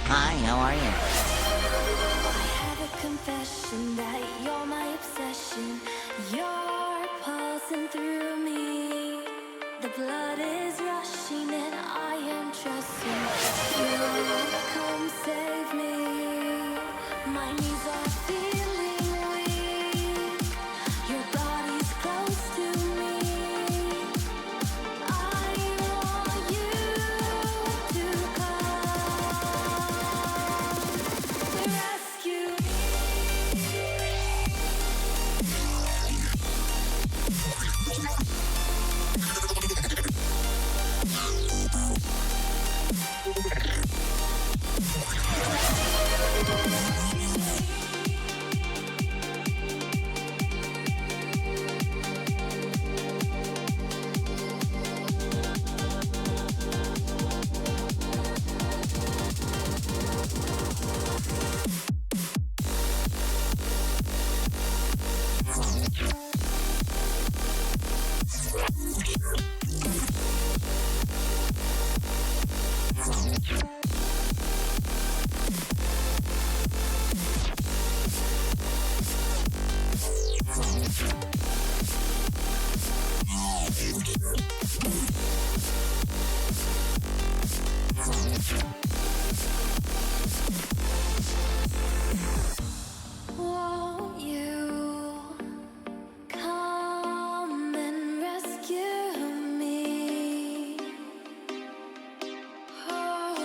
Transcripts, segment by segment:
Hi, how are you? I have a confession that you're my obsession. You're pulsing through me. The blood is rushing and I am trusting you. Come save me. My knees are feeling weak. Your body's close to me. I want you to come rescue me. Won't you come and rescue me? Oh,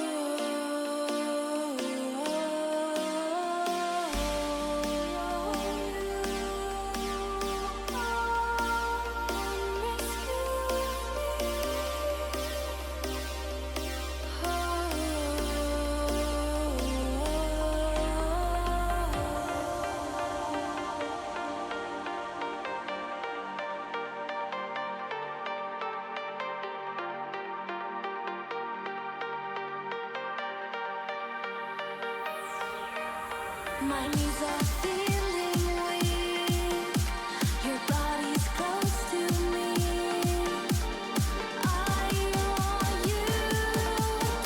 my knees are feeling weak. Your body's close to me. I want you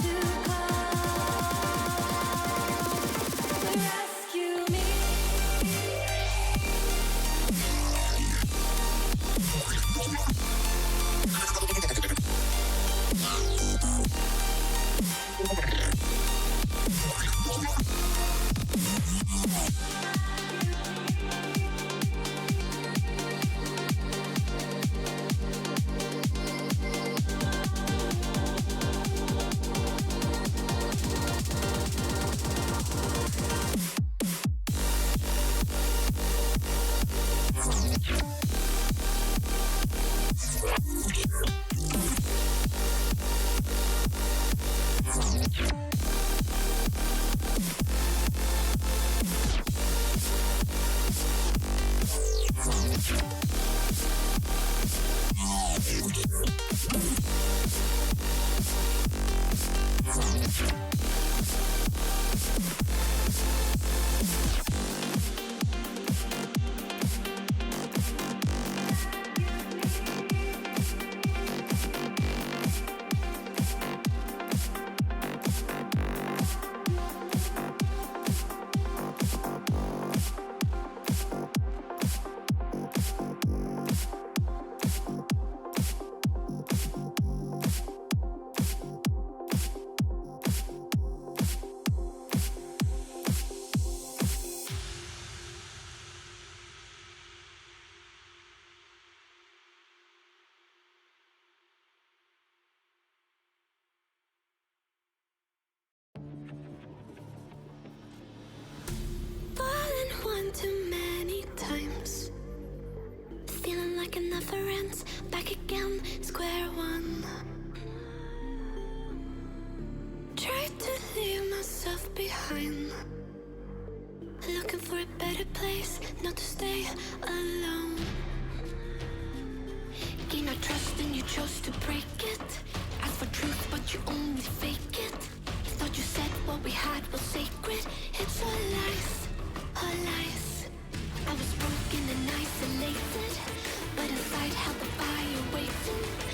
to come rescue me. Fallen one too many times. Feeling like it never ends. Back again, square one. Tried to leave myself behind. Looking for a better place, not to stay alone. Gain our trust and you chose to break it. Ask for truth but you only fake it. Thought you said what we had was sacred. It's all lies, all lies. I was broken and isolated, but inside held the fire waiting.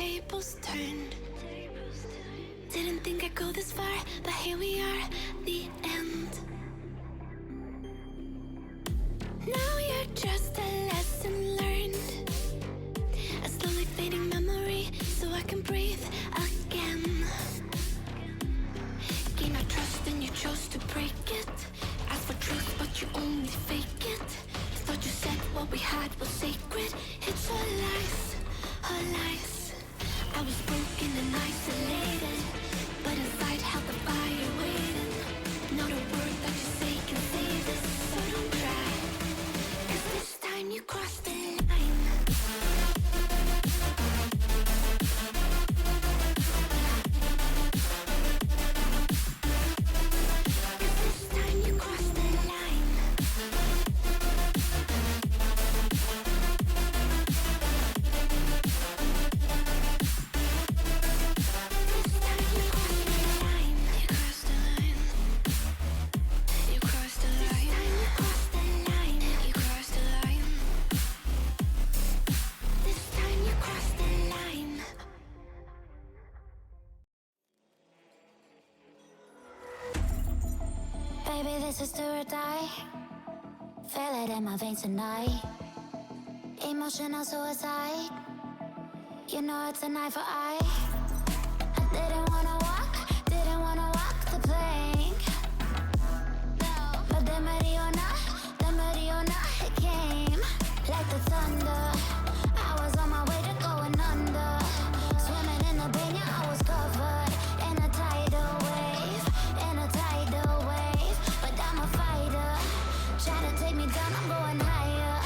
tables turned. Didn't think I'd go this far, but here we are, the end. Now you're just a lesson learned, a slowly fading memory, so I can breathe again. Gain our trust and you chose to break it. Ask for truth, but you only fake it. Thought you said what we had was sacred. It's all lies, all lies. I was broken and isolated, but inside held the fire waiting. Not a word that you say can save this, so don't try, 'cause this time you crossed the line. Baby, this is do or die. Feel it in my veins tonight. Emotional suicide. You know it's an eye for eye. I didn't wanna walk the plank. But the Mariona, it came like the thunder. I was on my way to going under. Swimming in the bin, yeah, I was covered in a tidal wave, But I'm a fighter. Try to take me down, I'm going higher.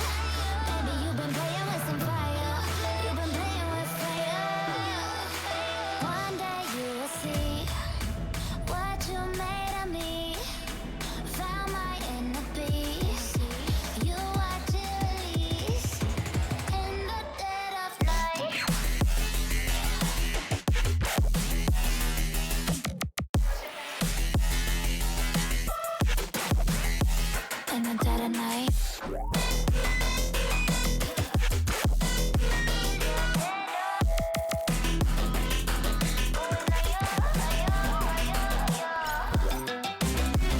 Baby, you've been playing with some fire. You've been playing with fire. One day you will see what you made of me. Found my inner peace. You are to release in the dead of night. In the dead of night.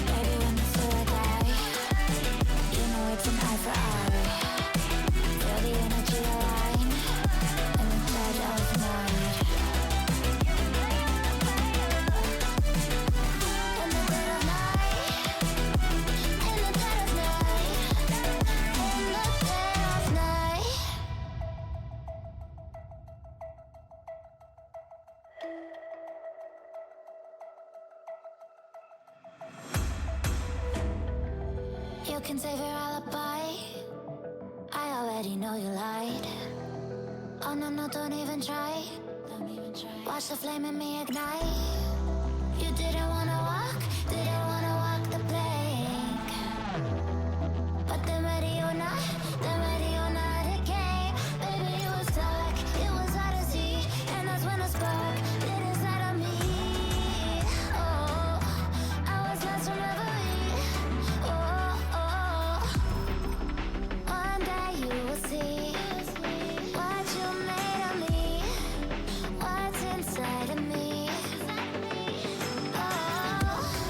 Baby, when it's do or die, you know it's an eye for eye. Feel the energy align in the dead of night. In the dead of night. In the dead of night. In the dead of night. You can save your alibi. I already know you lied. Oh no, no, don't even try. Watch the flame in me ignite. You didn't wanna walk the plank. But the Mariona, it came. Baby, it was dark, it was hard to see, and that's when a spark lit inside of me. Oh, I was lost from reverie. Oh, one day you will see what you made of me, what's inside of me. Oh.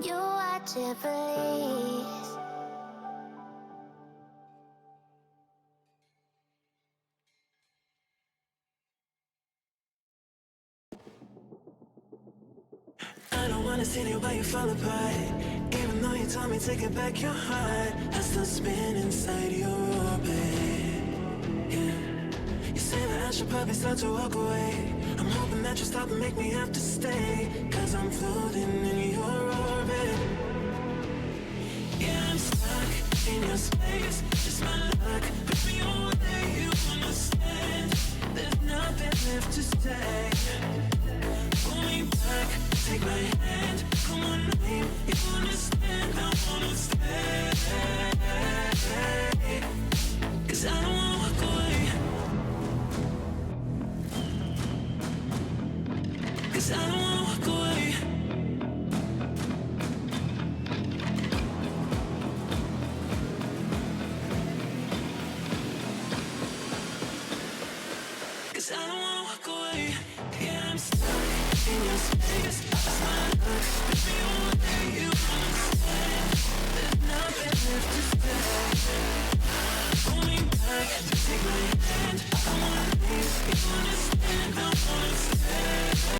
You watch it release. I don't wanna see you while you fall apart. Even though you told me to get back your heart, I still spin inside your orbit. Yeah. You say that I should probably start to walk away. I'm hoping that you stop and make me have to stay, 'cause I'm floating in your orbit. Yeah, I'm stuck in your space. Just my luck. Put me away, you understand. There's nothing left to say. Pull me back, take my hand. Come on, name, you understand. I wanna stay. 'Cause I don't wanna walk away. 'Cause I don't wanna walk away. 'Cause I don't wanna walk away. Yeah, I'm stuck in your space. That's my luck. Put me away, you understand. There's nothing left to say. Pull me back, take my hand. I wanna leave, you understand. I wanna stay.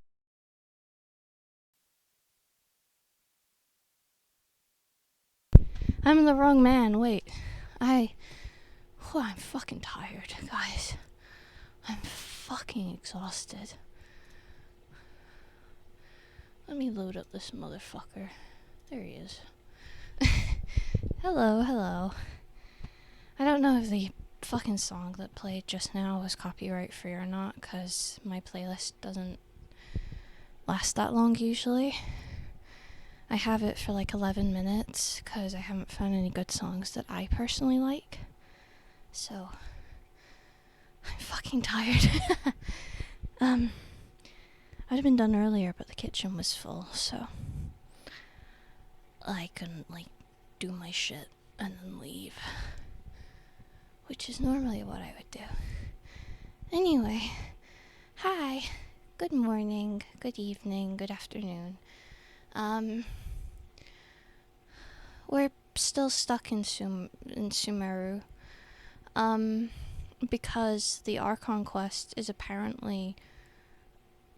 I'm the wrong man. Wait. I'm fucking tired, guys. I'm fucking exhausted. Let me load up this motherfucker. There he is. Hello. I don't know if the fucking song that played just now was copyright free or not, because my playlist doesn't last that long usually. I have it for like 11 minutes, because I haven't found any good songs that I personally like. So, I'm fucking tired. I'd have been done earlier, but the kitchen was full, so I couldn't, do my shit and then leave. Which is normally what I would do. Anyway, hi, good morning, good evening, good afternoon. We're still stuck in Sumeru. Because the Archon quest is apparently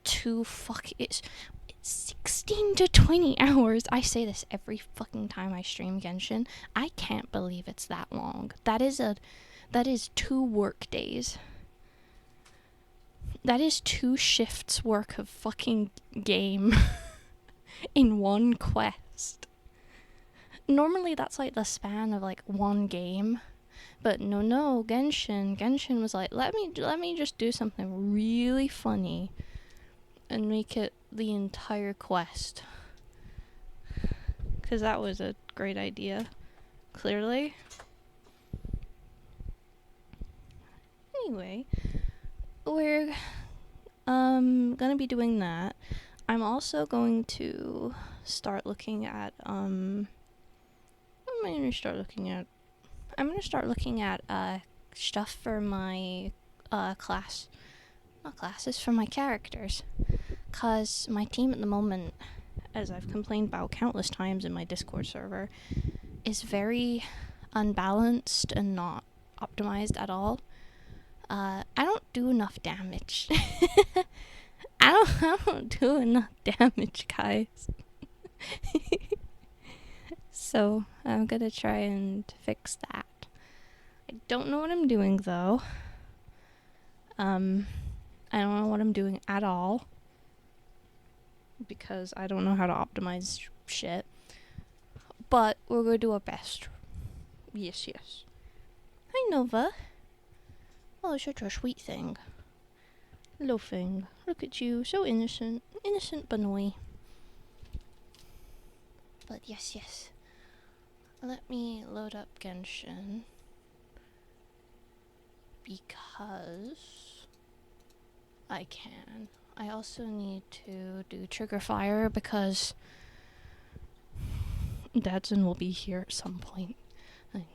it's 16 to 20 hours. I say this every fucking time I stream Genshin. I can't believe it's that long. That is 2 work days. That is 2 shifts work of fucking game in one quest. Normally that's like the span of like 1 game. But no, Genshin was like, let me just do something really funny and make it the entire quest. 'Cause that was a great idea, clearly. Anyway, we're gonna be doing that. I'm also going to start looking at what am I gonna start looking at? I'm gonna start looking at stuff for my not classes, for my characters. 'Cause my team at the moment, as I've complained about countless times in my Discord server, is very unbalanced and not optimized at all. I don't do enough damage. I don't do enough damage, guys. So I'm gonna try and fix that. I don't know what I'm doing though. I don't know what I'm doing at all, because I don't know how to optimize shit. But we're gonna do our best. Yes. Hi, Nova. Oh, you're such a sweet thing. Loafing. Look at you, so innocent. Innocent Benoit. But yes. Let me load up Genshin. Because I can. I also need to do Trigger Fire because Dadson will be here at some point. I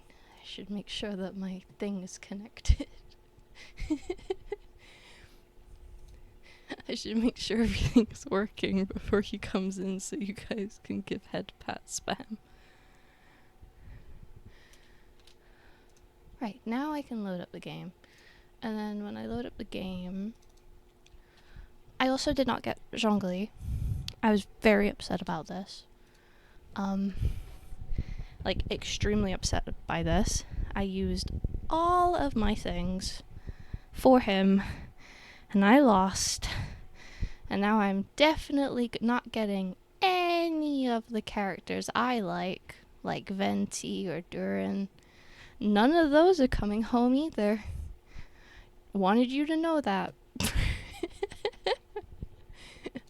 should make sure that my thing is connected. I should make sure everything's working before he comes in so you guys can give head pat spam. Right, now I can load up the game. And then when I load up the game, I also did not get Zhongli. I was very upset about this. Like, extremely upset by this. I used all of my things for him, and I lost. And now I'm definitely not getting any of the characters I like Venti or Durin. None of those are coming home either. Wanted you to know that.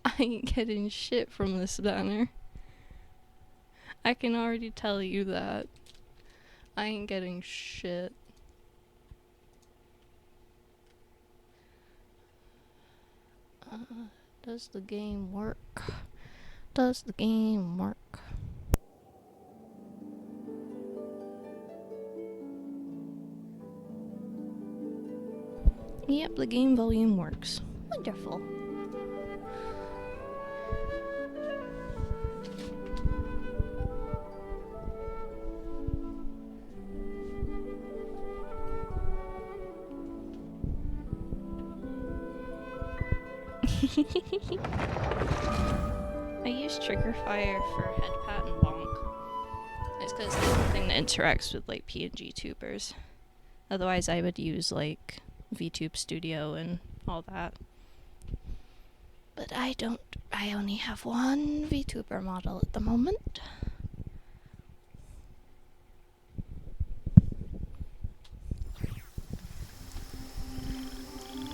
I ain't getting shit from this banner. I can already tell you that. I ain't getting shit. Does the game work? Does the game work? Yep, the game volume works. Wonderful. I use Trigger Fire for head pat and bonk. It's because it's the only thing that interacts with like PNG tubers. Otherwise I would use like VTube Studio and all that. But I don't. I only have one VTuber model at the moment.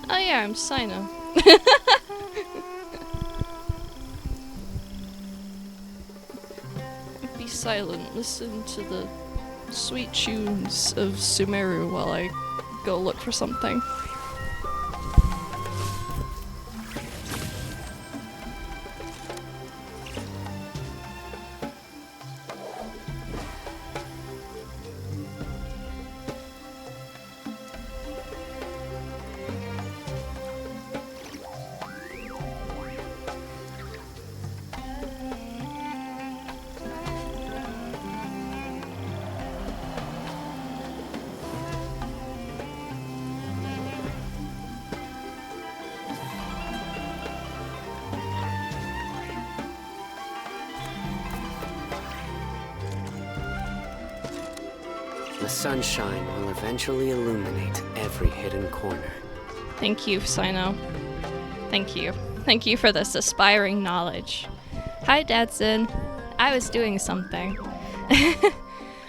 Oh yeah, I'm Sino. Be silent, listen to the sweet tunes of Sumeru while I go look for something. The sunshine will eventually illuminate every hidden corner. Thank you, Sino. Thank you. Thank you for this aspiring knowledge. Hi, Dadson. I was doing something.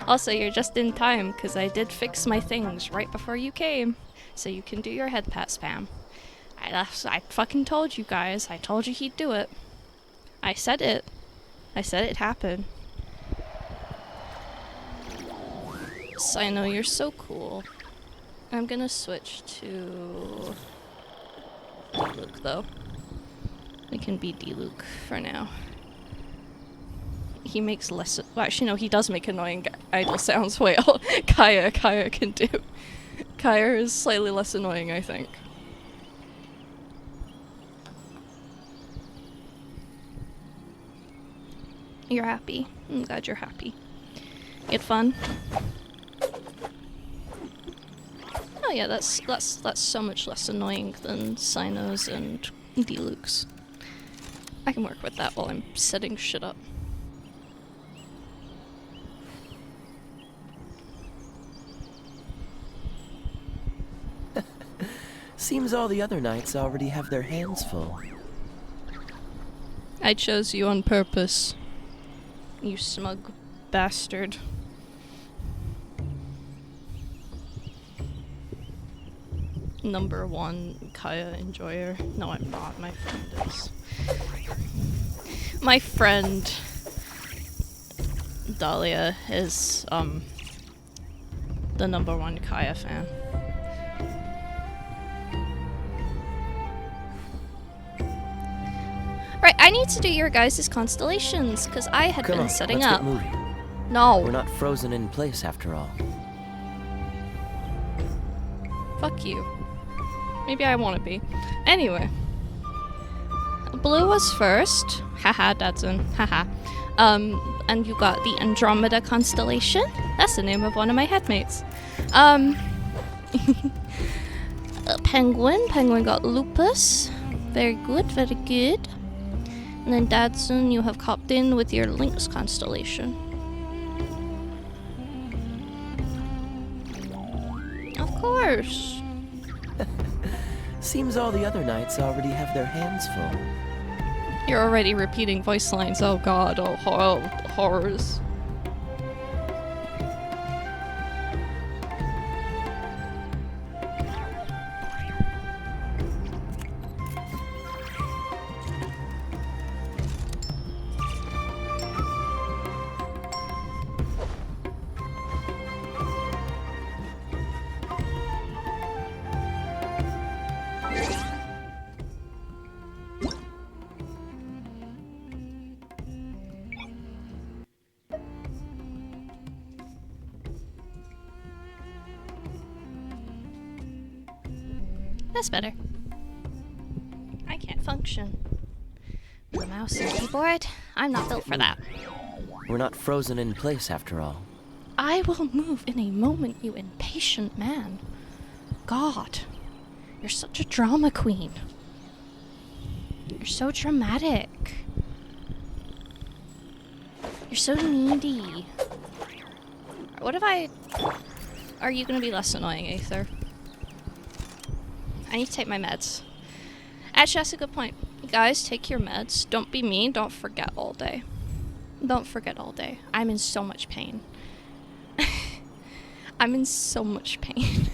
Also, you're just in time, because I did fix my things right before you came, so you can do your head pat spam. I fucking told you guys. I told you he'd do it. I said it. I said it'd happen. Sino, you're so cool. I'm gonna switch to D-Luke, though. We can be D-Luke for now. He makes less... Well, actually, no, he does make annoying idle sounds. Wait, Kaya can do. Kaya is slightly less annoying, I think. You're happy. I'm glad you're happy. You had fun? Oh yeah, that's so much less annoying than Sinos and D-Lukes. I can work with that while I'm setting shit up. Seems all the other knights already have their hands full. I chose you on purpose. You smug bastard. Number one Kaya enjoyer. No, I'm not. My friend is. My friend Dahlia is the number one Kaya fan. Right, I need to do your guys' constellations because I had Come been on, setting let's up. get moving. No. We're not frozen in place after all. Fuck you. Maybe I want to be. Anyway. blue was first. Haha, Dadson. Haha. And you got the Andromeda constellation. That's the name of one of my headmates. Penguin. Penguin got Lupus. Very good, very good. And then Dadson, you have copped in with your Lynx constellation. Of course. Seems all the other knights already have their hands full. You're already repeating voice lines. Oh god, oh horrors. That's better. I can't function. The mouse and keyboard? I'm not built for that. We're not frozen in place after all. I will move in a moment, you impatient man. God, you're such a drama queen. You're so dramatic. You're so needy. What if I... Are you gonna be less annoying, Aether? I need to take my meds. Actually, that's a good point. You guys, take your meds. Don't be mean. Don't forget all day. Don't forget all day. I'm in so much pain. I'm in so much pain.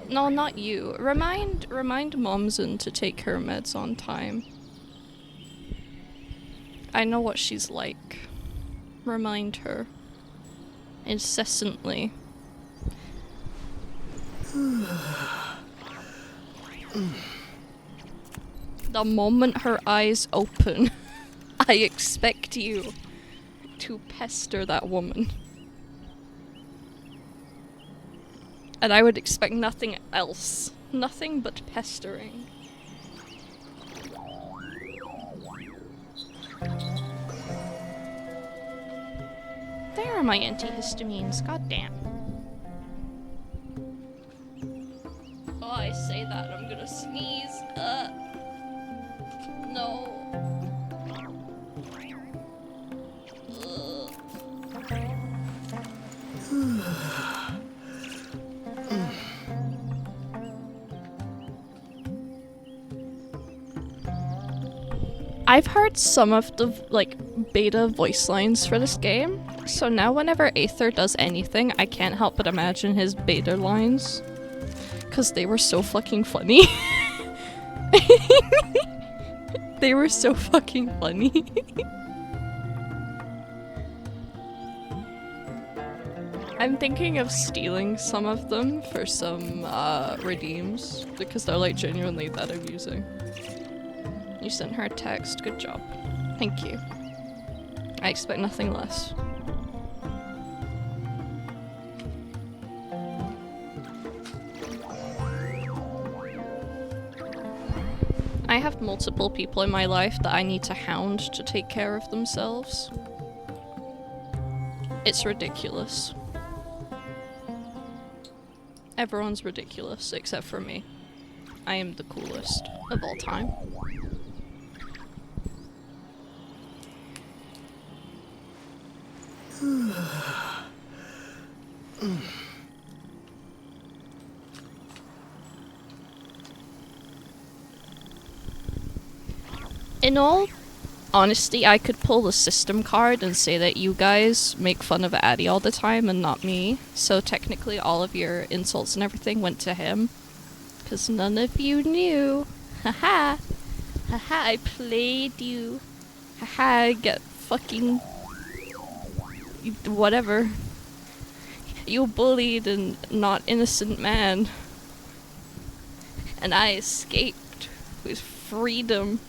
No, not you. Remind Momsen to take her meds on time. I know what she's like. Remind her. Incessantly. The moment her eyes open, I expect you to pester that woman. And I would expect nothing else. Nothing but pestering. There are my antihistamines, goddamn. Oh, I say that, I'm gonna sneeze. No. I've heard some of the, like, beta voice lines for this game, so now whenever Aether does anything, I can't help but imagine his beta lines. Because they were so fucking funny. They were so fucking funny. I'm thinking of stealing some of them for some redeems, because they're like genuinely that amusing. You sent her a text, good job. Thank you. I expect nothing less. I have multiple people in my life that I need to hound to take care of themselves. It's ridiculous. Everyone's ridiculous except for me. I am the coolest of all time. In all honesty, I could pull the system card and say that you guys make fun of Addy all the time and not me. So technically all of your insults and everything went to him. Because none of you knew. Haha. Haha, I played you. Haha, get fucking... whatever. You bullied a not innocent man. And I escaped with freedom.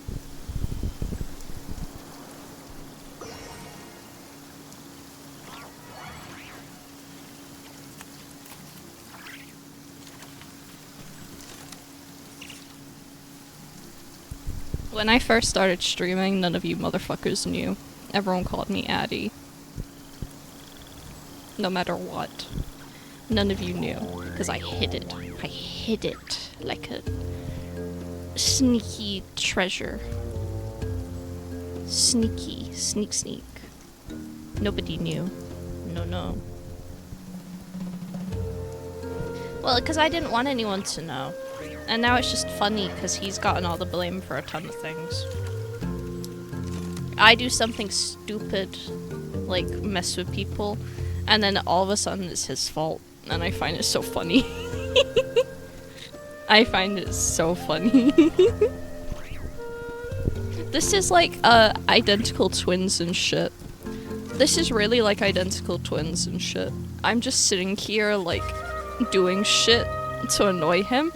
When I first started streaming, none of you motherfuckers knew. Everyone called me Addie. No matter what. None of you knew. Because I hid it. I hid it like a sneaky treasure. Sneaky. Sneak. Nobody knew. No. Well, because I didn't want anyone to know. And now it's just funny because he's gotten all the blame for a ton of things. I do something stupid, like mess with people, and then all of a sudden it's his fault. And I find it so funny. I find it so funny. This is like identical twins and shit. This is really like identical twins and shit. I'm just sitting here like doing shit to annoy him,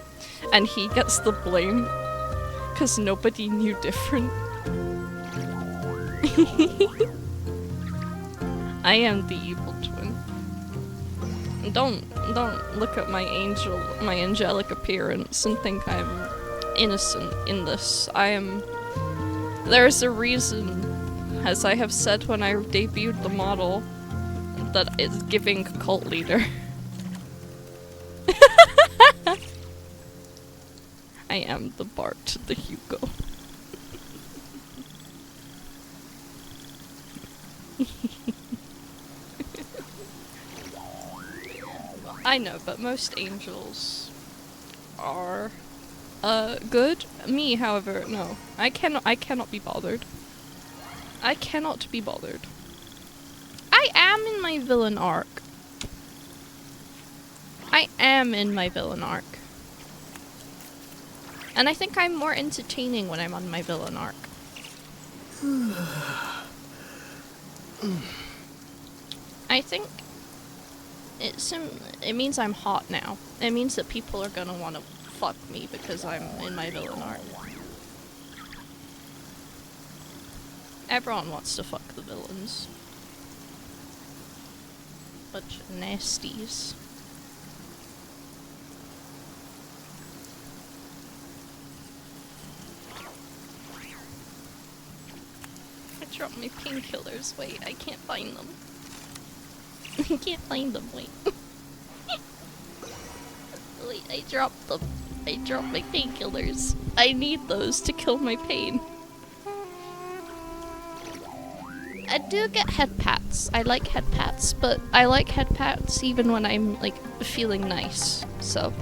and he gets the blame because nobody knew different. I am the evil twin. Don't look at my angelic appearance and think I'm innocent in this. There's a reason, as I have said when I debuted the model, that it's giving cult leader. I am the Bart to the Hugo. I know, but most angels are good. Me, however, no. I cannot be bothered. I cannot be bothered. I am in my villain arc. I am in my villain arc. And I think I'm more entertaining when I'm on my villain arc. I think it means I'm hot now. It means that people are gonna want to fuck me because I'm in my villain arc. Everyone wants to fuck the villains. Bunch of nasties. I dropped my painkillers. Wait, I can't find them. I can't find them, wait. Wait, I dropped them. I dropped my painkillers. I need those to kill my pain. I do get head pats. I like head pats, but I like head pats even when I'm, like, feeling nice, so.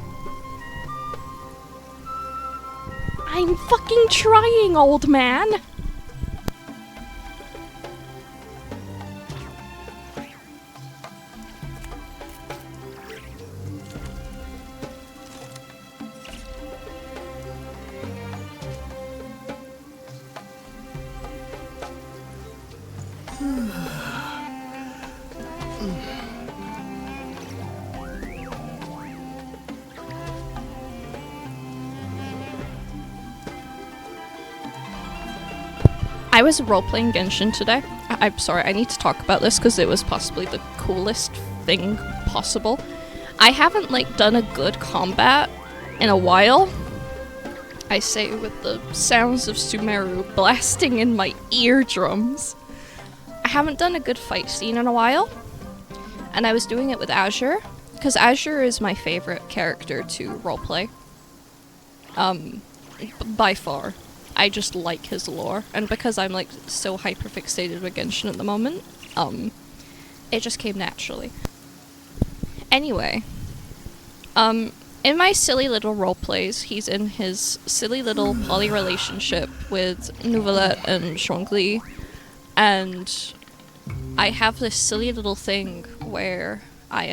I'm fucking trying, old man! I was role-playing Genshin today. I'm sorry, I need to talk about this because it was possibly the coolest thing possible. I haven't, like, done a good combat in a while. I say with the sounds of Sumeru blasting in my eardrums. I haven't done a good fight scene in a while. And I was doing it with Azure, because Azure is my favorite character to roleplay. By far. I just like his lore, and because I'm like so hyperfixated with Genshin at the moment, it just came naturally. Anyway, in my silly little roleplays, he's in his silly little poly relationship with Nouvelette and Zhongli, and I have this silly little thing where I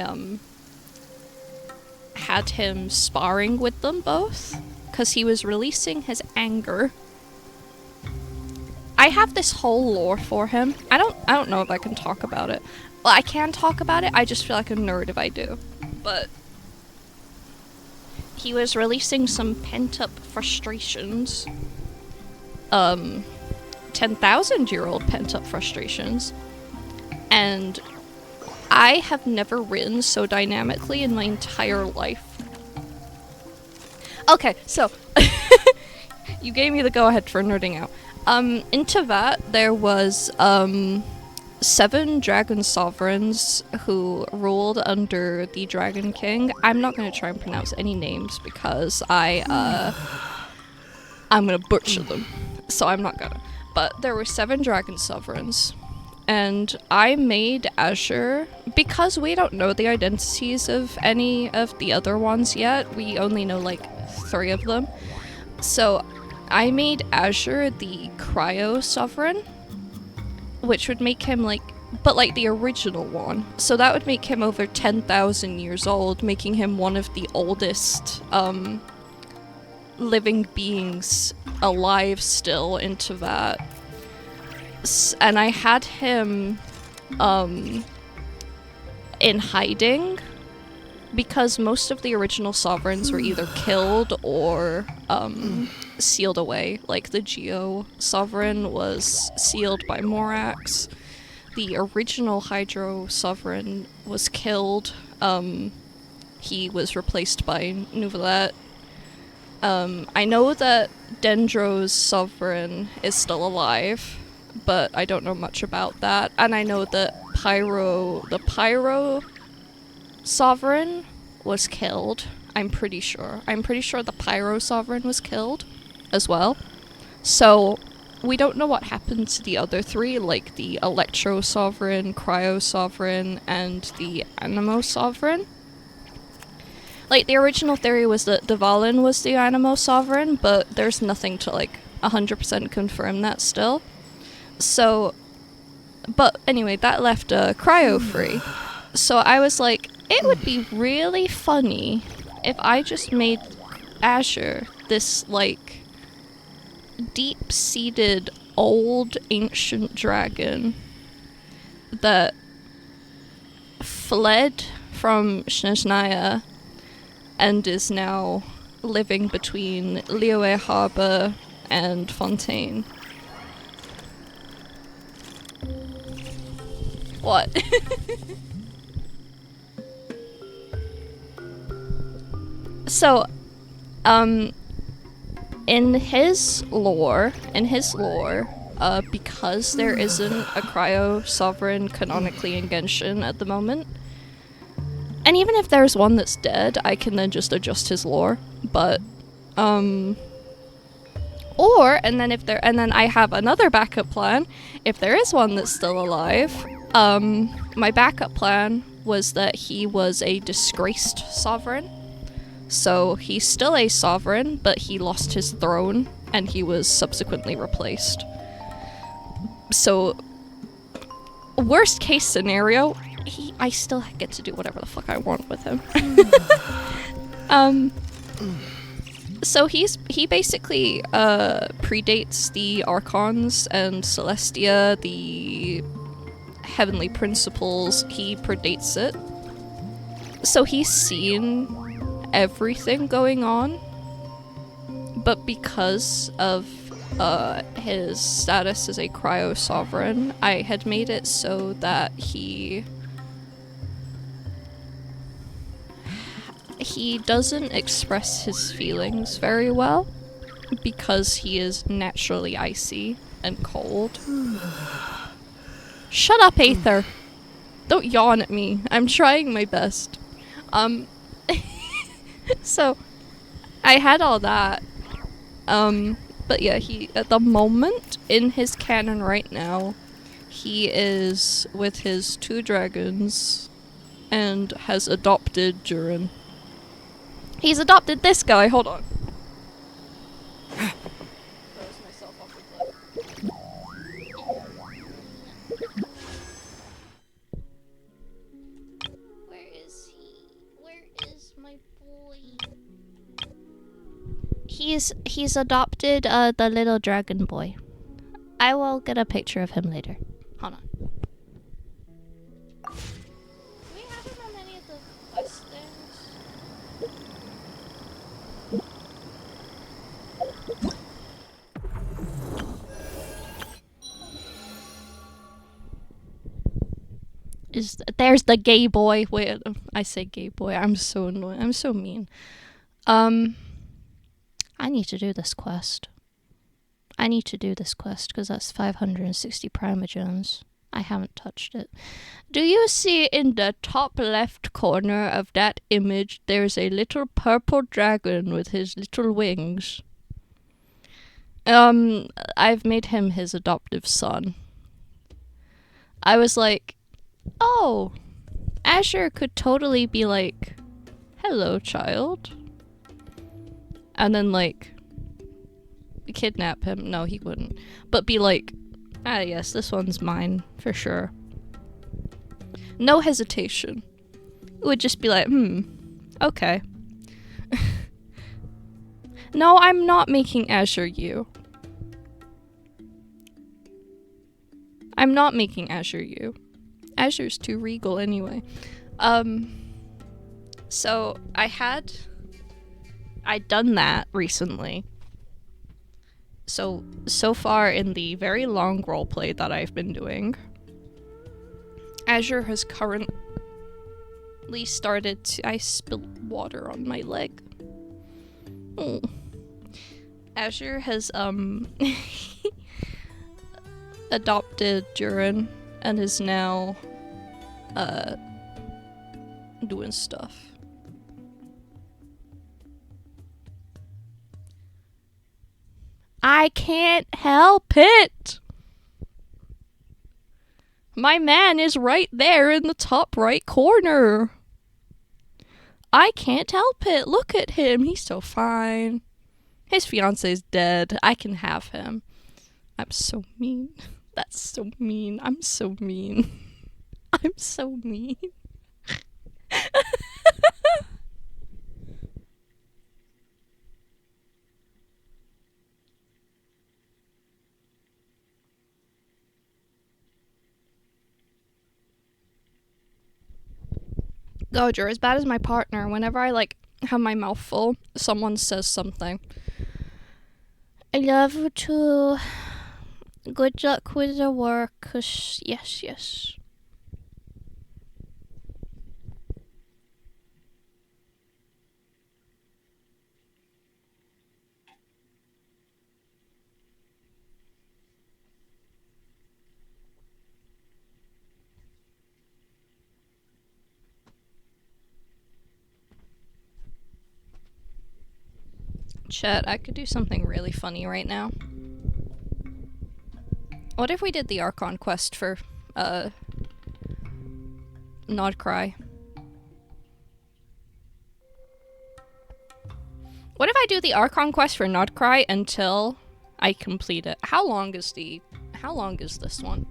had him sparring with them both, because he was releasing his anger. I have this whole lore for him. I don't know if I can talk about it. Well, I can talk about it, I just feel like a nerd if I do. But he was releasing some pent-up frustrations. 10,000-year-old pent-up frustrations. And I have never written so dynamically in my entire life. Okay, so You gave me the go-ahead for nerding out. Into that, there was, 7 dragon sovereigns who ruled under the Dragon King. I'm not gonna try and pronounce any names because I'm gonna butcher them. So I'm not gonna. But there were 7 dragon sovereigns. And I made Azure, because we don't know the identities of any of the other ones yet, we only know like 3 of them. So I made Azure the Cryo Sovereign, which would make him like, but like the original one. So that would make him over 10,000 years old, making him one of the oldest living beings alive still into that. And I had him in hiding because most of the original sovereigns were either killed or sealed away. Like the Geo sovereign was sealed by Morax. The original Hydro sovereign was killed. He was replaced by Nouvelette. I know that Dendro's sovereign is still alive, but I don't know much about that. And I know that the Pyro sovereign was killed. I'm pretty sure. I'm pretty sure the Pyro sovereign was killed as well. So we don't know what happened to the other 3, like the Electro sovereign, Cryo sovereign, and the Animo sovereign. Like, the original theory was that Dvalin was the Animo sovereign, but there's nothing to, like, 100% confirm that still. So, but anyway, that left Cryo free. So I was like, it would be really funny if I just made Azure this, like, deep-seated old ancient dragon that fled from Snezhnaya and is now living between Liyue Harbor and Fontaine. What? So, in his lore, because there isn't a Cryo Sovereign canonically in Genshin at the moment, and even if there's one that's dead, I can then just adjust his lore, but, and then I have another backup plan, if there is one that's still alive. My backup plan was that he was a disgraced sovereign. So he's still a sovereign, but he lost his throne, and he was subsequently replaced. So, worst case scenario, I still get to do whatever the fuck I want with him. So he basically predates the Archons and Celestia, the Heavenly Principles. He predates it. So he's seen everything going on, but because of his status as a Cryo Sovereign, I had made it so that he doesn't express his feelings very well because he is naturally icy and cold. Shut up, Aether! Don't yawn at me. I'm trying my best. So, I had all that. But yeah, he, at the moment, in his canon right now, he is with his 2 dragons and has adopted Durin. He's adopted this guy, hold on. Where is he? Where is my boy? He's adopted the little dragon boy. I will get a picture of him later. Hold on. Do we have him on any of the quest things? There's the gay boy. Wait, I say gay boy. I'm so annoying. I'm so mean. I need to do this quest. I need to do this quest because that's 560 primogems. I haven't touched it. Do you see in the top left corner of that image there's a little purple dragon with his little wings? I've made him his adoptive son. I was like, oh, Azure could totally be like, hello, child. And then, like, kidnap him. No, he wouldn't. But be like, ah, yes, this one's mine, for sure. No hesitation. It would just be like, okay. No, I'm not making Azure you. I'm not making Azure you. Azure's too regal anyway. So I'd done that recently. So far in the very long roleplay that I've been doing, Azure has currently started to... I spilled water on my leg. Oh. Azure has, adopted Durin and is now, doing stuff. I can't help it! My man is right there in the top right corner. I can't help it. Look at him. He's so fine. His fiance's dead. I can have him. I'm so mean. That's so mean. I'm so mean. I'm so mean. God, you're as bad as my partner. Whenever I, like, have my mouth full, someone says something. I love you too. Good luck with the work. Yes, yes. Chat, I could do something really funny right now. What if we did the Archon quest for, Nodcry? What if I do the Archon quest for Nodcry until I complete it? How long is this one?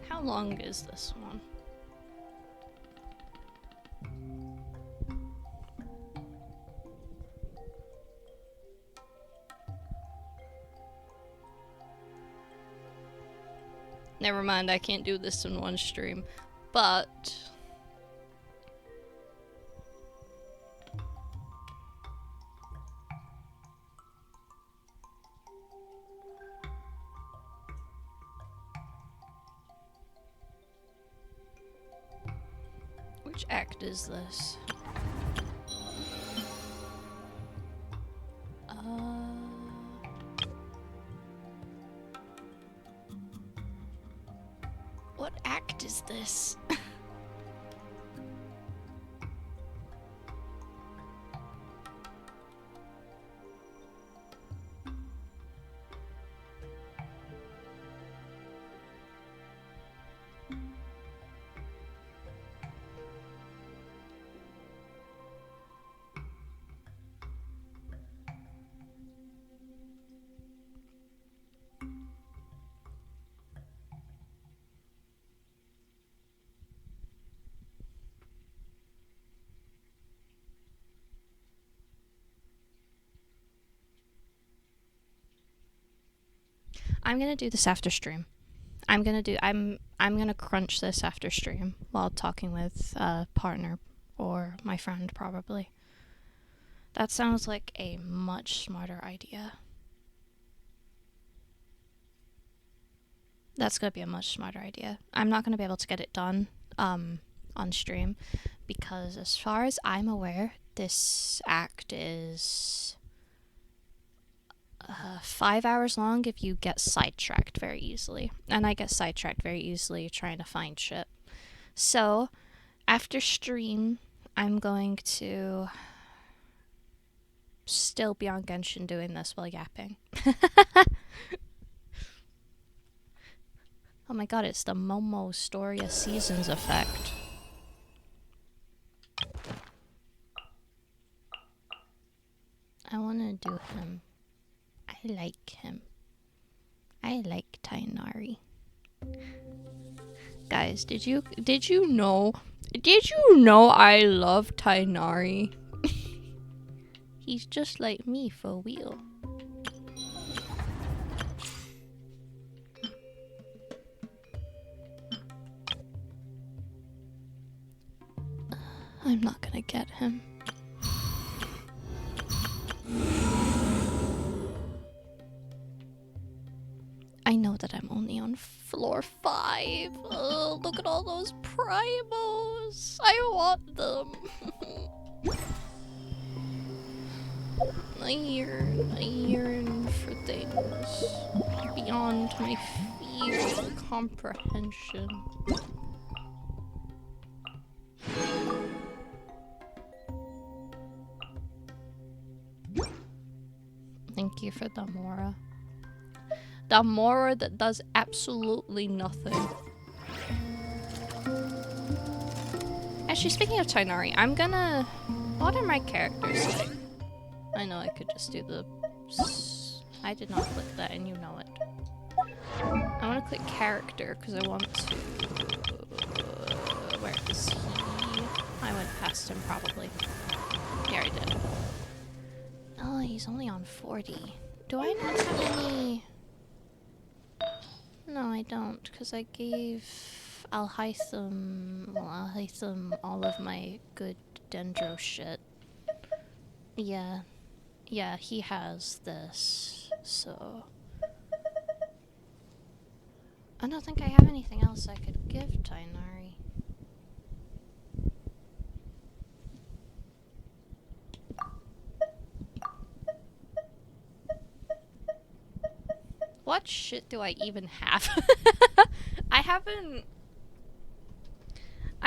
How long is this one? Never mind, I can't do this in one stream. But... which act is this? What act is this? I'm gonna do this after stream. I'm gonna crunch this after stream while talking with a partner or my friend probably. That sounds like a much smarter idea. That's gonna be a much smarter idea. I'm not gonna be able to get it done on stream because as far as I'm aware, this act is 5 hours long if you get sidetracked very easily. And I get sidetracked very easily trying to find shit. So, after stream, I'm going to still be on Genshin doing this while yapping. Oh my god, it's the Momo Storia Seasons effect. I want to do him. I like him. I like Tainari. Guys, did you know? Did you know I love Tainari? He's just like me for real. I'm not gonna get him. I know that I'm only on floor 5. Oh, look at all those primos. I want them. I yearn for things beyond my field of comprehension. Thank you for the Mora. The Mora that does absolutely nothing. Actually, speaking of Tainari, I'm gonna... What are my characters like? I know I could just do the... I did not click that and you know it. I want to click character because I want to... Where is he? I went past him probably. Yeah, I did. Oh, he's only on 40. Do I not have any... No, I don't, because I gave Alhaitham all of my good Dendro shit. Yeah. Yeah, he has this, so... I don't think I have anything else I could give Tainari. What shit do I even have? I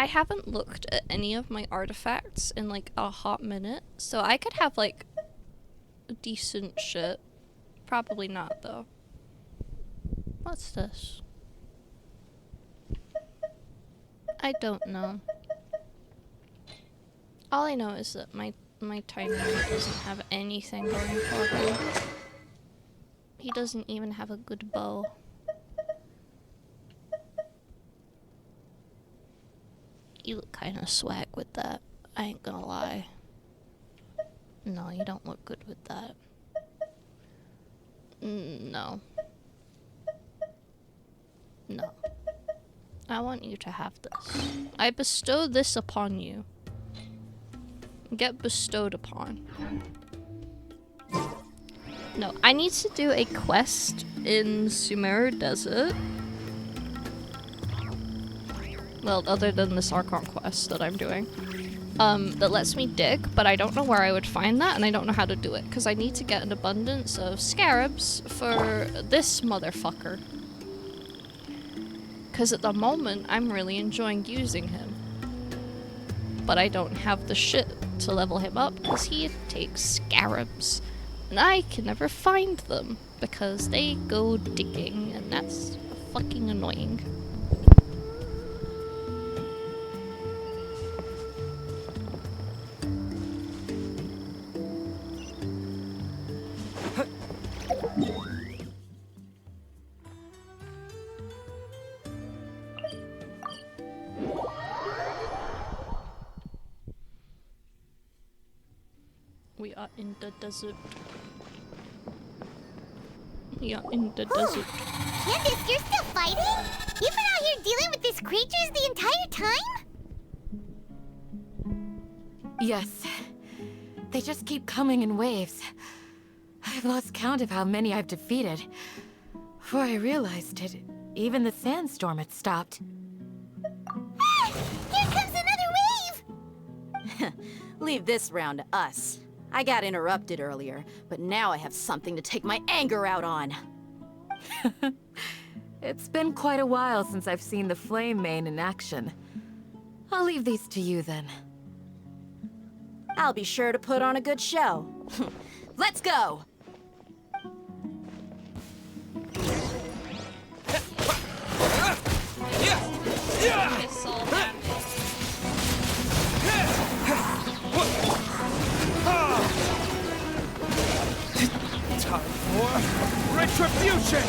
haven't looked at any of my artifacts in like a hot minute, so I could have like decent shit. Probably not though. What's this? I don't know. All I know is that my Tainari doesn't have anything going for him. He doesn't even have a good bow. You look kinda swag with that. I ain't gonna lie. No, you don't look good with that. No. No. I want you to have this. I bestow this upon you. Get bestowed upon. No, I need to do a quest in Sumeru Desert. Well, other than this Archon quest that I'm doing. That lets me dig, but I don't know where I would find that, and I don't know how to do it, because I need to get an abundance of scarabs for this motherfucker. Because at the moment, I'm really enjoying using him. But I don't have the shit to level him up, because he takes scarabs. And I can never find them, because they go digging, and that's fucking annoying. We are in the desert. We are in the desert. Candace, you're still fighting? You've been out here dealing with these creatures the entire time? Yes. They just keep coming in waves. I've lost count of how many I've defeated. Before I realized it, even the sandstorm had stopped. Ah! Here comes another wave! Leave this round to us. I got interrupted earlier, but now I have something to take my anger out on. It's been quite a while since I've seen the flame main in action. I'll leave these to you then. I'll be sure to put on a good show. Let's go! Time for retribution!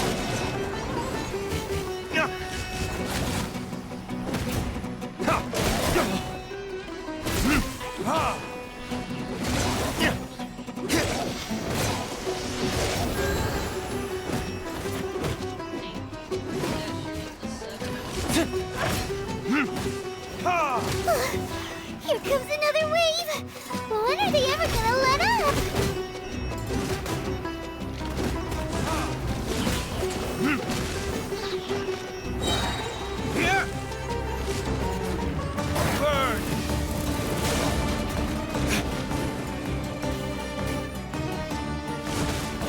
Here comes another wave! When are they ever gonna let up? Here! Burn!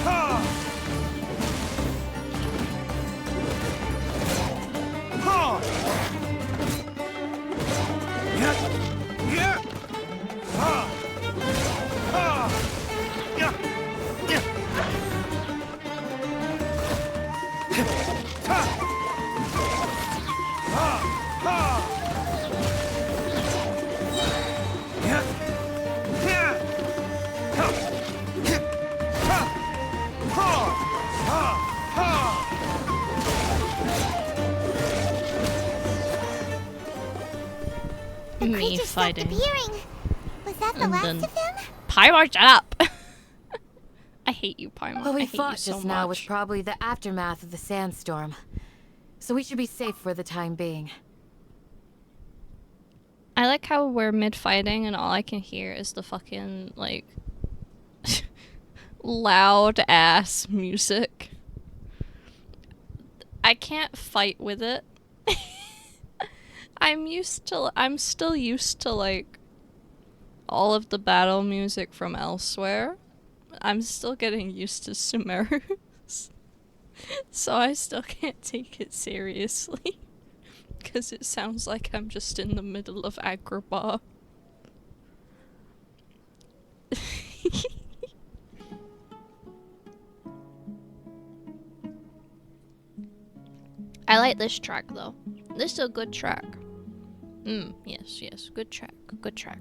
Ha! Ha! Yeah! Yeah! Ha! Ha! Yeah! Yeah! Ha! Ha! Ha! Yeah! Yeah! Ha! Ha! Ha! Ha! Ha! The Me creatures stopped fighting. appearing. Was that the And last then- of them? Paimon, shut up! I hate you, Paimon. What I we hate fought you so just now was much. probably the aftermath of the sandstorm. So we should be safe for the time being. I like how we're mid-fighting and all I can hear is the fucking, like, loud-ass music. I can't fight with it. I'm still used to, like, all of the battle music from elsewhere. I'm still getting used to Sumerus. So I still can't take it seriously. Because it sounds like I'm just in the middle of Agrabah. I like this track though. This is a good track. Yes, good track. Good track.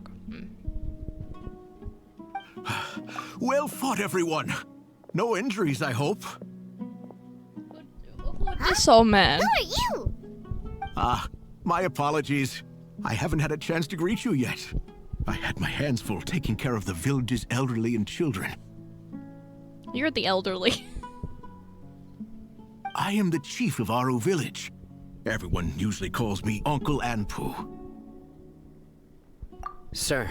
Well fought, everyone. No injuries, I hope. This old man. Who are you? My apologies. I haven't had a chance to greet you yet. I had my hands full taking care of the village's elderly and children. You're the elderly. I am the chief of Aru Village. Everyone usually calls me Uncle Anpu. Sir,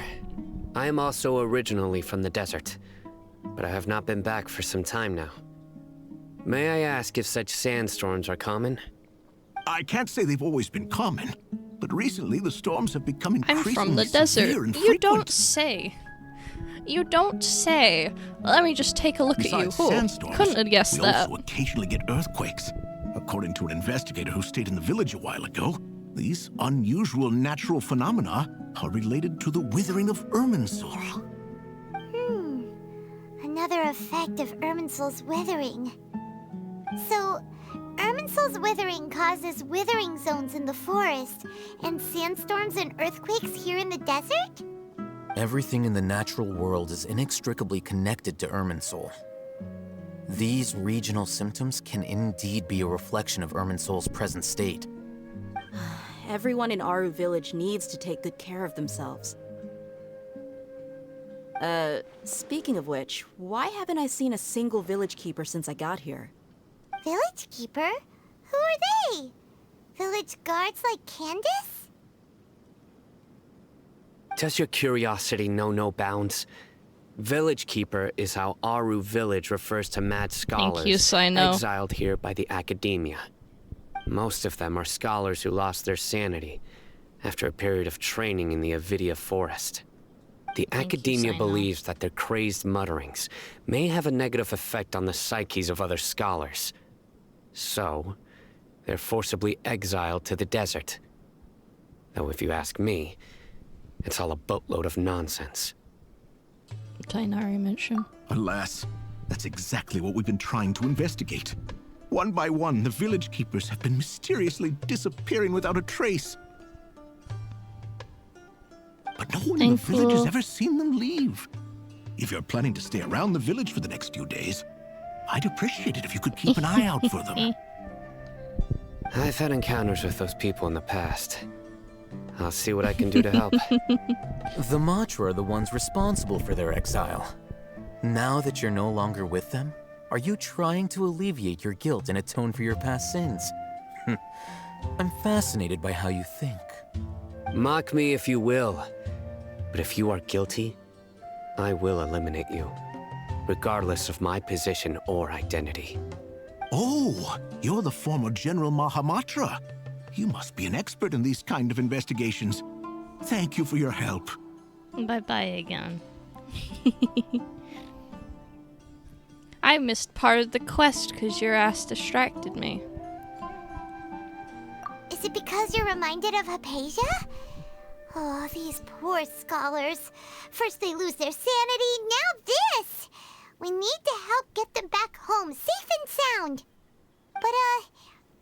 I am also originally from the desert, but I have not been back for some time now. May I ask if such sandstorms are common? I can't say they've always been common, but recently the storms have become I'm increasingly from the severe desert. and You don't frequent. say. You don't say. Let me just take a look Besides at you. sandstorms, Couldn't have guessed we that. also occasionally get earthquakes. According to an investigator who stayed in the village a while ago, these unusual natural phenomena are related to the withering of Irminsul. Another effect of Irminsul's withering. So, Irminsul's withering causes withering zones in the forest, and sandstorms and earthquakes here in the desert? Everything in the natural world is inextricably connected to Irminsul. These regional symptoms can indeed be a reflection of Irminsul's present state. Everyone in Aru Village needs to take good care of themselves. Speaking of which, why haven't I seen a single village keeper since I got here? Village keeper? Who are they? Village guards like Candace? Does your curiosity know no bounds? Village Keeper is how Aru Village refers to mad scholars Thank you, Sino. exiled here by the academia. Most of them are scholars who lost their sanity after a period of training in the Avidia forest. The academia believes that their crazed mutterings may have a negative effect on the psyches of other scholars. So, they're forcibly exiled to the desert. Though if you ask me, it's all a boatload of nonsense. Tainari mention. Alas, that's exactly what we've been trying to investigate. One by one, the village keepers have been mysteriously disappearing without a trace. But no one in the village has ever seen them leave. If you're planning to stay around the village for the next few days, I'd appreciate it if you could keep an eye out for them. I've had encounters with those people in the past. I'll see what I can do to help. The Matra are the ones responsible for their exile. Now that you're no longer with them, are you trying to alleviate your guilt and atone for your past sins? I'm fascinated by how you think. Mock me if you will, but if you are guilty, I will eliminate you, regardless of my position or identity. Oh, you're the former General Mahamatra. You must be an expert in these kind of investigations. Thank you for your help. Bye-bye again. I missed part of the quest because your ass distracted me. Is it because you're reminded of Hypatia? Oh, these poor scholars. First they lose their sanity, now this! We need to help get them back home, safe and sound. But,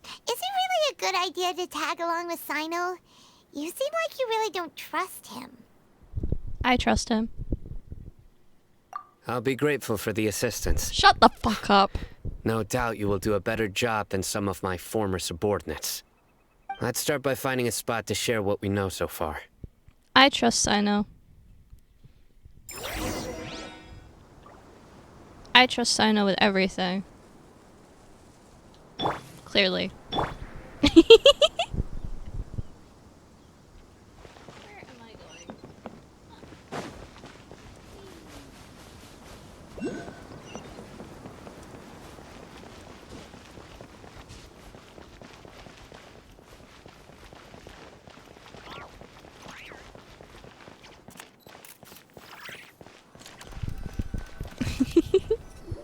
is it really a good idea to tag along with Sino? You seem like you really don't trust him. I trust him. I'll be grateful for the assistance. Shut the fuck up. No doubt you will do a better job than some of my former subordinates. Let's start by finding a spot to share what we know so far. I trust Sino. I trust Sino with everything. Clearly.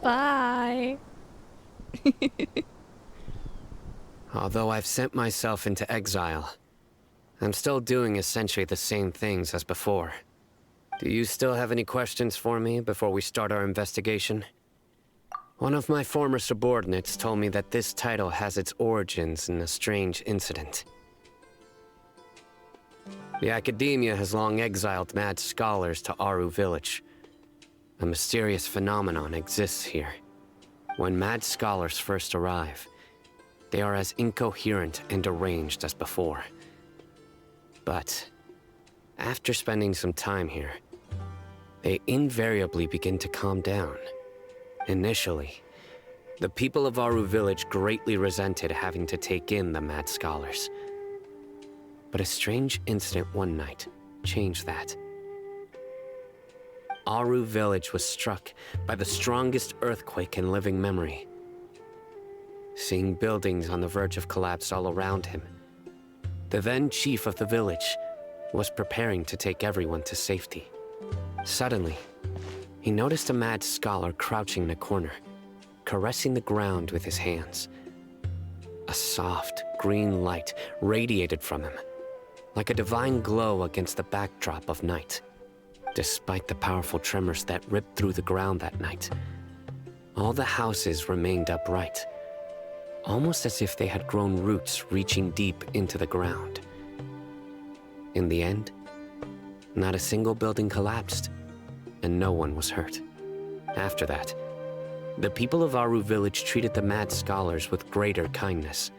Bye. Although I've sent myself into exile, I'm still doing essentially the same things as before. Do you still have any questions for me before we start our investigation? One of my former subordinates told me that this title has its origins in a strange incident. The academia has long exiled mad scholars to Aru village. A mysterious phenomenon exists here. When mad scholars first arrive, they are as incoherent and deranged as before. But after spending some time here, they invariably begin to calm down. Initially, the people of Aru village greatly resented having to take in the mad scholars. But a strange incident one night changed that. Aru village was struck by the strongest earthquake in living memory. Seeing buildings on the verge of collapse all around him, the then chief of the village was preparing to take everyone to safety. Suddenly, he noticed a mad scholar crouching in a corner, caressing the ground with his hands. A soft, green light radiated from him, like a divine glow against the backdrop of night. Despite the powerful tremors that ripped through the ground that night, all the houses remained upright, almost as if they had grown roots reaching deep into the ground. In the end, not a single building collapsed, and no one was hurt. After that, the people of Aru village treated the mad scholars with greater kindness,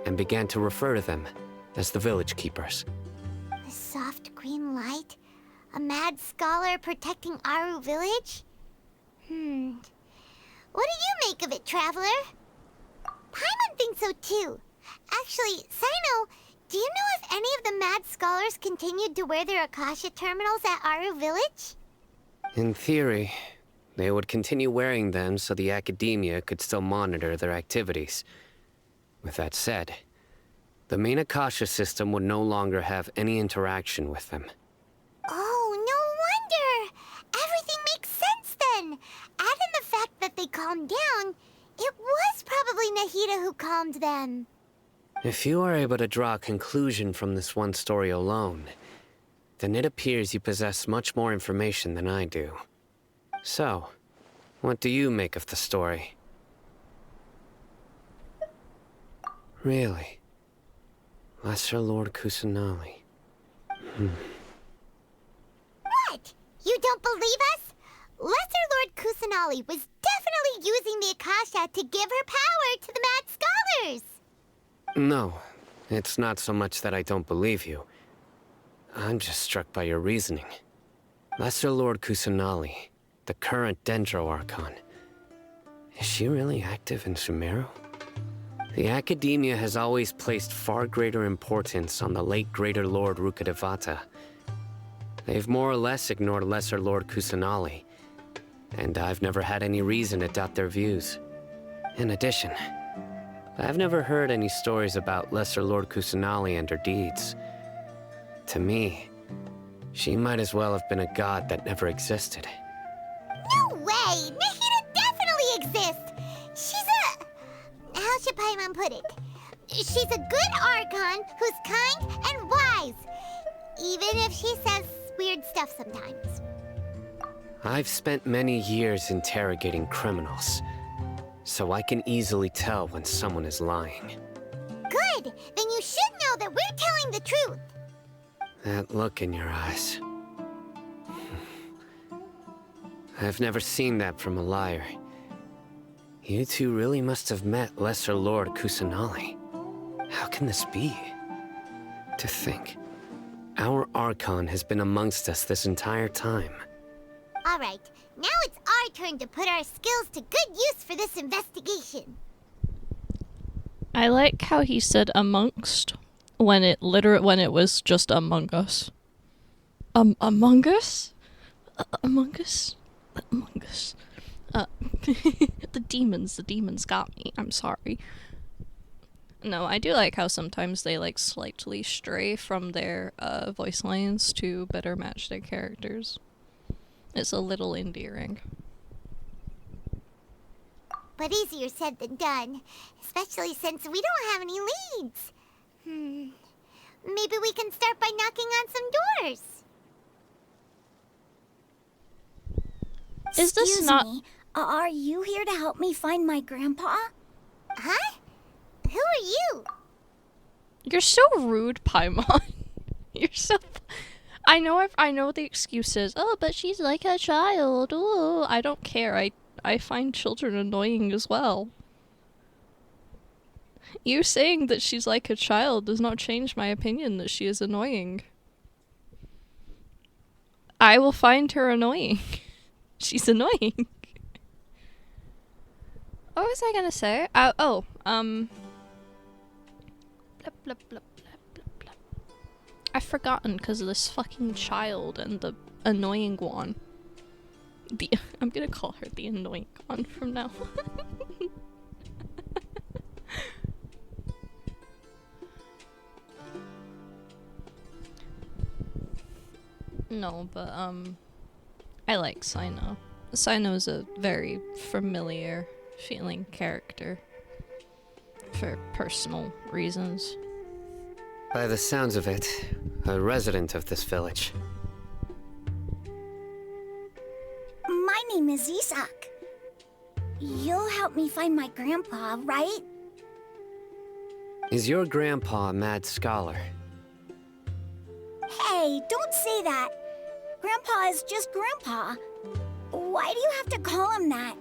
and began to refer to them as the village keepers. The soft green light? A mad scholar protecting Aru village? What do you make of it, Traveler? Paimon thinks so too. Actually, Sino, do you know if any of the mad scholars continued to wear their Akasha terminals at Aru village? In theory, they would continue wearing them so the academia could still monitor their activities. With that said, the main Akasha system would no longer have any interaction with them. Oh, no wonder! Everything makes sense then! Add in the fact that they calmed down, it was probably Nahida who calmed them. If you are able to draw a conclusion from this one story alone, then it appears you possess much more information than I do. So, what do you make of the story? Really? Lesser Lord Kusanali. What? You don't believe us? Lesser Lord Kusanali was definitely using the Akasha to give her power to the Mad Scholars! No, it's not so much that I don't believe you. I'm just struck by your reasoning. Lesser Lord Kusanali, the current Dendro Archon. Is she really active in Sumeru? The Academia has always placed far greater importance on the late Greater Lord Rukkhadevata. They've more or less ignored Lesser Lord Kusanali, and I've never had any reason to doubt their views. In addition, I've never heard any stories about Lesser Lord Kusanali and her deeds. To me, she might as well have been a god that never existed. No way! Nahida definitely exists! She's a... how should Paimon put it? She's a good Archon who's kind and wise, even if she says weird stuff sometimes. I've spent many years interrogating criminals, so I can easily tell when someone is lying. Good! Then you should know that we're telling the truth. That look in your eyes. I've never seen that from a liar. You two really must have met Lesser Lord Kusanali. How can this be? To think, our Archon has been amongst us this entire time. Alright, now it's our turn to put our skills to good use for this investigation. I like how he said amongst when it was just among us. Among us? Among us? Among us. The demons got me. I'm sorry. No, I do like how sometimes they like slightly stray from their voice lines to better match their characters. It's a little endearing. But easier said than done, especially since we don't have any leads. Maybe we can start by knocking on some doors. Is this Excuse not... me, are you here to help me find my grandpa? Huh? Who are you? You're so rude, Paimon. You're so... I know the excuses. Oh, but she's like a child. Ooh, I don't care. I find children annoying as well. You saying that she's like a child does not change my opinion that she is annoying. I will find her annoying. She's annoying. What was I gonna say? Blah, blah, blah, blah, blah, blah. I've forgotten because of this fucking child and the annoying one. I'm gonna call her the annoying one from now on. No, but I like Sino. Sino's a very familiar feeling character for personal reasons. By the sounds of it, a resident of this village. My name is Isak. You'll help me find my grandpa, right? Is your grandpa a mad scholar? Hey, don't say that. Grandpa is just Grandpa. Why do you have to call him that?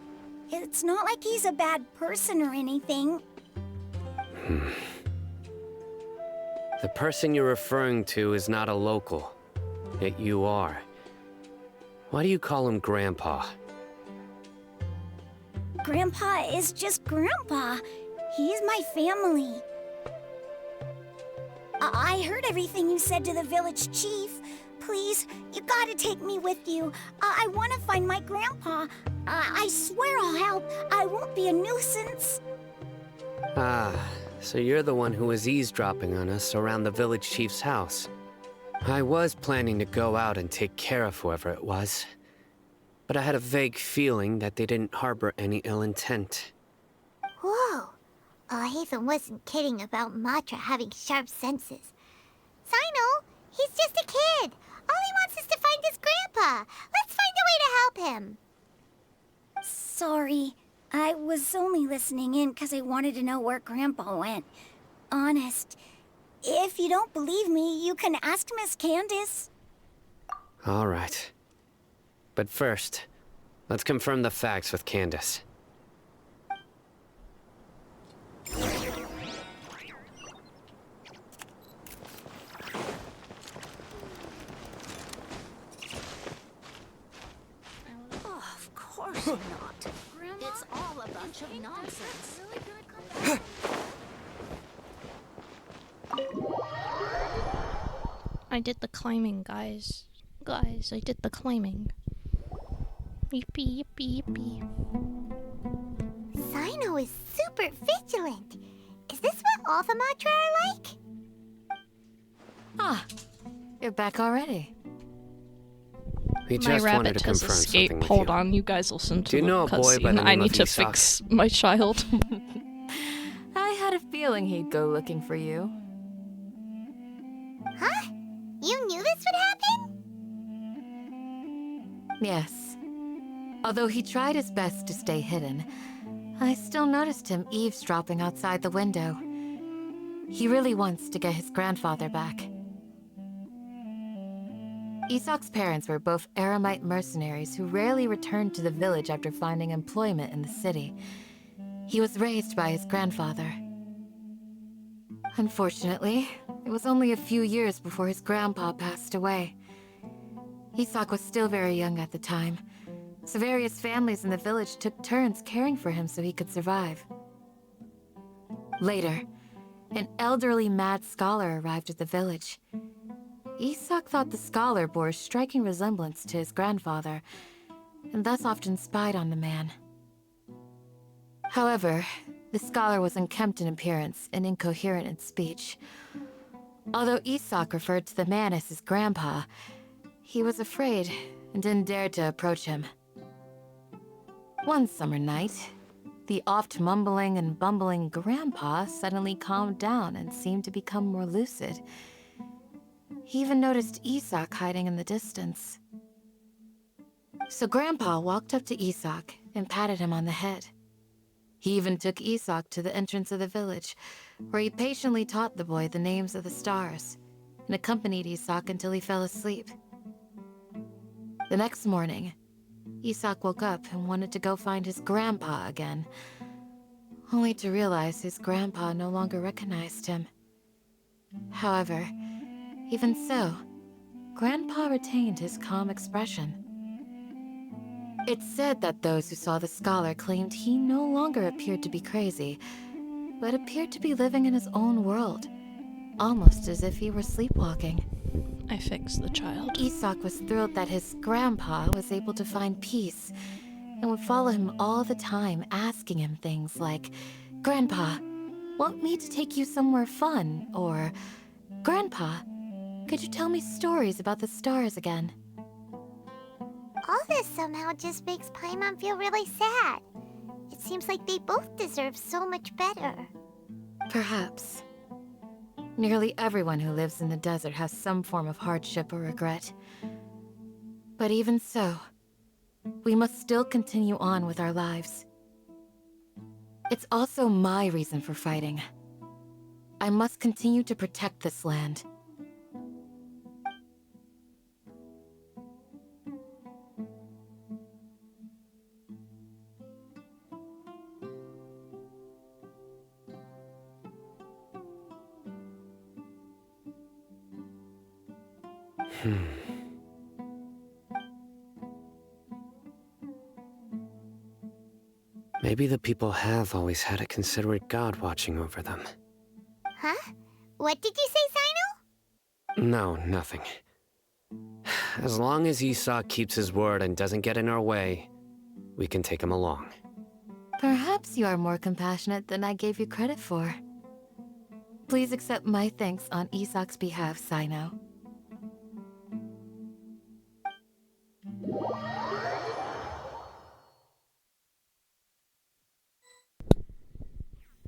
It's not like he's a bad person or anything. The person you're referring to is not a local, yet you are. Why do you call him Grandpa? Grandpa is just Grandpa. He's my family. I heard everything you said to the village chief. Please, you gotta take me with you. I want to find my grandpa. I swear I'll help. I won't be a nuisance. Ah, So you're the one who was eavesdropping on us around the village chief's house. I was planning to go out and take care of whoever it was, but I had a vague feeling that they didn't harbor any ill intent. Whoa. Hatham wasn't kidding about Matra having sharp senses. Sino, he's just a kid. All he wants is to find his grandpa. Let's find a way to help him. Sorry. I was only listening in because I wanted to know where Grandpa went. Honest. If you don't believe me, you can ask Miss Candace. All right. But first, let's confirm the facts with Candace. Of course not. It's all a bunch of nonsense. I did the climbing, guys. Guys, I did the climbing. Yippee, yippee, yippee. Sino is super vigilant. Is this what all the Matra are like? Ah, you're back already. We My just wanted rabbit to has confirm escaped. something with Hold you. on, you guys listen to Do you the know a boy by cutscene. the I name need of to Isak? fix my child. I had a feeling he'd go looking for you. Huh? You knew this would happen? Yes. Although he tried his best to stay hidden, I still noticed him eavesdropping outside the window. He really wants to get his grandfather back. Isak's parents were both Aramite mercenaries who rarely returned to the village after finding employment in the city. He was raised by his grandfather. Unfortunately, it was only a few years before his grandpa passed away. Isak was still very young at the time, so various families in the village took turns caring for him so he could survive. Later, an elderly mad scholar arrived at the village. Isak thought the scholar bore a striking resemblance to his grandfather, and thus often spied on the man. However, the scholar was unkempt in appearance and incoherent in speech. Although Isak referred to the man as his grandpa, he was afraid and didn't dare to approach him. One summer night, the oft mumbling and bumbling grandpa suddenly calmed down and seemed to become more lucid. He even noticed Isak hiding in the distance. So Grandpa walked up to Isak and patted him on the head. He even took Isak to the entrance of the village, where he patiently taught the boy the names of the stars, and accompanied Isak until he fell asleep. The next morning, Isak woke up and wanted to go find his grandpa again, only to realize his grandpa no longer recognized him. However, even so, Grandpa retained his calm expression. It's said that those who saw the scholar claimed he no longer appeared to be crazy, but appeared to be living in his own world, almost as if he were sleepwalking. I fixed the child. Isak was thrilled that his grandpa was able to find peace, and would follow him all the time, asking him things like, "Grandpa, want me to take you somewhere fun?" Or, "Grandpa, could you tell me stories about the stars again?" All this somehow just makes Paimon feel really sad. It seems like they both deserve so much better. Perhaps. Nearly everyone who lives in the desert has some form of hardship or regret. But even so, we must still continue on with our lives. It's also my reason for fighting. I must continue to protect this land. Maybe the people have always had a considerate god watching over them. Huh? What did you say, Sino? No, nothing. As long as Isak keeps his word and doesn't get in our way, we can take him along. Perhaps you are more compassionate than I gave you credit for. Please accept my thanks on Isak's behalf, Sino.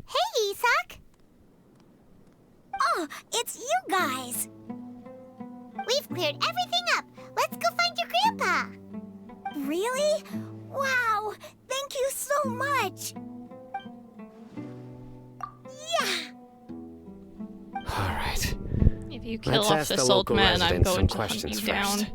Hey, Isak! Oh, it's you guys! We've cleared everything up. Let's go find your grandpa. Really? Wow! Thank you so much! Yeah! All right. If you kill Let's off ask the this old local man, I'm residents going some to hunt questions you first. down.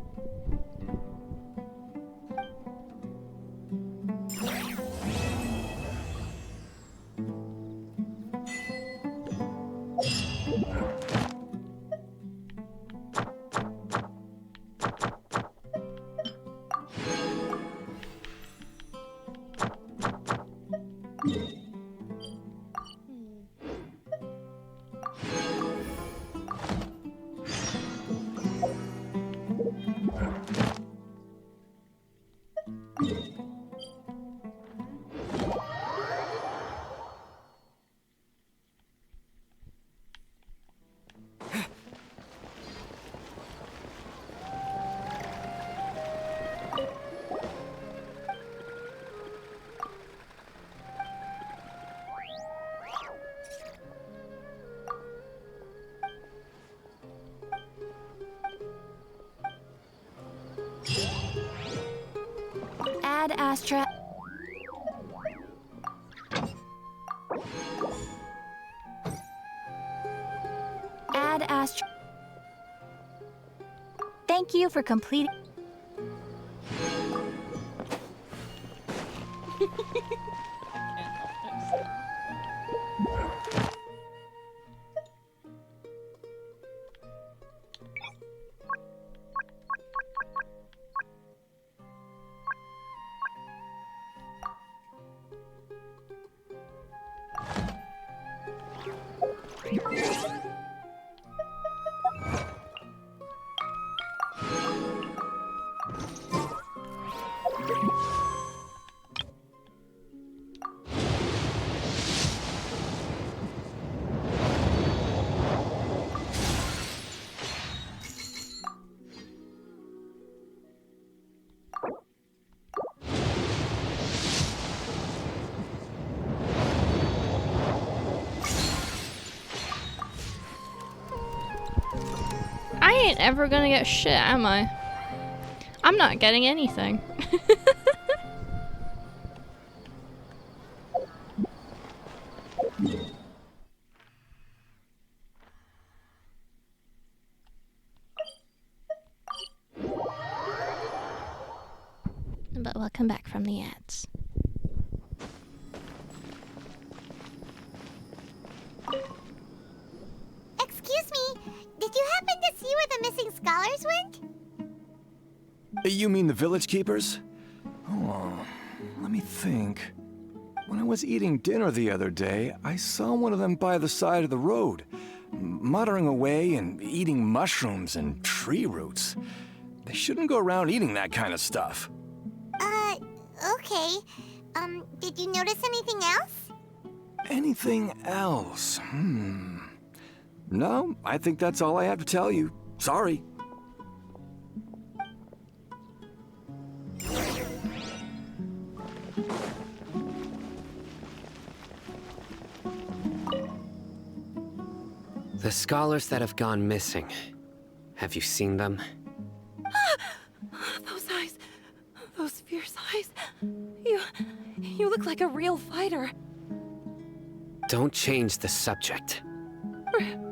Ad Astra. Ad Astra. Thank you for completing. I ain't ever gonna get shit, am I? I'm not getting anything. But welcome back from the ads. Excuse me, did you happen to see where the missing scholars went? You mean the village keepers? Oh, let me think. When I was eating dinner the other day, I saw one of them by the side of the road, muttering away and eating mushrooms and tree roots. They shouldn't go around eating that kind of stuff. Okay. Did you notice anything else? Anything else? No, I think that's all I have to tell you. Sorry. The scholars that have gone missing. Have you seen them? Those eyes. Those fierce eyes. You look like a real fighter. Don't change the subject.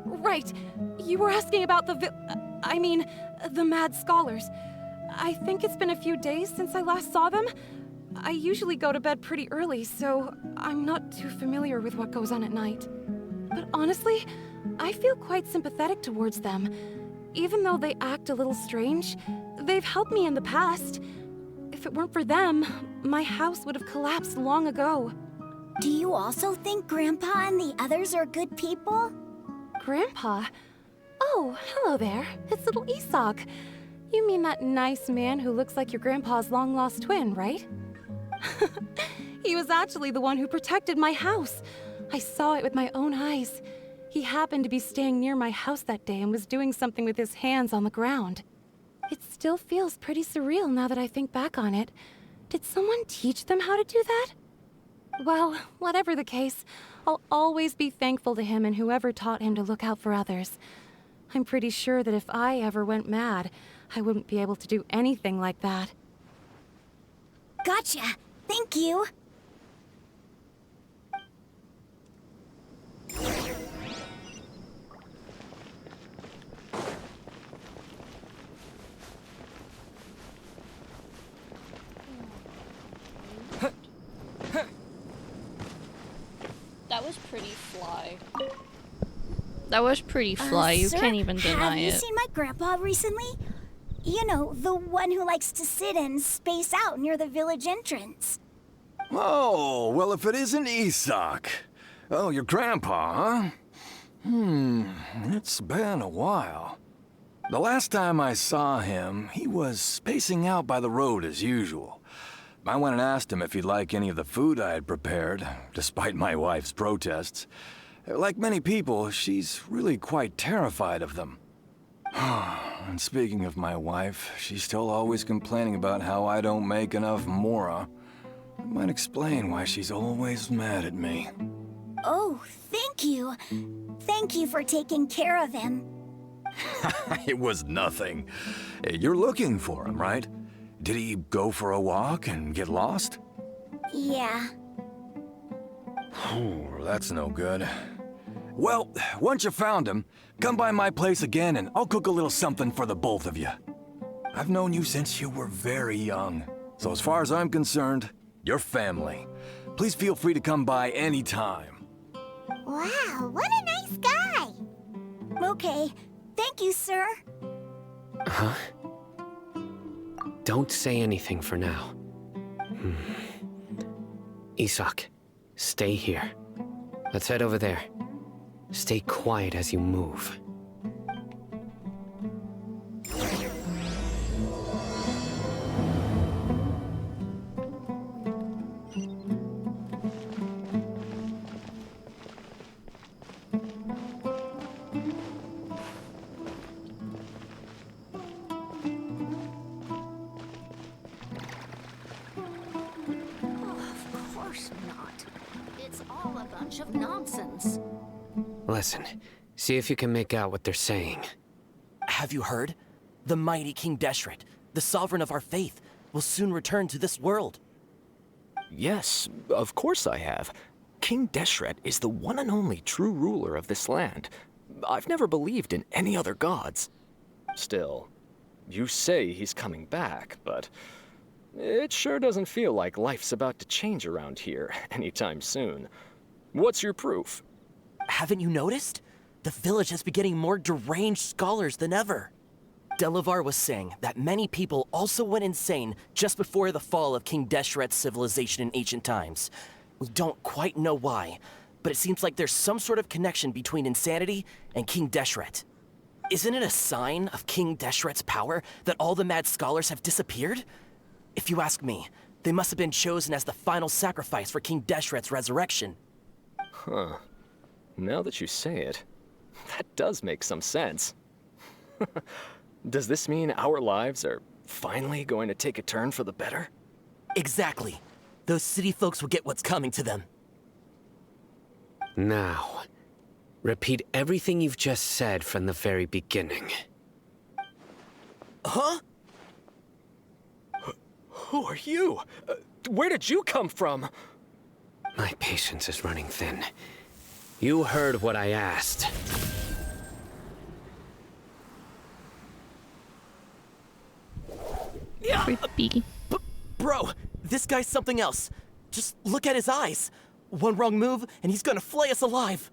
Right. You were asking about the mad scholars. I think it's been a few days since I last saw them. I usually go to bed pretty early, so I'm not too familiar with what goes on at night. But honestly, I feel quite sympathetic towards them. Even though they act a little strange, they've helped me in the past. If it weren't for them, my house would have collapsed long ago. Do you also think Grandpa and the others are good people? Grandpa? Oh, hello there. It's little Isak. You mean that nice man who looks like your grandpa's long-lost twin, right? He was actually the one who protected my house. I saw it with my own eyes. He happened to be staying near my house that day and was doing something with his hands on the ground. It still feels pretty surreal now that I think back on it. Did someone teach them how to do that? Well, whatever the case, I'll always be thankful to him and whoever taught him to look out for others. I'm pretty sure that if I ever went mad, I wouldn't be able to do anything like that. Gotcha. Thank you. That was pretty fly. That was pretty fly. You Sir, can't even deny have you it. seen my grandpa recently? You know, the one who likes to sit and space out near the village entrance. Oh, well, if it isn't Isak. Oh, your grandpa, huh? It's been a while. The last time I saw him, he was spacing out by the road as usual. I went and asked him if he'd like any of the food I had prepared, despite my wife's protests. Like many people, she's really quite terrified of them. And speaking of my wife, she's still always complaining about how I don't make enough mora. It might explain why she's always mad at me. Oh, thank you. Thank you for taking care of him. It was nothing. You're looking for him, right? Did he go for a walk and get lost? Yeah. Oh, that's no good. Well, once you found him, come by my place again and I'll cook a little something for the both of you. I've known you since you were very young, so as far as I'm concerned, you're family. Please feel free to come by anytime. Wow, what a nice guy! Okay. Thank you, sir. Huh? Don't say anything for now. Isak, stay here. Let's head over there. Stay quiet as you move. Of course not. It's all a bunch of nonsense. Listen, see if you can make out what they're saying. Have you heard? The mighty King Deshret, the sovereign of our faith, will soon return to this world. Yes, of course I have. King Deshret is the one and only true ruler of this land. I've never believed in any other gods. Still, you say he's coming back, but it sure doesn't feel like life's about to change around here anytime soon. What's your proof? Haven't you noticed? The village has been getting more deranged scholars than ever. Delavar was saying that many people also went insane just before the fall of King Deshret's civilization in ancient times. We don't quite know why, but it seems like there's some sort of connection between insanity and King Deshret. Isn't it a sign of King Deshret's power that all the mad scholars have disappeared? If you ask me, they must have been chosen as the final sacrifice for King Deshret's resurrection. Huh. Now that you say it, that does make some sense. Does this mean our lives are finally going to take a turn for the better? Exactly. Those city folks will get what's coming to them. Now, repeat everything you've just said from the very beginning. Huh? Who are you? Where did you come from? My patience is running thin. You heard what I asked. Creepy. Bro, this guy's something else. Just look at his eyes. One wrong move, and he's gonna flay us alive.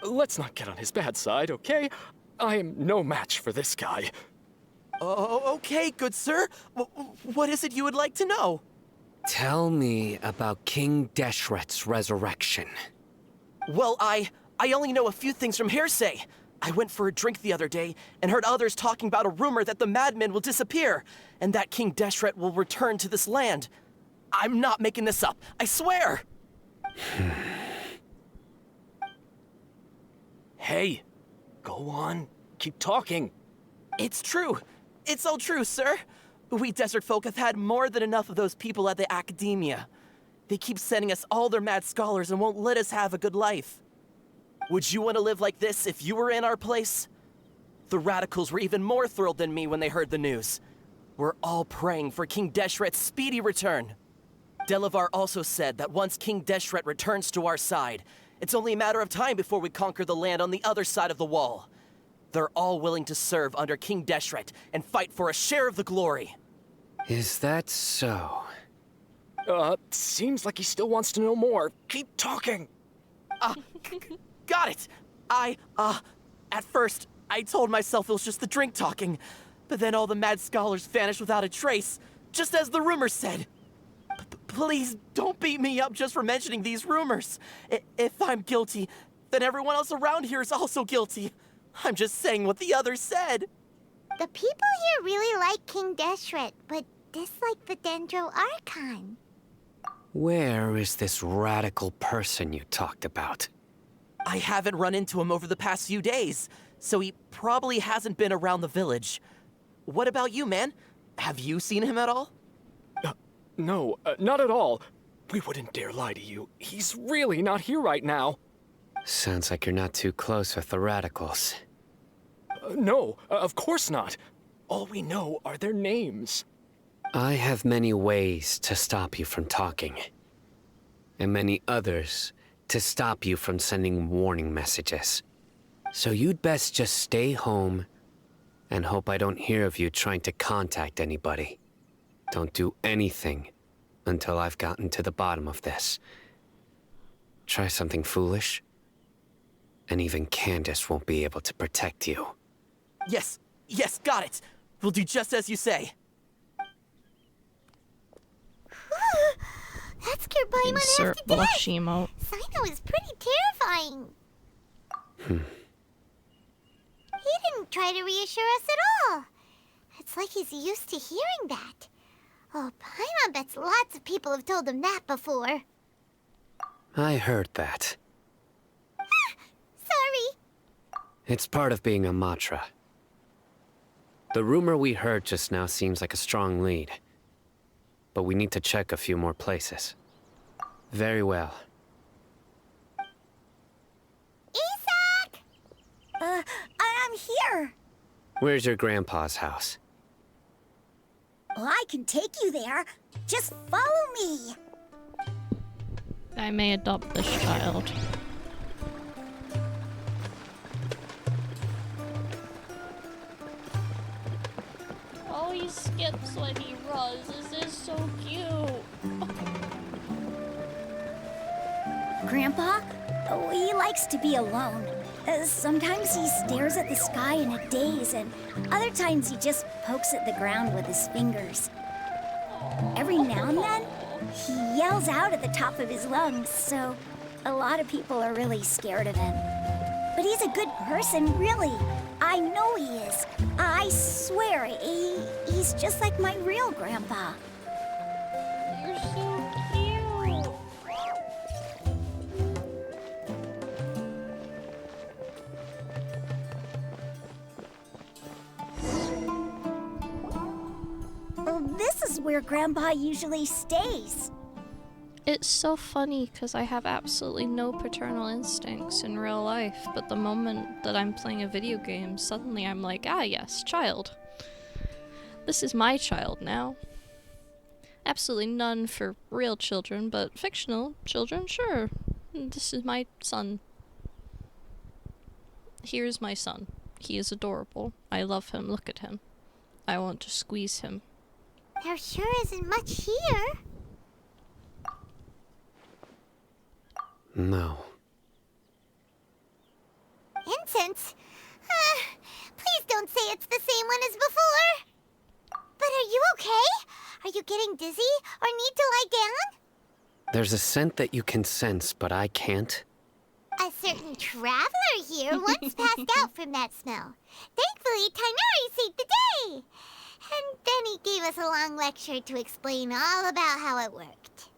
Let's not get on his bad side, okay? I am no match for this guy. Oh, okay, good sir. What is it you would like to know? Tell me about King Deshret's resurrection. Well, I only know a few things from hearsay. I went for a drink the other day and heard others talking about a rumor that the madmen will disappear and that King Deshret will return to this land. I'm not making this up, I swear! Hey, go on. Keep talking. It's true. It's all true, sir. We desert folk have had more than enough of those people at the academia. They keep sending us all their mad scholars and won't let us have a good life. Would you want to live like this if you were in our place? The radicals were even more thrilled than me when they heard the news. We're all praying for King Deshret's speedy return. Delavar also said that once King Deshret returns to our side, it's only a matter of time before we conquer the land on the other side of the wall. They're all willing to serve under King Deshret and fight for a share of the glory. Is that so? Seems like he still wants to know more. Keep talking. Got it. At first, I told myself it was just the drink talking, but then all the mad scholars vanished without a trace, just as the rumors said. Please don't beat me up just for mentioning these rumors. If I'm guilty, then everyone else around here is also guilty. I'm just saying what the others said. The people here really like King Deshret, but dislike the Dendro Archon. Where is this radical person you talked about? I haven't run into him over the past few days, so he probably hasn't been around the village. What about you, man? Have you seen him at all? No, not at all. We wouldn't dare lie to you. He's really not here right now. Sounds like you're not too close with the radicals. No, of course not. All we know are their names. I have many ways to stop you from talking. And many others to stop you from sending warning messages. So you'd best just stay home and hope I don't hear of you trying to contact anybody. Don't do anything until I've gotten to the bottom of this. Try something foolish, and even Candace won't be able to protect you. Yes, got it. We'll do just as you say. That scared Paimon half Insert to death. blush emote. Sino is pretty terrifying. He didn't try to reassure us at all. It's like he's used to hearing that. Oh, Paimon bets lots of people have told him that before. I heard that. Sorry. It's part of being a Matra. The rumor we heard just now seems like a strong lead. But we need to check a few more places. Very well. Isak! I'm here. Where's your grandpa's house? Well, I can take you there. Just follow me. I may adopt this child. Oh, he skips when he runs. This is so cute. Grandpa? Oh, he likes to be alone. Sometimes he stares at the sky in a daze, and other times he just pokes at the ground with his fingers. Every now and then, he yells out at the top of his lungs, so a lot of people are really scared of him. But he's a good person, really. I know he is. I swear, he's just like my real grandpa. You're so cute. This is where Grandpa usually stays. It's so funny because I have absolutely no paternal instincts in real life, but the moment that I'm playing a video game, suddenly I'm like, ah yes, child. This is my child now. Absolutely none for real children, but fictional children, sure. This is my son. Here's my son. He is adorable. I love him. Look at him. I want to squeeze him. There sure isn't much here. No. Incense? Please don't say it's the same one as before. But are you okay? Are you getting dizzy or need to lie down? There's a scent that you can sense, but I can't. A certain traveler here once passed out from that smell. Thankfully, Tainari saved the day. And then he gave us a long lecture to explain all about how it worked.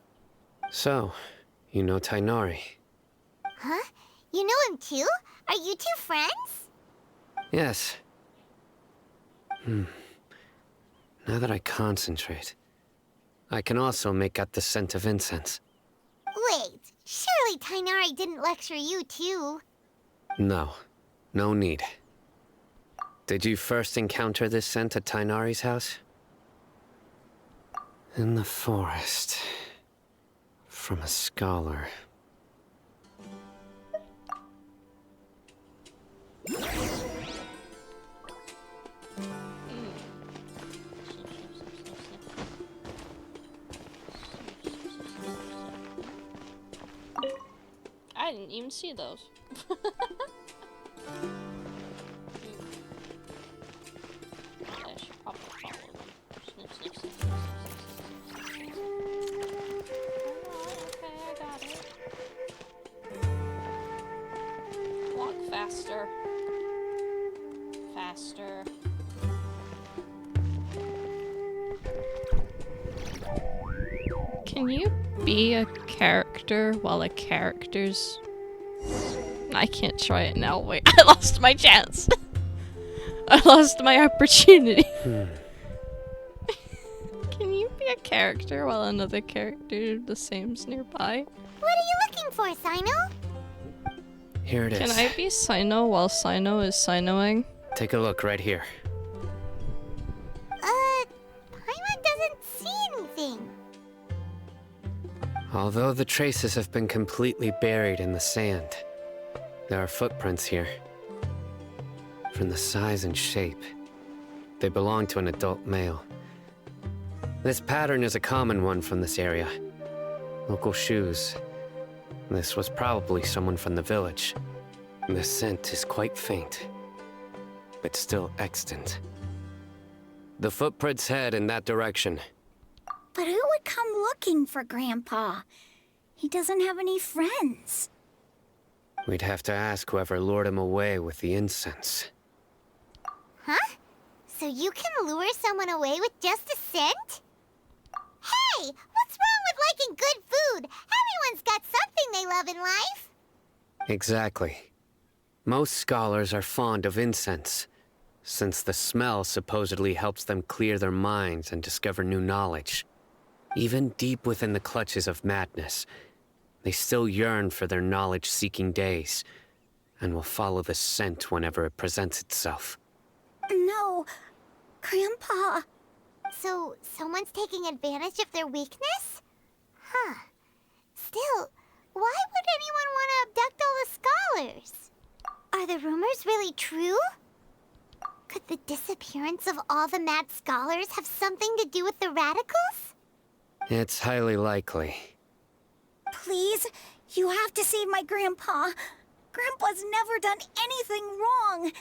So, you know Tainari? Huh? You know him too? Are you two friends? Yes. Now that I concentrate, I can also make out the scent of incense. Wait, surely Tainari didn't lecture you too. No, no need. Did you first encounter this scent at Tainari's house? In the forest. From a scholar. I didn't even see those. I should probably follow them. Snip, snip, snip, snip, snip, snip, snip. Alright, okay, I got it. Walk faster. Faster. Can you be a character while a character's... I can't try it now, wait, I lost my chance! I lost my opportunity. Can you be a character while another character the same's nearby? What are you looking for, Sino? Here it is. Can I be Sino while Sino is Sinoing? Take a look right here. Paimon doesn't see anything. Although the traces have been completely buried in the sand, there are footprints here. From the size and shape, they belong to an adult male. This pattern is a common one from this area. Local shoes. This was probably someone from the village. The scent is quite faint, but still extant. The footprints head in that direction. But who would come looking for Grandpa? He doesn't have any friends. We'd have to ask whoever lured him away with the incense. Huh? So you can lure someone away with just a scent? Hey, what's wrong with liking good food? Everyone's got something they love in life. Exactly. Most scholars are fond of incense, since the smell supposedly helps them clear their minds and discover new knowledge. Even deep within the clutches of madness, they still yearn for their knowledge-seeking days, and will follow the scent whenever it presents itself. No, Grandpa. So, someone's taking advantage of their weakness? Huh. Still, why would anyone want to abduct all the scholars? Are the rumors really true? Could the disappearance of all the mad scholars have something to do with the radicals? It's highly likely. Please, you have to save my Grandpa. Grandpa's never done anything wrong.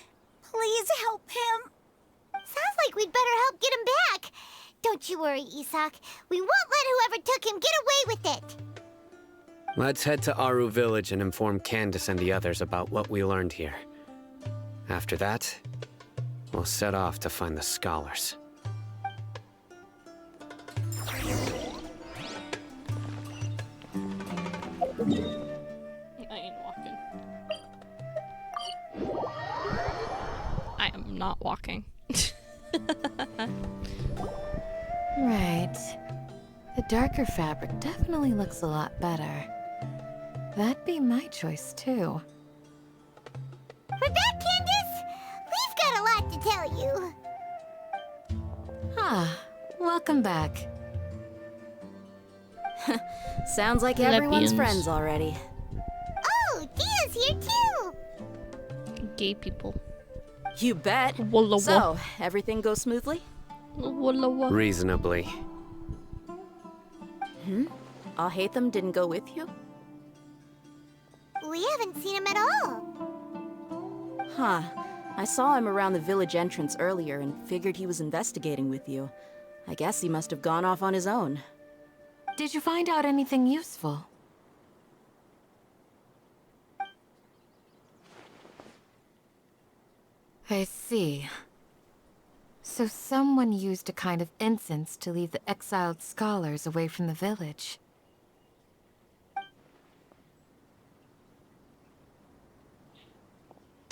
Please help him. Sounds like we'd better help get him back. Don't you worry, Isak. We won't let whoever took him get away with it. Let's head to Aru Village and inform Candace and the others about what we learned here. After that, we'll set off to find the scholars. I ain't walking. I am not walking. Right. The darker fabric definitely looks a lot better. That'd be my choice, too. We're back, Candace! We've got a lot to tell you. Ah, welcome back. Sounds like everyone's Lesbians. friends already. Oh, Dia's here too! Gay people. You bet. Walla So, everything goes smoothly? Walla walla. Reasonably. I'll hate them didn't go with you? We haven't seen him at all. Huh. I saw him around the village entrance earlier and figured he was investigating with you. I guess he must have gone off on his own. Did you find out anything useful? I see. So someone used a kind of incense to lead the exiled scholars away from the village.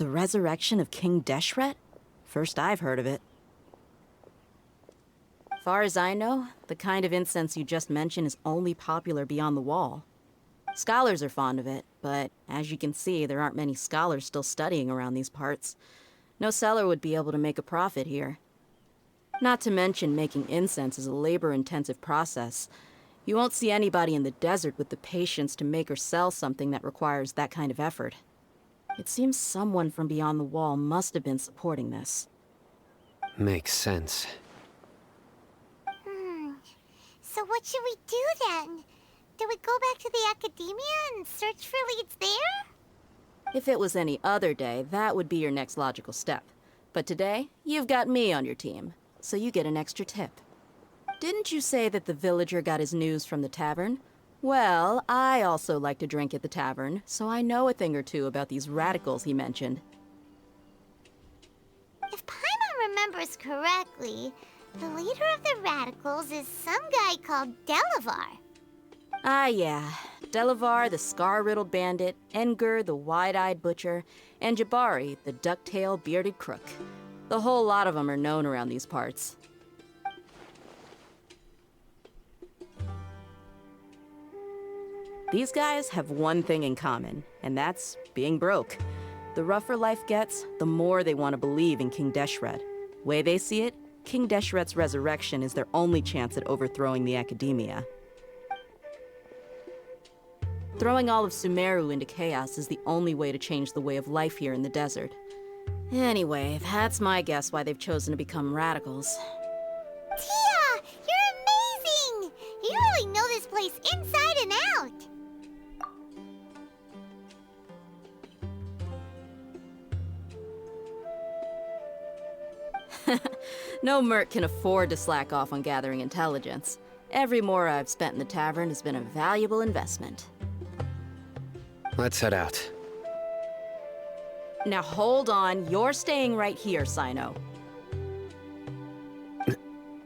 The resurrection of King Deshret? First I've heard of it. Far as I know, the kind of incense you just mentioned is only popular beyond the wall. Scholars are fond of it, but as you can see, there aren't many scholars still studying around these parts. No seller would be able to make a profit here. Not to mention making incense is a labor-intensive process. You won't see anybody in the desert with the patience to make or sell something that requires that kind of effort. It seems someone from beyond the wall must have been supporting this. Makes sense. So what should we do then? Do we go back to the academia and search for leads there? If it was any other day, that would be your next logical step. But today, you've got me on your team, so you get an extra tip. Didn't you say that the villager got his news from the tavern? Well, I also like to drink at the tavern, so I know a thing or two about these radicals he mentioned. If Paimon remembers correctly, the leader of the radicals is some guy called Delavar. Ah, yeah. Delavar, the scar-riddled bandit, Engur, the wide-eyed butcher, and Jabari, the duck-tailed bearded crook. The whole lot of them are known around these parts. These guys have one thing in common, and that's being broke. The rougher life gets, the more they want to believe in King Deshret. Way they see it, King Deshret's resurrection is their only chance at overthrowing the academia. Throwing all of Sumeru into chaos is the only way to change the way of life here in the desert. Anyway, that's my guess why they've chosen to become radicals. Tia! You're amazing! You really know this place inside and out! No merc can afford to slack off on gathering intelligence. Every mora I've spent in the tavern has been a valuable investment. Let's head out. Now hold on, you're staying right here, Sino.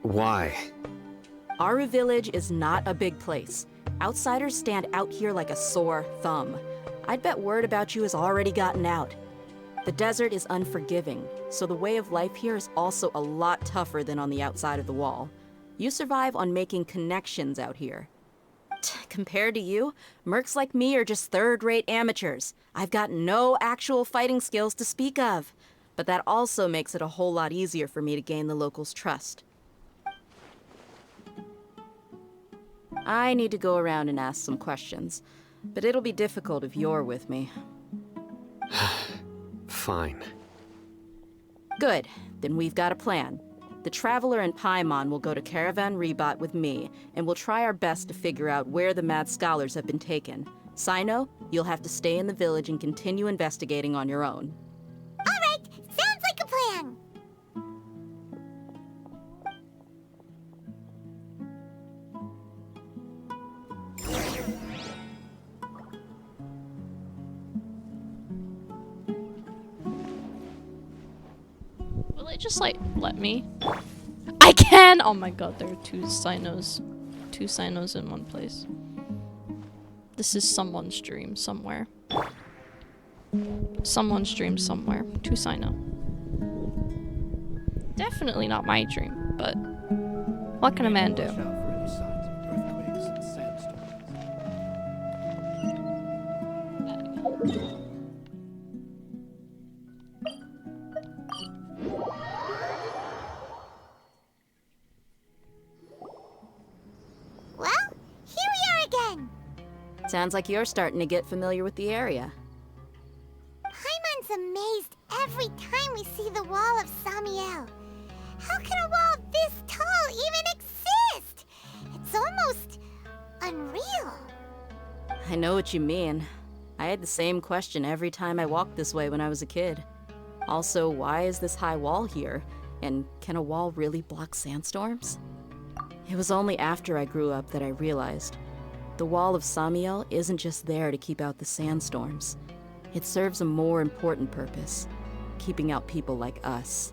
Why? Aru Village is not a big place. Outsiders stand out here like a sore thumb. I'd bet word about you has already gotten out. The desert is unforgiving, so the way of life here is also a lot tougher than on the outside of the wall. You survive on making connections out here. Compared to you, mercs like me are just third-rate amateurs. I've got no actual fighting skills to speak of. But that also makes it a whole lot easier for me to gain the locals' trust. I need to go around and ask some questions, but it'll be difficult if you're with me. Fine. Good. Then we've got a plan. The Traveler and Paimon will go to Caravan Rebat with me, and we'll try our best to figure out where the mad scholars have been taken. Sino, you'll have to stay in the village and continue investigating on your own. Alright, sounds like a plan! Will it just like let me? I can! Oh my god, there are two Sinos in one place. This is someone's dream somewhere. Someone's dream somewhere. Two Sino. Definitely not my dream, but what can a man do? Well, here we are again! Sounds like you're starting to get familiar with the area. Paimon's amazed every time we see the wall of Samiel. How can a wall this tall even exist? It's almost unreal. I know what you mean. I had the same question every time I walked this way when I was a kid. Also, why is this high wall here? And can a wall really block sandstorms? It was only after I grew up that I realized the wall of Samiel isn't just there to keep out the sandstorms. It serves a more important purpose, keeping out people like us.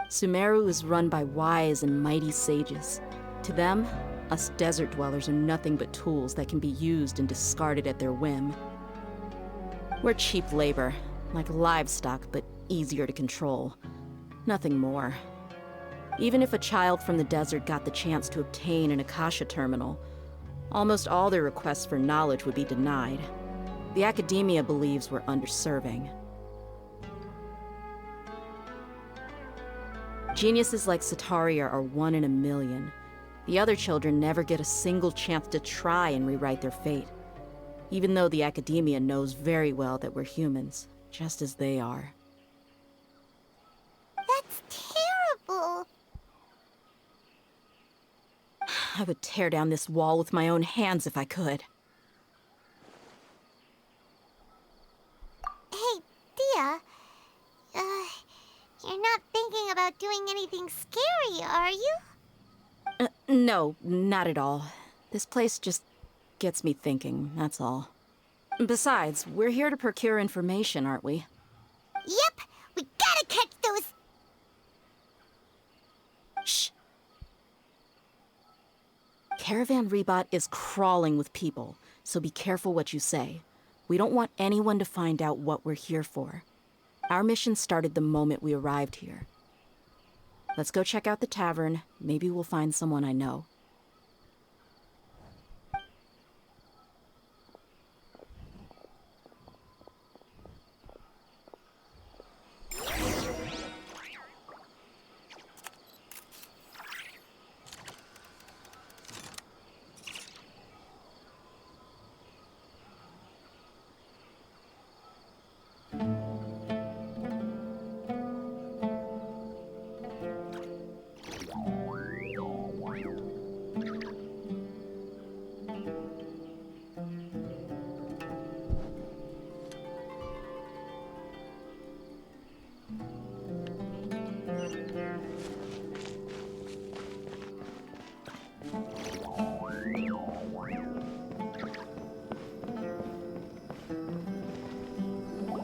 Sumeru is run by wise and mighty sages. To them, us desert dwellers are nothing but tools that can be used and discarded at their whim. We're cheap labor, Like livestock, but easier to control. Nothing more. Even if a child from the desert got the chance to obtain an Akasha terminal, almost all their requests for knowledge would be denied. The academia believes we're underserving. Geniuses like Sataria are 1 in a million. The other children never get a single chance to try and rewrite their fate. Even though the academia knows very well that we're humans, just as they are. That's terrible. I would tear down this wall with my own hands if I could. Hey, Dia. You're not thinking about doing anything scary, are you? No, not at all. This place just gets me thinking, that's all. Besides, we're here to procure information, aren't we? Yep, we gotta catch those... Shh. Caravan Rebot is crawling with people, so be careful what you say. We don't want anyone to find out what we're here for. Our mission started the moment we arrived here. Let's go check out the tavern. Maybe we'll find someone I know.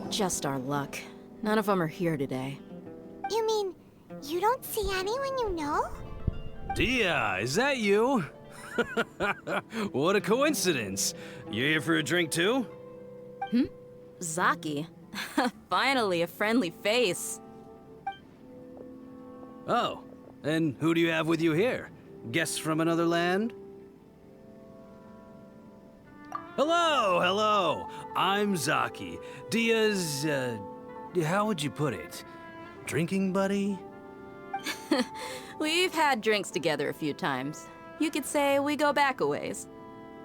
Just our luck. None of them are here today. You mean, you don't see anyone you know? Dia, is that you? What a coincidence. You here for a drink too? Zaki. Finally, a friendly face. Oh, and who do you have with you here? Guests from another land? Hello, hello. I'm Zaki. Dia's, how would you put it? Drinking buddy? We've had drinks together a few times. You could say we go back a ways.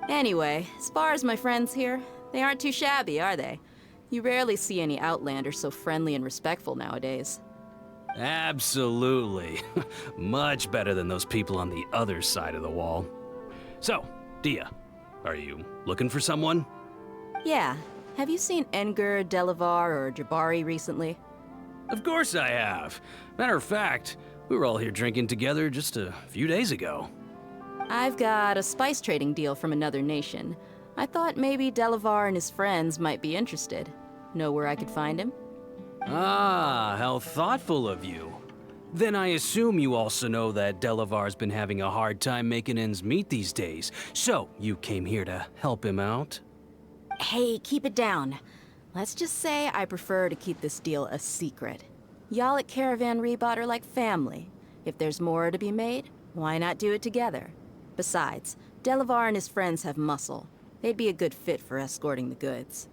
Anyway, as far as my friends here, they aren't too shabby, are they? You rarely see any Outlanders so friendly and respectful nowadays. Absolutely. Much better than those people on the other side of the wall. So, Dia, are you looking for someone? Yeah. Have you seen Engur, Delavar, or Jabari recently? Of course I have. Matter of fact, we were all here drinking together just a few days ago. I've got a spice trading deal from another nation. I thought maybe Delavar and his friends might be interested. Know where I could find him? Ah, how thoughtful of you. Then I assume you also know that Delavar's been having a hard time making ends meet these days, so you came here to help him out? Hey, keep it down. Let's just say I prefer to keep this deal a secret. Y'all at Caravan Rebot are like family. If there's more to be made, why not do it together? Besides, Delavar and his friends have muscle. They'd be a good fit for escorting the goods.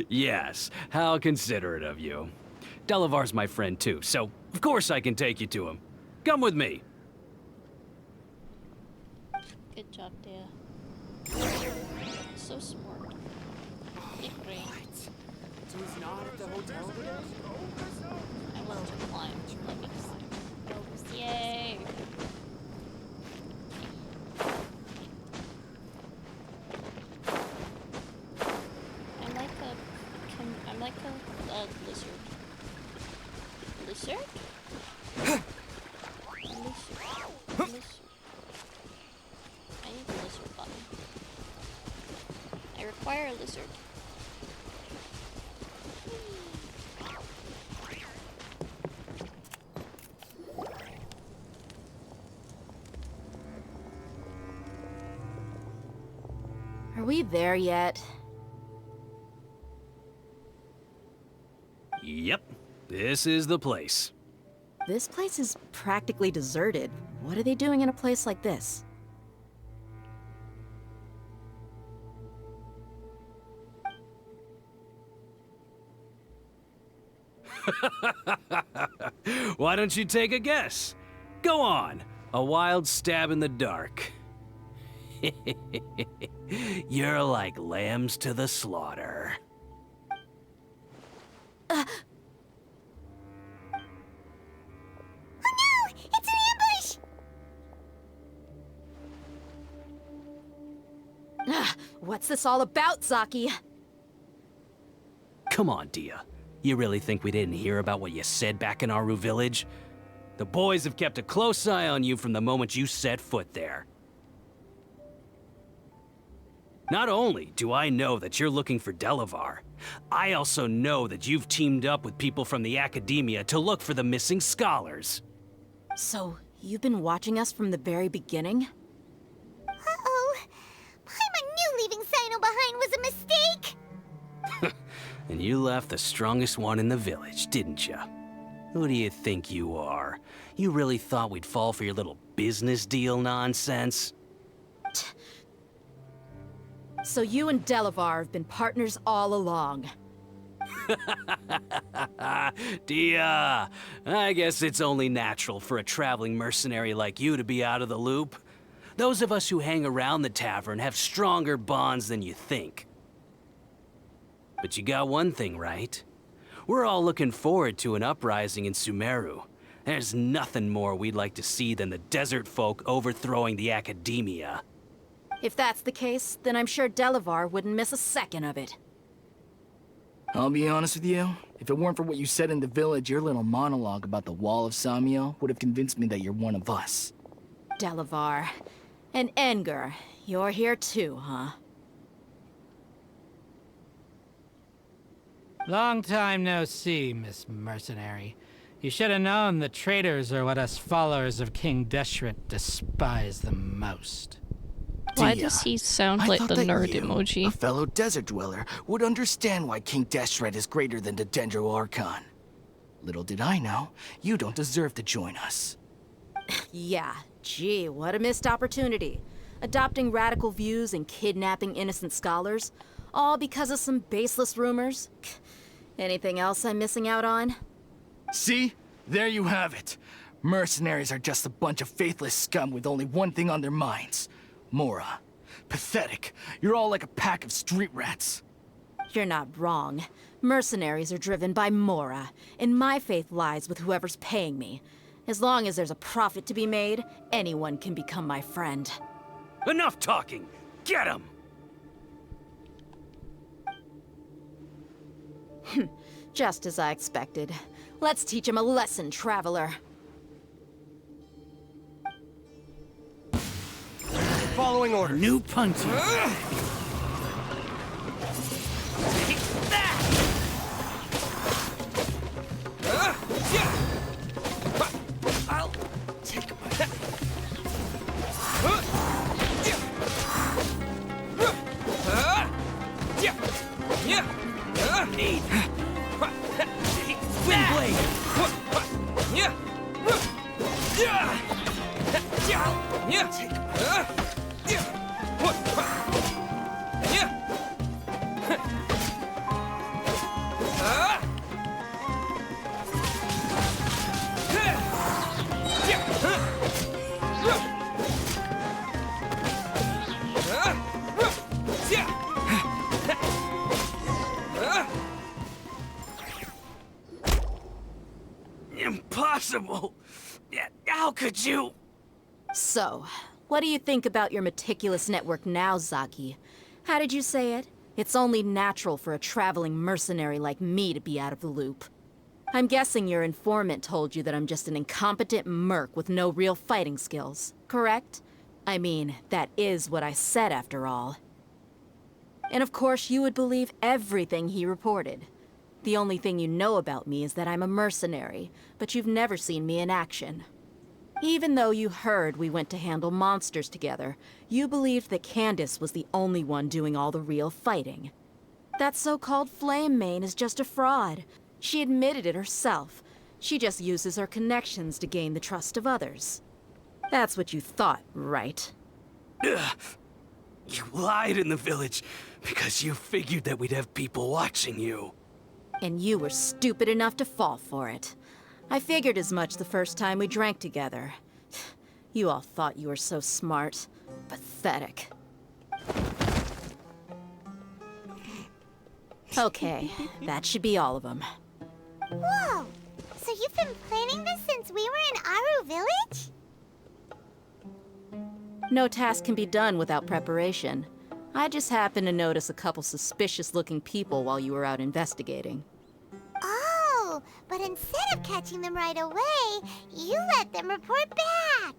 Yes, how considerate of you. Delavar's my friend too, so of course I can take you to him. Come with me. Good job, Dia. So smart. Big brain. So he's not at the hotel today? I want to climb. Let me climb. Yay! I'm like a lizard. Lizard? Lizard. I need a lizard button. I require a lizard. Are we there yet? This is the place. This place is practically deserted. What are they doing in a place like this? Why don't you take a guess? Go on. A wild stab in the dark. You're like lambs to the slaughter. Oh no! It's an ambush! What's this all about, Zaki? Come on, Dia. You really think we didn't hear about what you said back in Aru village? The boys have kept a close eye on you from the moment you set foot there. Not only do I know that you're looking for Delavar, I also know that you've teamed up with people from the Academia to look for the missing scholars. So, you've been watching us from the very beginning? Uh-oh. Paimon knew leaving Sino behind was a mistake! And you left the strongest one in the village, didn't you? Who do you think you are? You really thought we'd fall for your little business deal nonsense? So you and Delavar have been partners all along. Dia, I guess it's only natural for a traveling mercenary like you to be out of the loop. Those of us who hang around the tavern have stronger bonds than you think. But you got one thing right. We're all looking forward to an uprising in Sumeru. There's nothing more we'd like to see than the desert folk overthrowing the Academia. If that's the case, then I'm sure Delavar wouldn't miss a second of it. I'll be honest with you. If it weren't for what you said in the village, your little monologue about the Wall of Samiel would have convinced me that you're one of us. Delavar. And Engar, you're here too, huh? Long time no see, Miss Mercenary. You should have known the traitors are what us followers of King Deshret despise the most. Why does he sound like the nerd emoji? A fellow desert dweller would understand why King Deshret is greater than the Dendro Archon. Little did I know, you don't deserve to join us. Yeah, gee, what a missed opportunity. Adopting radical views and kidnapping innocent scholars, all because of some baseless rumors. Anything else I'm missing out on? See? There you have it. Mercenaries are just a bunch of faithless scum with only one thing on their minds. Mora. Pathetic. You're all like a pack of street rats. You're not wrong. Mercenaries are driven by Mora, and my faith lies with whoever's paying me. As long as there's a profit to be made, anyone can become my friend. Enough talking! Get him! Just as I expected. Let's teach him a lesson, traveler. Following order. New punching. I'll take my... Need. Wind blade. Impossible! How could you? So, what do you think about your meticulous network now, Zaki? How did you say it? It's only natural for a traveling mercenary like me to be out of the loop. I'm guessing your informant told you that I'm just an incompetent merc with no real fighting skills, correct? I mean, that is what I said after all. And of course, you would believe everything he reported. The only thing you know about me is that I'm a mercenary, but you've never seen me in action. Even though you heard we went to handle monsters together, you believed that Candace was the only one doing all the real fighting. That so-called Flame Mane is just a fraud. She admitted it herself. She just uses her connections to gain the trust of others. That's what you thought, right? Ugh. You lied in the village because you figured that we'd have people watching you. And you were stupid enough to fall for it. I figured as much the first time we drank together. You all thought you were so smart. Pathetic. Okay, that should be all of them. Whoa! So you've been planning this since we were in Aru Village? No task can be done without preparation. I just happened to notice a couple suspicious-looking people while you were out investigating. Oh, but instead of catching them right away, you let them report back.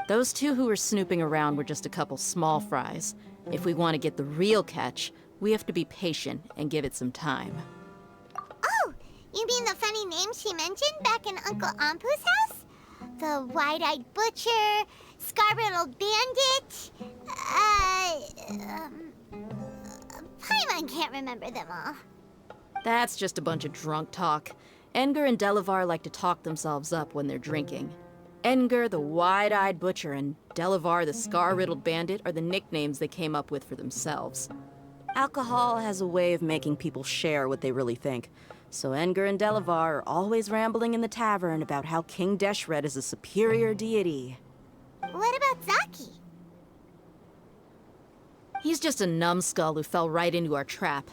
Those two who were snooping around were just a couple small fries. If we want to get the real catch, we have to be patient and give it some time. Oh, you mean the funny name she mentioned back in Uncle Ampu's house? The wide-eyed butcher, scar-riddled bandit, Paimon can't remember them all. That's just a bunch of drunk talk. Edgar and Delavar like to talk themselves up when they're drinking. Edgar, the wide-eyed butcher, and Delavar, the scar-riddled bandit, are the nicknames they came up with for themselves. Alcohol has a way of making people share what they really think. So Edgar and Delavar are always rambling in the tavern about how King Deshret is a superior deity. What about Zaki? He's just a numbskull who fell right into our trap.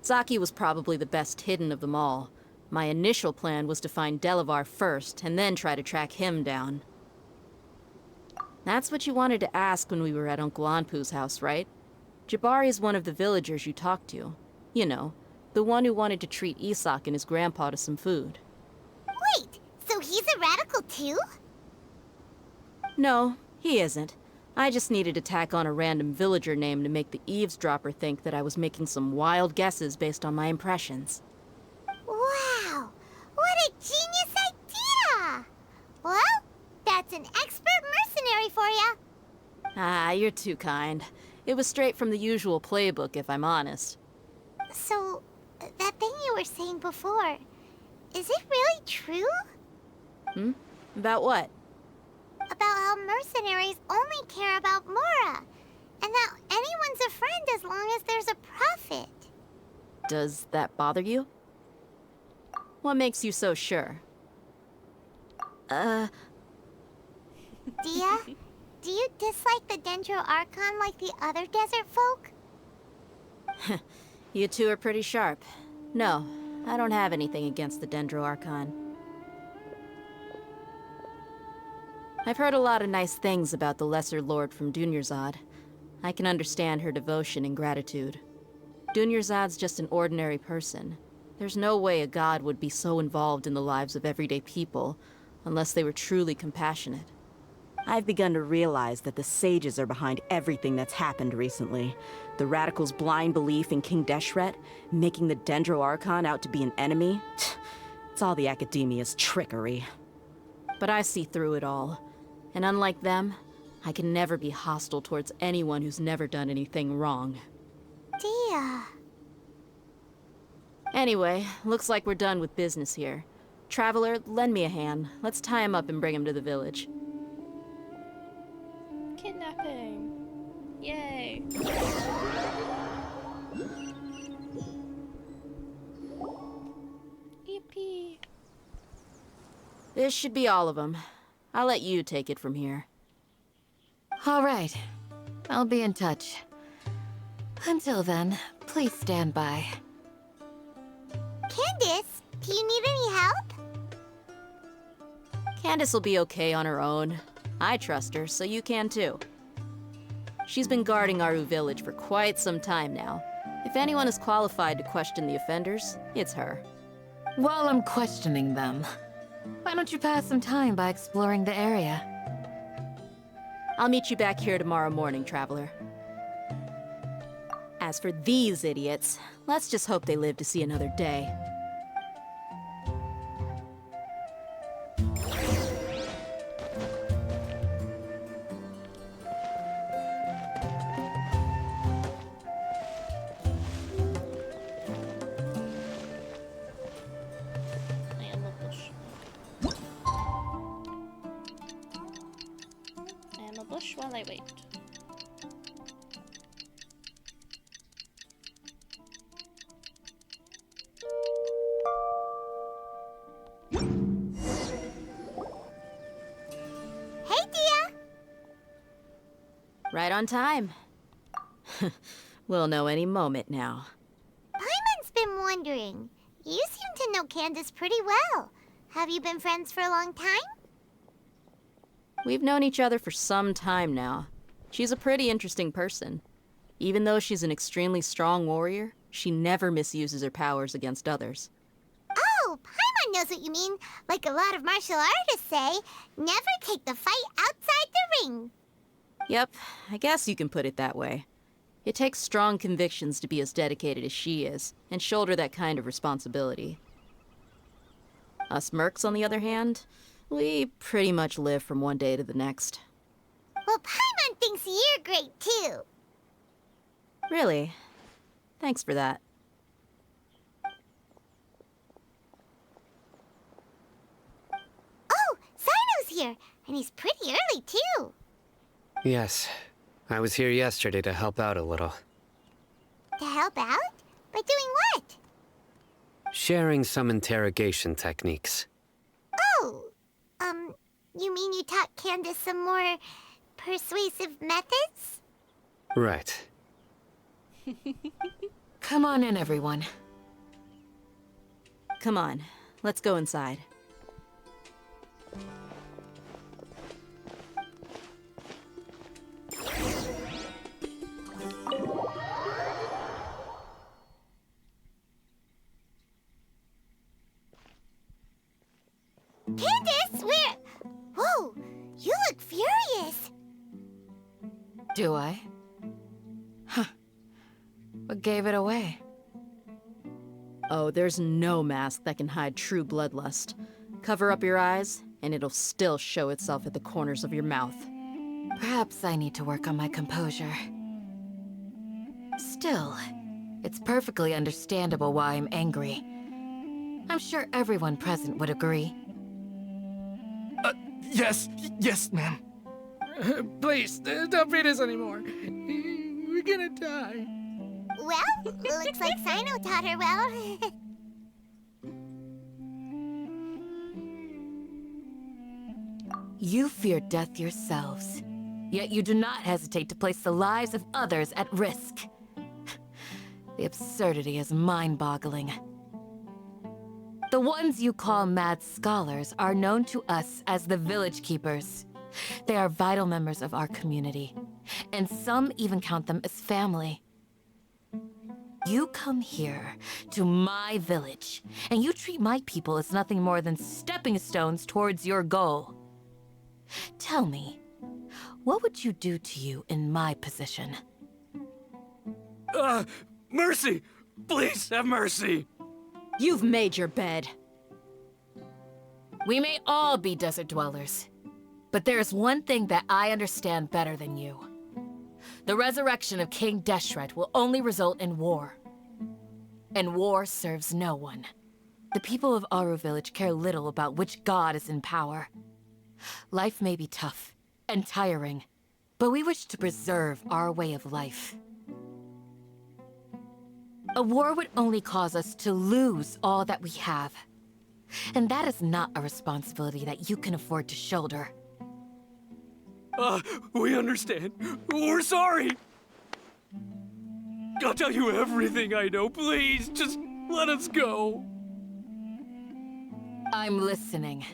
Zaki was probably the best hidden of them all. My initial plan was to find Delavar first, and then try to track him down. That's what you wanted to ask when we were at Uncle Anpu's house, right? Jabari is one of the villagers you talked to. You know, the one who wanted to treat Isak and his grandpa to some food. Wait, so he's a radical too? No, he isn't. I just needed to tack on a random villager name to make the eavesdropper think that I was making some wild guesses based on my impressions. Wow, what a genius idea! Well, that's an expert mercenary for ya. Ah, you're too kind. It was straight from the usual playbook, if I'm honest. So, that thing you were saying before, is it really true? Hmm? About what? About how mercenaries only care about Mora, and that anyone's a friend as long as there's a profit. Does that bother you? What makes you so sure? Dia, do you dislike the Dendro Archon like the other desert folk? You two are pretty sharp. No, I don't have anything against the Dendro Archon. I've heard a lot of nice things about the Lesser Lord from Dunyarzad. I can understand her devotion and gratitude. Dunyarzad's just an ordinary person. There's no way a god would be so involved in the lives of everyday people, unless they were truly compassionate. I've begun to realize that the sages are behind everything that's happened recently. The radicals' blind belief in King Deshret, making the Dendro Archon out to be an enemy. It's all the academia's trickery. But I see through it all. And unlike them, I can never be hostile towards anyone who's never done anything wrong. Dia. Anyway, looks like we're done with business here. Traveler, lend me a hand. Let's tie him up and bring him to the village. Kidnapping. Yay. Yippee. This should be all of them. I'll let you take it from here. All right. I'll be in touch. Until then, please stand by. Candace, do you need any help? Candace will be okay on her own. I trust her, so you can too. She's been guarding Aru Village for quite some time now. If anyone is qualified to question the offenders, it's her. While I'm questioning them, why don't you pass some time by exploring the area? I'll meet you back here tomorrow morning, Traveler. As for these idiots, let's just hope they live to see another day. while I wait. Hey, Dia! Right on time. We'll know any moment now. Paimon's been wondering. You seem to know Candace pretty well. Have you been friends for a long time? We've known each other for some time now. She's a pretty interesting person. Even though she's an extremely strong warrior, she never misuses her powers against others. Oh, Paimon knows what you mean. Like a lot of martial artists say, never take the fight outside the ring. Yep, I guess you can put it that way. It takes strong convictions to be as dedicated as she is, and shoulder that kind of responsibility. Us mercs, on the other hand, we pretty much live from one day to the next. Well, Paimon thinks you're great, too. Really? Thanks for that. Oh, Sino's here, and he's pretty early, too. Yes. I was here yesterday to help out a little. To help out? By doing what? Sharing some interrogation techniques. Oh, you mean you taught Candace some more persuasive methods? Right. Come on in, everyone. Come on, let's go inside. Candace, where? Whoa, you look furious. Do I? Huh. What gave it away? Oh, there's no mask that can hide true bloodlust. Cover up your eyes, and it'll still show itself at the corners of your mouth. Perhaps I need to work on my composure. Still, it's perfectly understandable why I'm angry. I'm sure everyone present would agree. Yes, ma'am. Please, don't beat us anymore. We're gonna die. Well, looks like Sino taught her well. You fear death yourselves, yet you do not hesitate to place the lives of others at risk. The absurdity is mind-boggling. The ones you call mad scholars are known to us as the Village Keepers. They are vital members of our community, and some even count them as family. You come here, to my village, and you treat my people as nothing more than stepping stones towards your goal. Tell me, what would you do to you in my position? Mercy! Please have mercy! You've made your bed. We may all be desert dwellers, but there's one thing that I understand better than you. The resurrection of King Deshret will only result in war. And war serves no one. The people of Aru Village care little about which god is in power. Life may be tough and tiring, but we wish to preserve our way of life. A war would only cause us to lose all that we have. And that is not a responsibility that you can afford to shoulder. We understand. We're sorry. I'll tell you everything I know. Please, just let us go. I'm listening.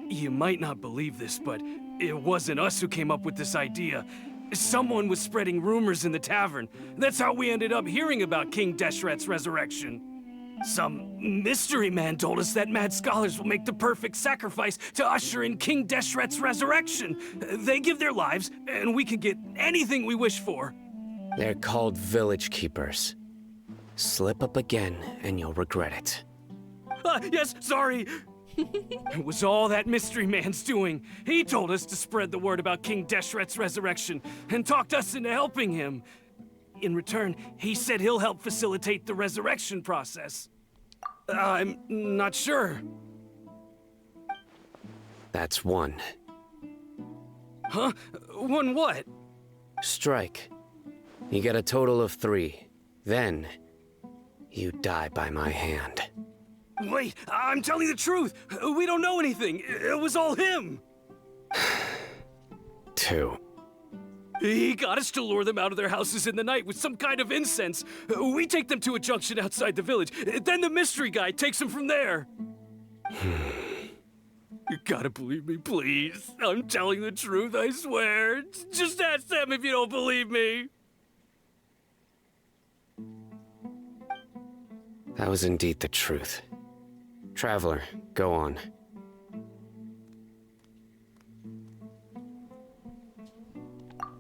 You might not believe this, but it wasn't us who came up with this idea. Someone was spreading rumors in the tavern. That's how we ended up hearing about King Deshret's resurrection. Some mystery man told us that mad scholars will make the perfect sacrifice to usher in King Deshret's resurrection. They give their lives, and we can get anything we wish for. They're called Village Keepers. Slip up again, and you'll regret it. Yes, sorry. It was all that mystery man's doing. He told us to spread the word about King Deshret's resurrection, and talked us into helping him. In return, he said he'll help facilitate the resurrection process. I'm not sure. That's one. Huh? Won what? Strike. You get a total of 3. Then, you die by my hand. Wait, I'm telling the truth. We don't know anything. It was all him. 2. He got us to lure them out of their houses in the night with some kind of incense. We take them to a junction outside the village. Then the mystery guy takes them from there. You gotta believe me, please. I'm telling the truth, I swear. Just ask them if you don't believe me. That was indeed the truth. Traveler, go on.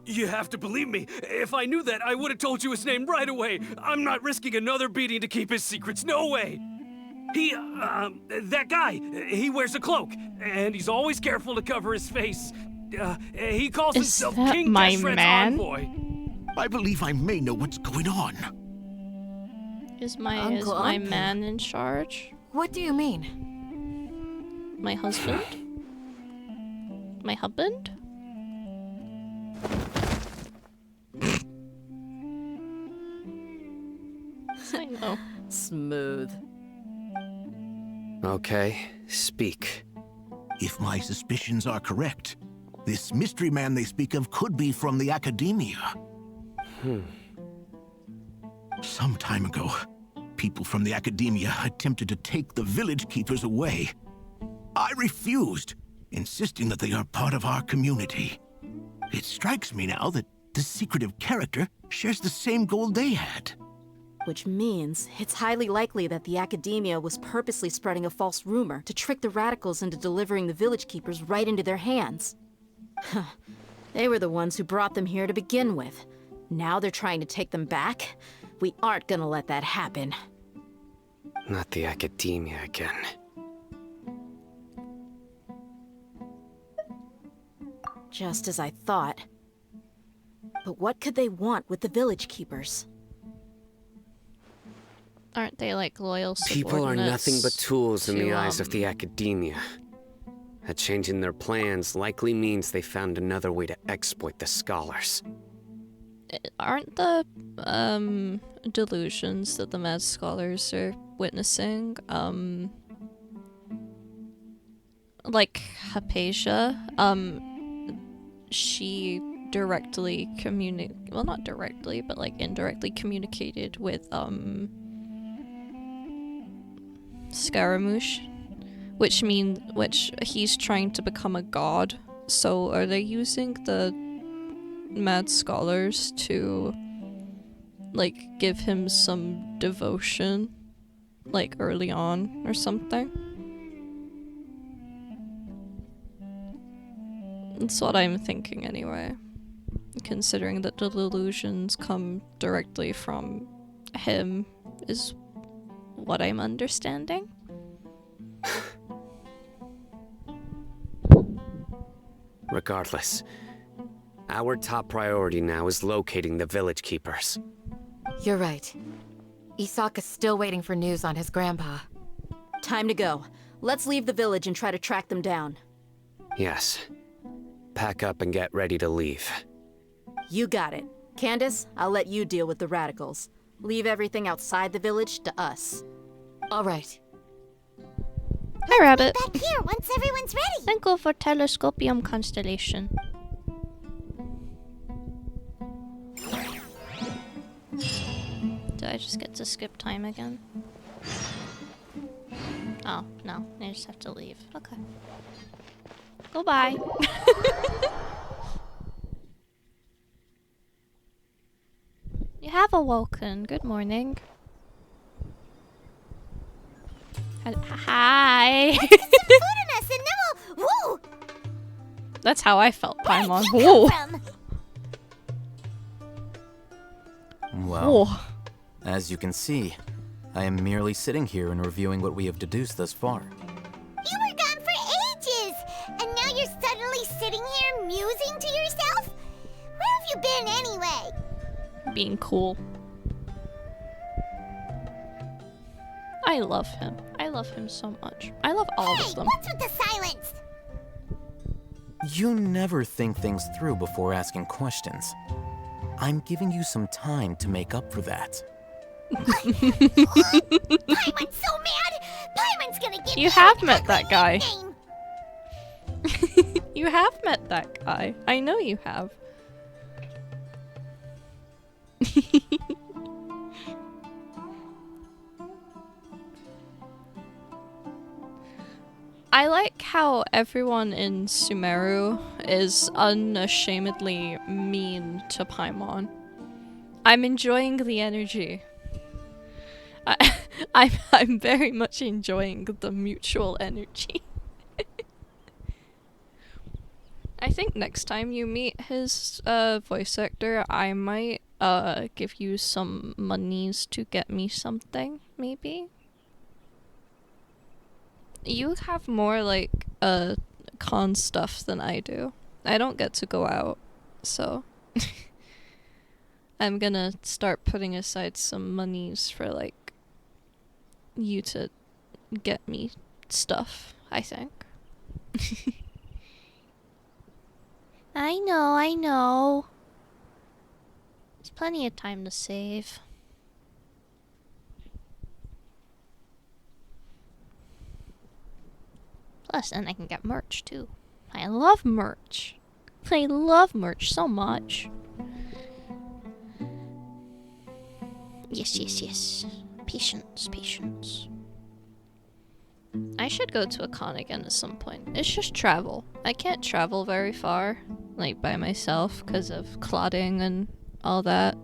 You have to believe me. If I knew that, I would have told you his name right away. I'm not risking another beating to keep his secrets. No way. That guy, he wears a cloak, and he's always careful to cover his face. He calls himself King Deshret's envoy. I believe I may know what's going on. Is my man in charge? What do you mean? My husband? My husband? I know. Smooth. Okay, speak. If my suspicions are correct, this mystery man they speak of could be from the Academia. Some time ago, people from the Academia attempted to take the village keepers away. I refused, insisting that they are part of our community. It strikes me now that this secretive character shares the same goal they had. Which means it's highly likely that the Academia was purposely spreading a false rumor to trick the radicals into delivering the village keepers right into their hands. They were the ones who brought them here to begin with. Now they're trying to take them back? We aren't gonna let that happen. Not the Academia again. Just as I thought. But what could they want with the village keepers? Aren't they like loyal subordinates? People are nothing but tools in the to, eyes of the Academia. A change in their plans likely means they found another way to exploit the scholars. Aren't the delusions that the mad scholars are witnessing, like Hypatia, she directly well, not directly, but like indirectly communicated with Scaramouche, which he's trying to become a god. So are they using the mad scholars to like give him some devotion like early on or something? That's what I'm thinking anyway, considering that the delusions come directly from him is what I'm understanding. Regardless, our top priority now is locating the village keepers. You're right. Isak is still waiting for news on his grandpa. Time to go. Let's leave the village and try to track them down. Yes. Pack up and get ready to leave. You got it. Candace, I'll let you deal with the radicals. Leave everything outside the village to us. All right. Hi, Rabbit. Back here once everyone's ready. Then go for Telescopium Constellation. Do I just get to skip time again? Oh, no. I just have to leave. Okay. Goodbye. You have awoken. Good morning. Hi. Let's get some food in us and then we'll... Woo! That's how I felt, Paimon. Where did you Whoa. come from? Well, as you can see, I am merely sitting here and reviewing what we have deduced thus far. You were gone for ages, and now you're suddenly sitting here musing to yourself? Where have you been anyway? Being cool. I love him. I love him so much. I love all of them. What's with the silence? You never think things through before asking questions. I'm giving you some time to make up for that. Paimon's so mad! Paimon's gonna give You me have an met that ugly guy. nickname. You have met that guy. I know you have. I like how everyone in Sumeru is unashamedly mean to Paimon. I'm enjoying the energy. I'm very much enjoying the mutual energy. I think next time you meet his voice actor, I might give you some monies to get me something, maybe? You have more like con stuff than I do. I don't get to go out, so I'm gonna start putting aside some monies for like you to get me stuff, I think. I know. There's plenty of time to save. Plus, then I can get merch too. I love merch. I love merch so much. Yes. Patience. I should go to a con again at some point. It's just travel. I can't travel very far, like by myself, because of clotting and all that.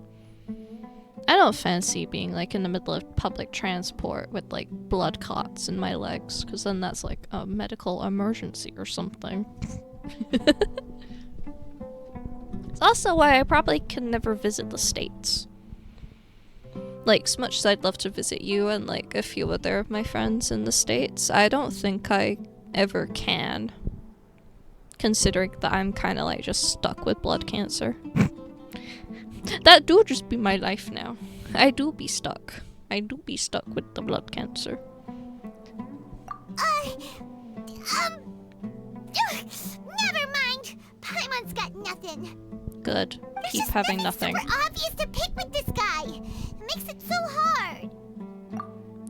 I don't fancy being like in the middle of public transport with like blood clots in my legs, because then that's like a medical emergency or something. It's also why I probably can never visit the States. Like, as much as I'd love to visit you and like a few other of my friends in the States, I don't think I ever can. Considering that I'm kind of like just stuck with blood cancer. That do just be my life now. I do be stuck. with the blood cancer. Never mind. Paimon's got nothing. Good. Keep having nothing. It's super obvious to pick with this guy. It makes it so hard.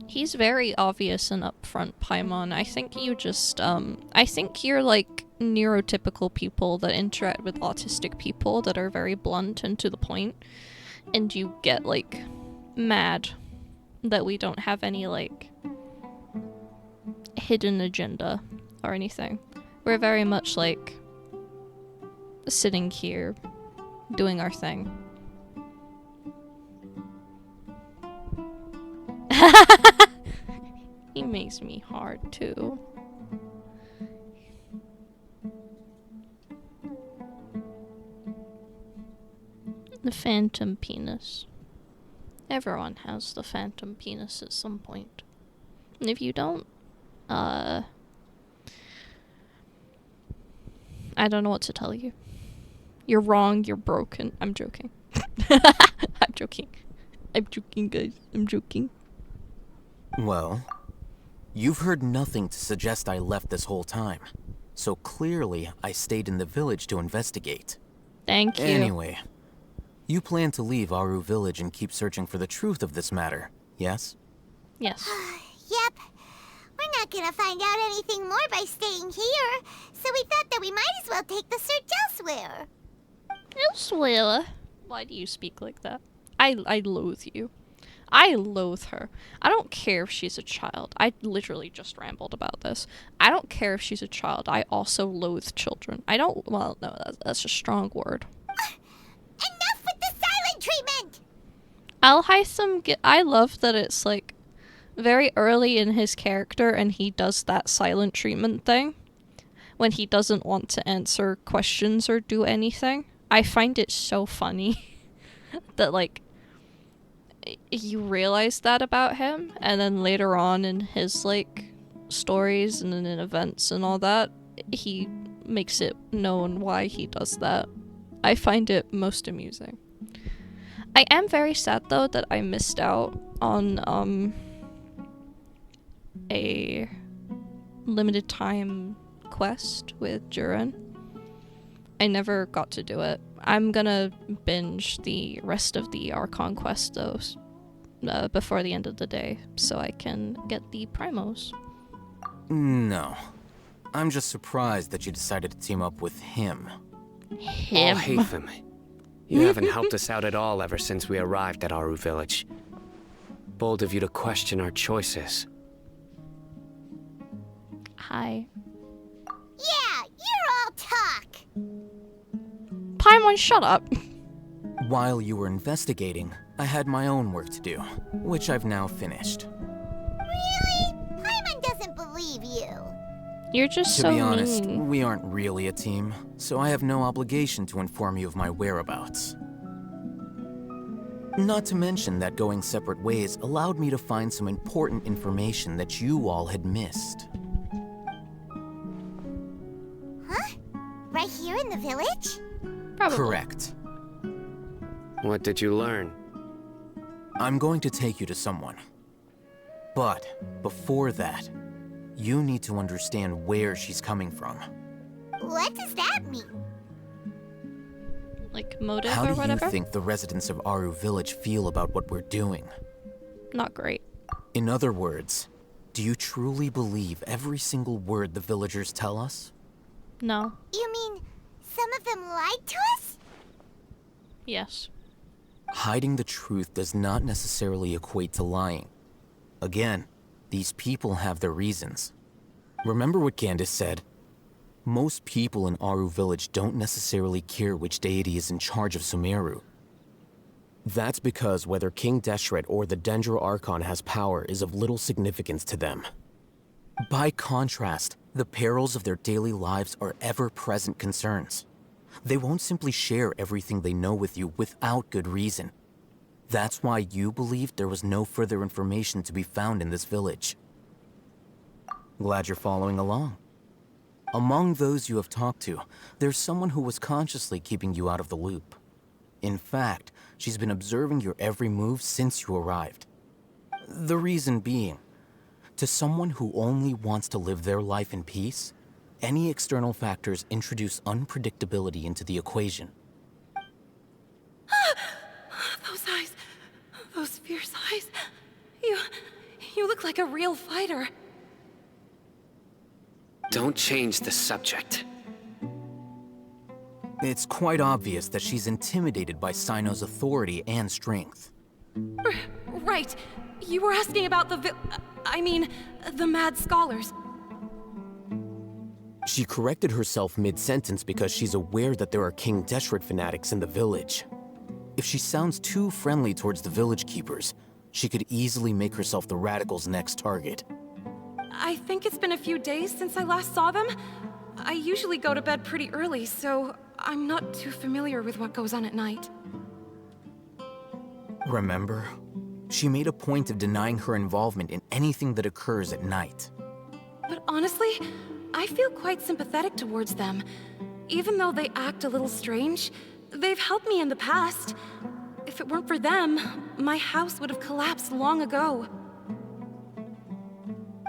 He's very obvious and upfront, Paimon. I think you just, I think you're like neurotypical people that interact with autistic people that are very blunt and to the point, and you get like mad that we don't have any like hidden agenda or anything. We're very much like sitting here doing our thing. He makes me hard too. The phantom penis. Everyone has the phantom penis at some point. And if you don't, I don't know what to tell you. You're wrong, you're broken. I'm joking. I'm joking, guys. I'm joking. Well, you've heard nothing to suggest I left this whole time. So clearly, I stayed in the village to investigate. Thank you. Anyway, you plan to leave Aru village and keep searching for the truth of this matter, yes? Yes. Yep. We're not gonna find out anything more by staying here, so we thought that we might as well take the search elsewhere. Elsewhere? Why do you speak like that? I loathe you. I loathe her. I don't care if she's a child. I literally just rambled about this. I don't care if she's a child. I also loathe children. I don't, well, no, that's a strong word. Enough with the silent treatment! I love that it's like very early in his character and he does that silent treatment thing when he doesn't want to answer questions or do anything. I find it so funny that like you realize that about him, and then later on in his like stories and in events and all that, he makes it known why he does that. I find it most amusing. I am very sad though that I missed out on a limited time quest with Jurin. I never got to do it. I'm gonna binge the rest of the Archon quest though, before the end of the day, so I can get the primos. No. I'm just surprised that you decided to team up with him. All Hatham. You haven't helped us out at all ever since we arrived at Aru Village. Bold of you to question our choices. Hi. Yeah, you're all talk. Paimon, shut up. While you were investigating, I had my own work to do, which I've now finished. Really? Paimon doesn't believe you. You're just To so be honest, mean. we aren't really a team, so I have no obligation to inform you of my whereabouts. Not to mention that going separate ways allowed me to find some important information that you all had missed. Huh? Right here in the village? Probably. Correct. What did you learn? I'm going to take you to someone. But before that, you need to understand where she's coming from. What does that mean? Like motive How or do whatever? you think the residents of Aru Village feel about what we're doing? Not great. In other words, do you truly believe every single word the villagers tell us? No. You mean some of them lied to us? Yes. Hiding the truth does not necessarily equate to lying. Again, these people have their reasons. Remember what Candace said? Most people in Aru Village don't necessarily care which deity is in charge of Sumeru. That's because whether King Deshret or the Dendro Archon has power is of little significance to them. By contrast, the perils of their daily lives are ever-present concerns. They won't simply share everything they know with you without good reason. That's why you believed there was no further information to be found in this village. Glad you're following along. Among those you have talked to, there's someone who was consciously keeping you out of the loop. In fact, she's been observing your every move since you arrived. The reason being, to someone who only wants to live their life in peace, any external factors introduce unpredictability into the equation. Those eyes. Those fierce eyes. You look like a real fighter. Don't change the subject. It's quite obvious that she's intimidated by Sino's authority and strength. Right. You were asking about the the mad scholars. She corrected herself mid-sentence because she's aware that there are King Deshret fanatics in the village. If she sounds too friendly towards the village keepers, she could easily make herself the radicals' next target. I think it's been a few days since I last saw them. I usually go to bed pretty early, so I'm not too familiar with what goes on at night. Remember? She made a point of denying her involvement in anything that occurs at night. But honestly, I feel quite sympathetic towards them. Even though they act a little strange, they've helped me in the past. If it weren't for them, my house would have collapsed long ago.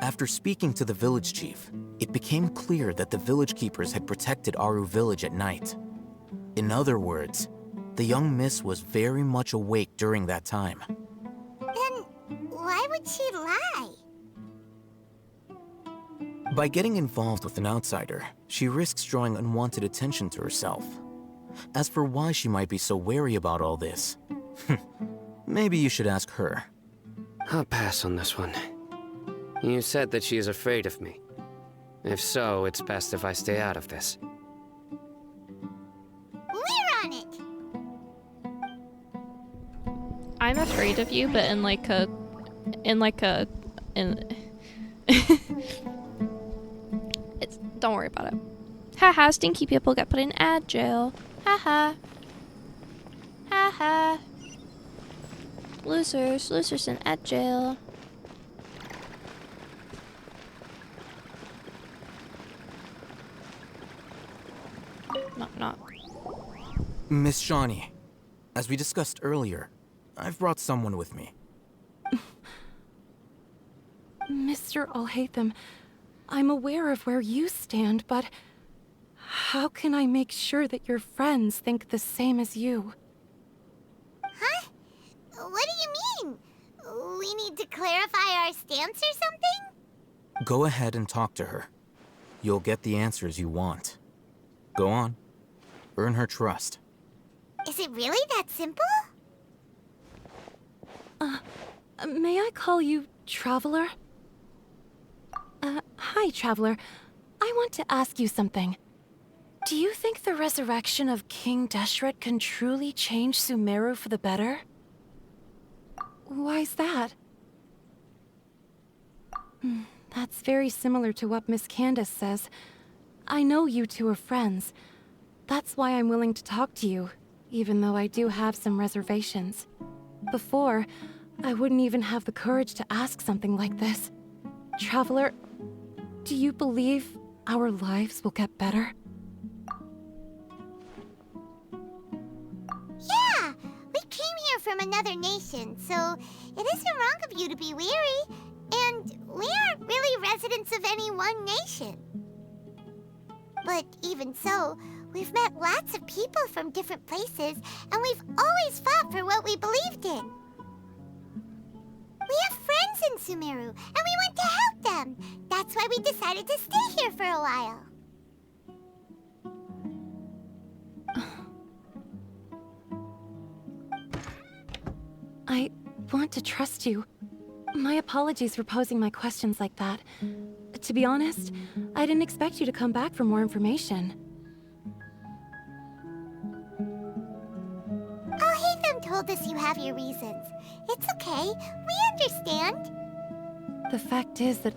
After speaking to the village chief, it became clear that the village keepers had protected Aru Village at night. In other words, the young miss was very much awake during that time. Then why would she lie? By getting involved with an outsider, she risks drawing unwanted attention to herself. As for why she might be so wary about all this, maybe you should ask her. I'll pass on this one. You said that she is afraid of me. If so, it's best if I stay out of this. We're on it! I'm afraid of you, but don't worry about it. Haha, stinky people got put in ad jail. Haha. Haha. Losers in ad jail. Knock. Miss Shawnee, as we discussed earlier, I've brought someone with me. Mr. Alhaitham, I'm aware of where you stand, but How can I make sure that your friends think the same as you? Huh? What do you mean? We need to clarify our stance or something? Go ahead and talk to her. You'll get the answers you want. Go on. Earn her trust. Is it really that simple? May I call you Traveler? Hi, Traveler. I want to ask you something. Do you think the resurrection of King Deshret can truly change Sumeru for the better? Why's that? That's very similar to what Miss Candace says. I know you two are friends. That's why I'm willing to talk to you, even though I do have some reservations. Before, I wouldn't even have the courage to ask something like this. Traveler, do you believe our lives will get better? Yeah! We came here from another nation, so it isn't wrong of you to be weary. And we aren't really residents of any one nation. But even so, we've met lots of people from different places, and we've always fought for what we believed in. We have friends in Sumeru, and we want to help them. That's why we decided to stay here for a while. I want to trust you. My apologies for posing my questions like that. To be honest, I didn't expect you to come back for more information. Al-Haytham told us you have your reasons. It's okay. We understand. The fact is that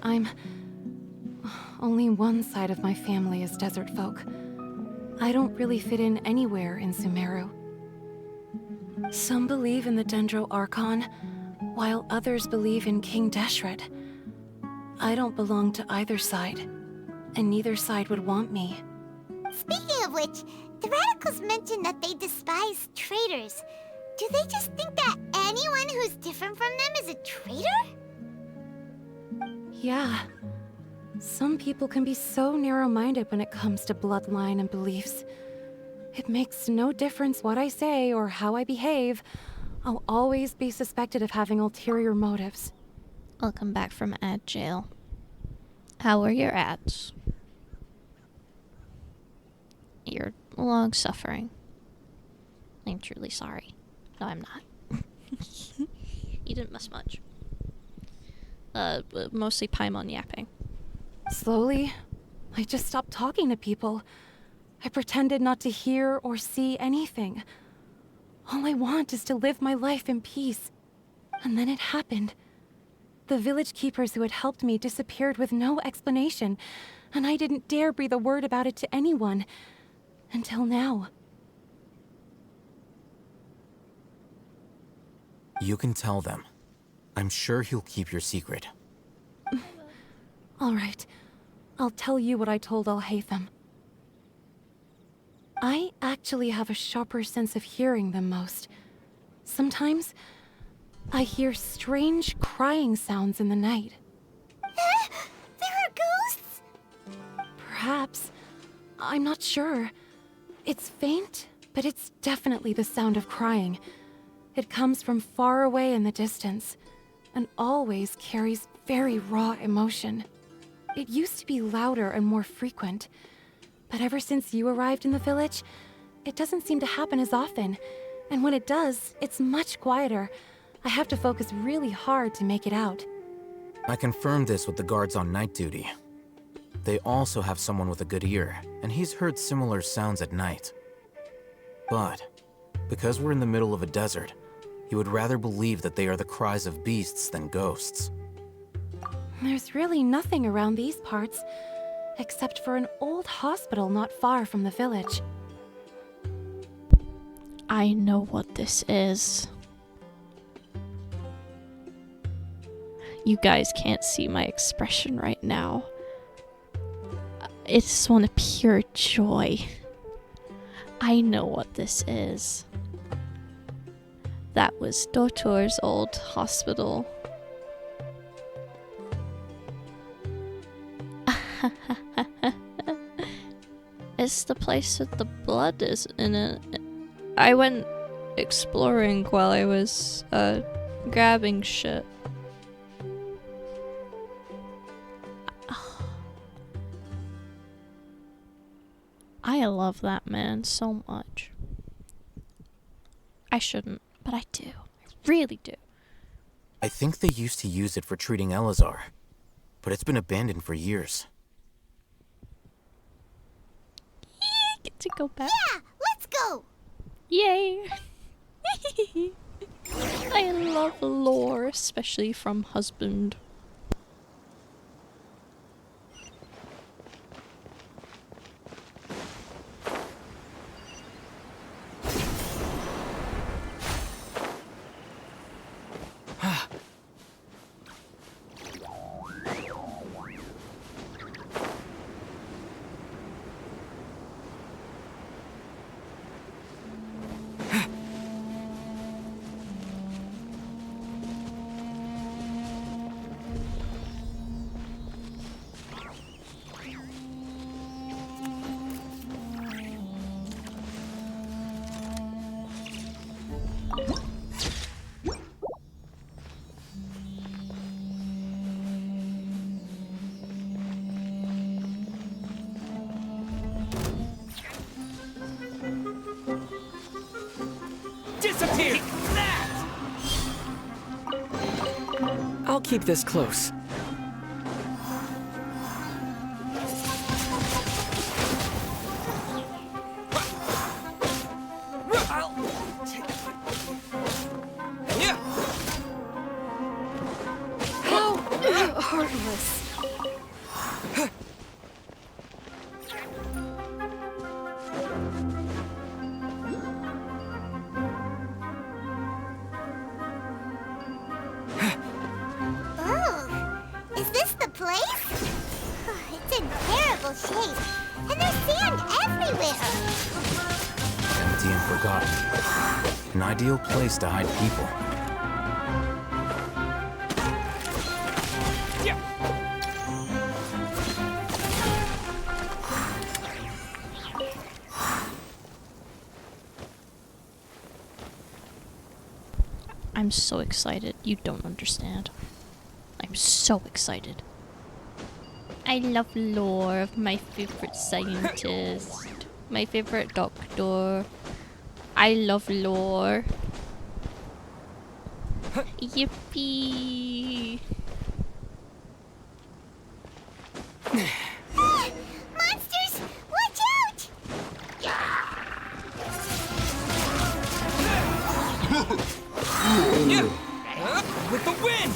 only one side of my family is desert folk. I don't really fit in anywhere in Sumeru. Some believe in the Dendro Archon, while others believe in King Deshret. I don't belong to either side, and neither side would want me. Speaking of which, the Radicals mentioned that they despise traitors. Do they just think that anyone who's different from them is a traitor? Yeah. Some people can be so narrow-minded when it comes to bloodline and beliefs. It makes no difference what I say or how I behave. I'll always be suspected of having ulterior motives. Welcome back from ad jail. How were your ads? You're long suffering. I'm truly sorry. No, I'm not. You didn't miss much. Mostly Paimon yapping. Slowly, I just stopped talking to people. I pretended not to hear or see anything. All I want is to live my life in peace. And then it happened. The village keepers who had helped me disappeared with no explanation, and I didn't dare breathe a word about it to anyone. Until now. You can tell them. I'm sure he'll keep your secret. All right. I'll tell you what I told Al-Haytham. I actually have a sharper sense of hearing than most. Sometimes, I hear strange crying sounds in the night. There are ghosts? Perhaps. I'm not sure. It's faint, but it's definitely the sound of crying. It comes from far away in the distance, and always carries very raw emotion. It used to be louder and more frequent, but ever since you arrived in the village, it doesn't seem to happen as often, and when it does, it's much quieter. I have to focus really hard to make it out. I confirmed this with the guards on night duty. They also have someone with a good ear, and he's heard similar sounds at night. But, because we're in the middle of a desert, he would rather believe that they are the cries of beasts than ghosts. There's really nothing around these parts, except for an old hospital not far from the village. I know what this is. You guys can't see my expression right now. It's one of pure joy. I know what this is. That was Dotor's old hospital. It's the place with the blood is in it. I went exploring while I was grabbing shit. I love that man so much. I shouldn't, but I do. I really do. I think they used to use it for treating Elazar, but it's been abandoned for years. Get to go back. Yeah, let's go. Yay! I love lore, especially from husband. Disappear! I'll keep this close. How heartless. Is this the place? It's in terrible shape, and there's sand everywhere. Empty and forgotten. An ideal place to hide people. I'm so excited. You don't understand. I'm so excited. I love lore of my favorite scientist. My favorite doctor. I love lore. Yippee! Monsters! Watch out! With the wind!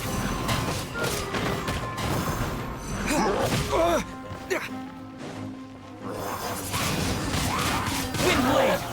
Windblade!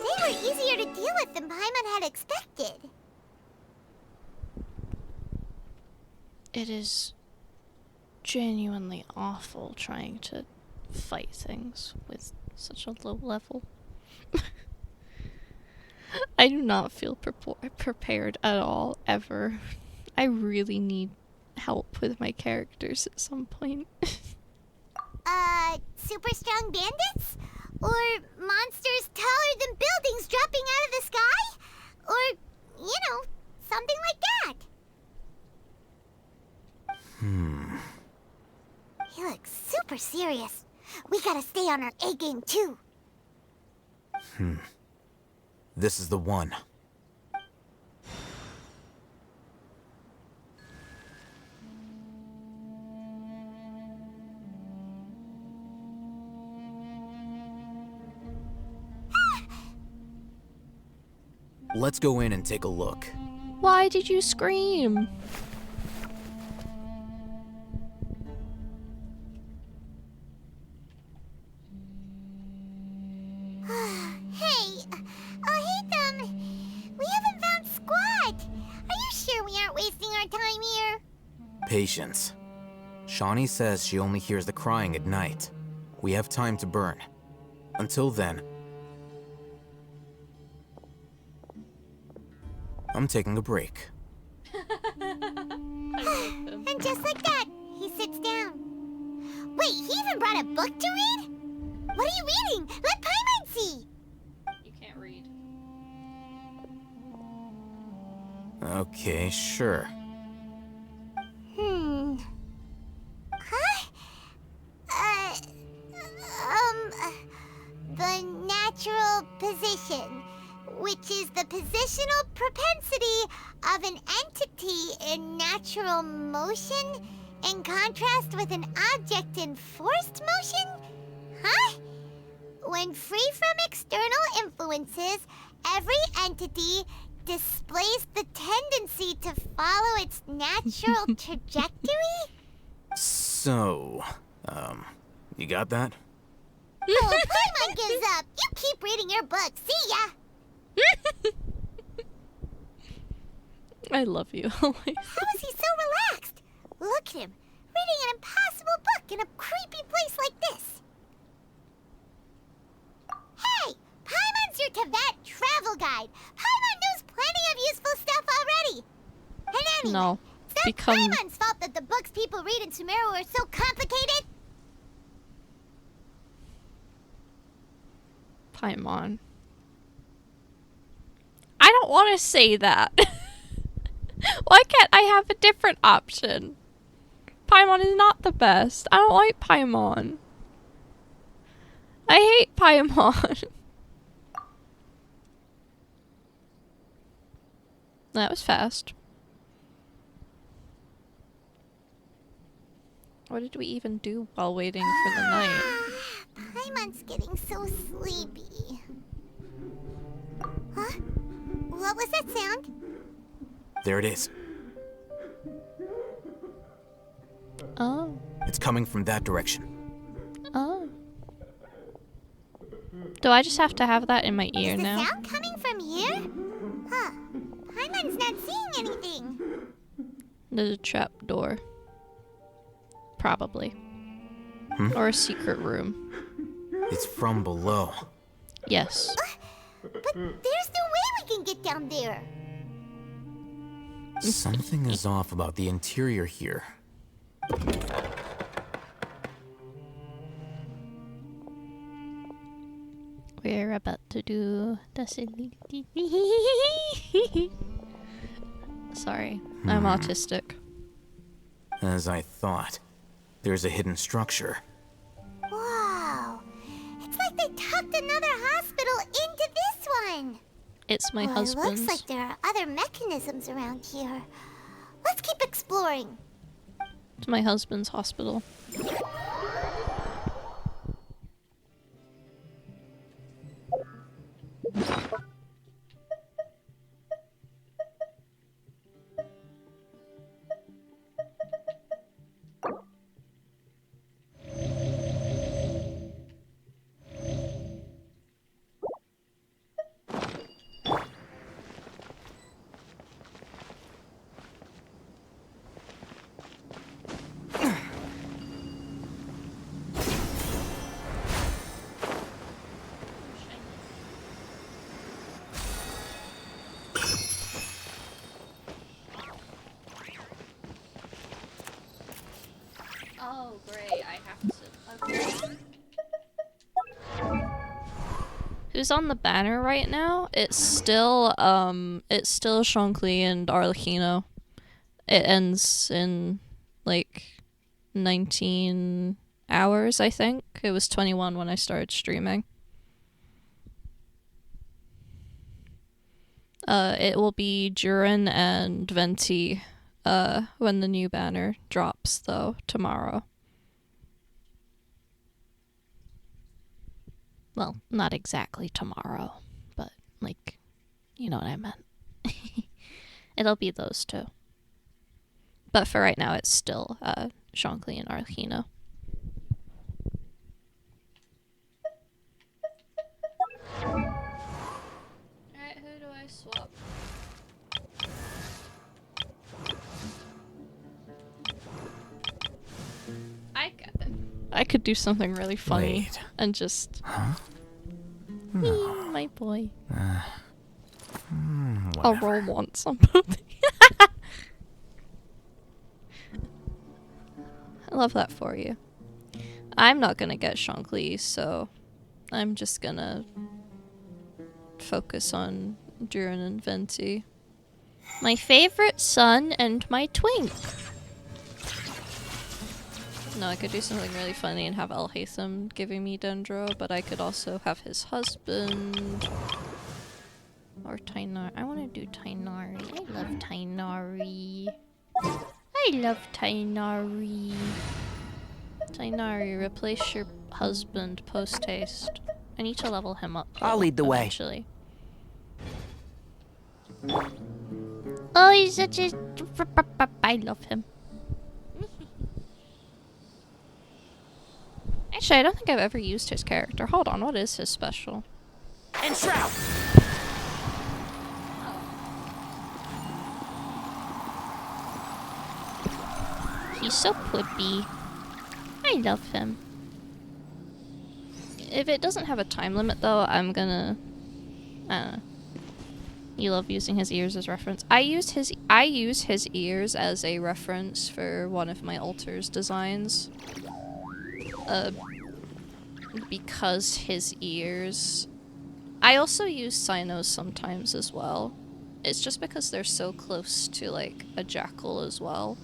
They were easier to deal with than Paimon had expected. It is genuinely awful trying to fight things with such a low level. I do not feel prepared at all, ever. I really need help with my characters at some point. Super strong bandits? Or monsters taller than buildings dropping out of the sky? Or, you know, something like that. He looks super serious. We gotta stay on our A game too. This is the one. Let's go in and take a look. Why did you scream? Hey, we haven't found Squat. Are you sure we aren't wasting our time here? Patience. Shawnee says she only hears the crying at night. We have time to burn. Until then, I'm taking a break. And just like that, he sits down. Wait, he even brought a book to read? What are you reading? Let Paimon see! You can't read. Okay, sure. The natural position, which is the positional propensity of an entity in natural motion in contrast with an object in forced motion? Huh? When free from external influences, every entity displays the tendency to follow its natural trajectory? So, you got that? Oh, Paimon gives up. You keep reading your book. See ya. I love you. How is he so relaxed? Look at him, reading an impossible book in a creepy place like this. Hey, Paimon's your Tibet travel guide. Paimon knows plenty of useful stuff already. And anyway, No, it's not Paimon's fault that the books people read in Sumeru are so complicated. Paimon. I don't want to say that. Why can't I have a different option? Paimon is not the best. I don't like Paimon. I hate Paimon. That was fast. What did we even do while waiting for the night? Paimon's getting so sleepy. Huh? What was that sound? There it is. Oh. It's coming from that direction. Oh. Do I just have to have that in my ear Is the now? sound coming from here? Huh. Paimon's not seeing anything. There's a trap door. Probably. Hmm? Or a secret room. It's from below. Yes. But there's no way we can get down there. Something is off about the interior here. We're about to do the Sorry, I'm autistic. As I thought, there's a hidden structure. Wow. It's like they tucked another hospital into this one. It's my Well, husband's. it looks like there are other mechanisms around here. Let's keep exploring. It's my husband's hospital. Oh, great. I have to. Okay. Who's on the banner right now? It's still Shankly and Arlecchino. It ends in like 19 hours, I think. It was 21 when I started streaming. It will be Durin and Venti when the new banner drops, though, tomorrow. Well, not exactly tomorrow, but, like, you know what I meant. It'll be those two. But for right now, it's still Shankly and Arlecchino. Alright, who do I swap? I could do something really funny. Wait. And just... Huh? Me, No. my boy. I'll Whatever. roll once on both. I love that for you. I'm not gonna get Shankly, so I'm just gonna focus on Durin and Venti. My favorite son and my twink. No, I could do something really funny and have Al Haytham giving me Dendro, but I could also have his husband. Or Tainari. I want to do Tainari. I love Tainari. I love Tainari. Tainari, replace your husband post-haste. I need to level him up. I'll lead the way. Eventually. Oh, he's such a... I love him. Actually, I don't think I've ever used his character. Hold on, what is his special? Enshroud! He's so quippy. I love him. If it doesn't have a time limit, though, I'm gonna... I don't know. You love using his ears as reference. I use his ears as a reference for one of my altars designs. Because his ears... I also use Cynos sometimes as well. It's just because they're so close to, like, a jackal as well.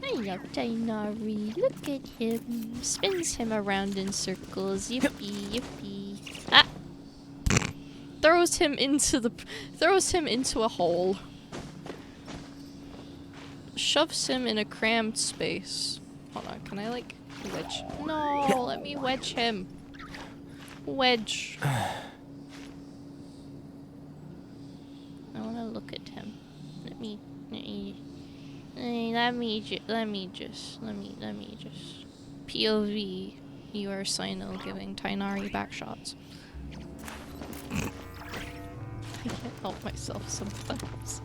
I love Tainari. Look at him. Spins him around in circles. Yippee, yippee. Ah! Throws him into a hole. Shoves him in a crammed space. Hold on, can I like wedge? No, let me wedge him. Wedge. I wanna look at him. Let me just POV, you are Sino giving Tainari backshots. I can't help myself sometimes.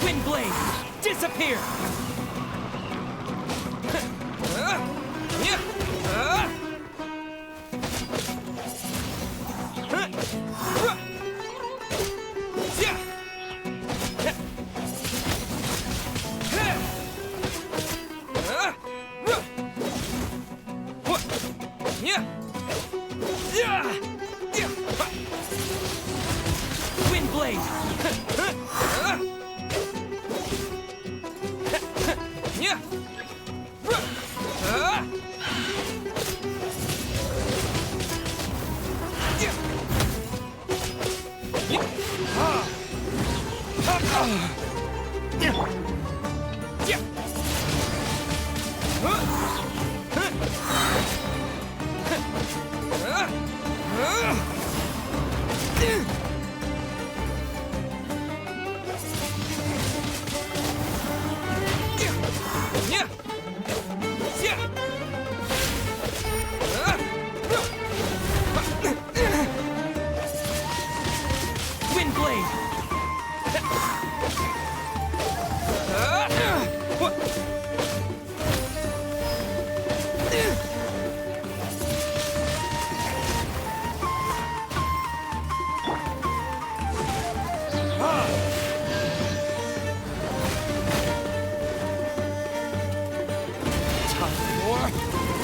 Windblade, disappear! Windblade!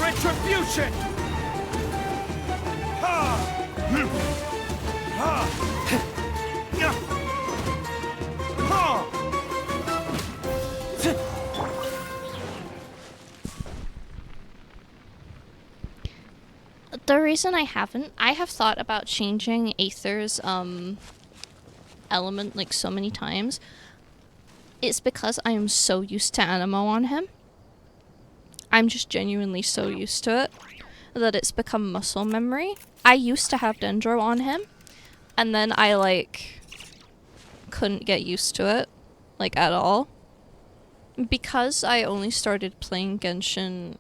Retribution! The reason I have thought about changing Aether's element like so many times. It's because I am so used to Animo on him. I'm just genuinely so used to it that it's become muscle memory. I used to have Dendro on him, and then I like couldn't get used to it like at all. Because I only started playing Genshin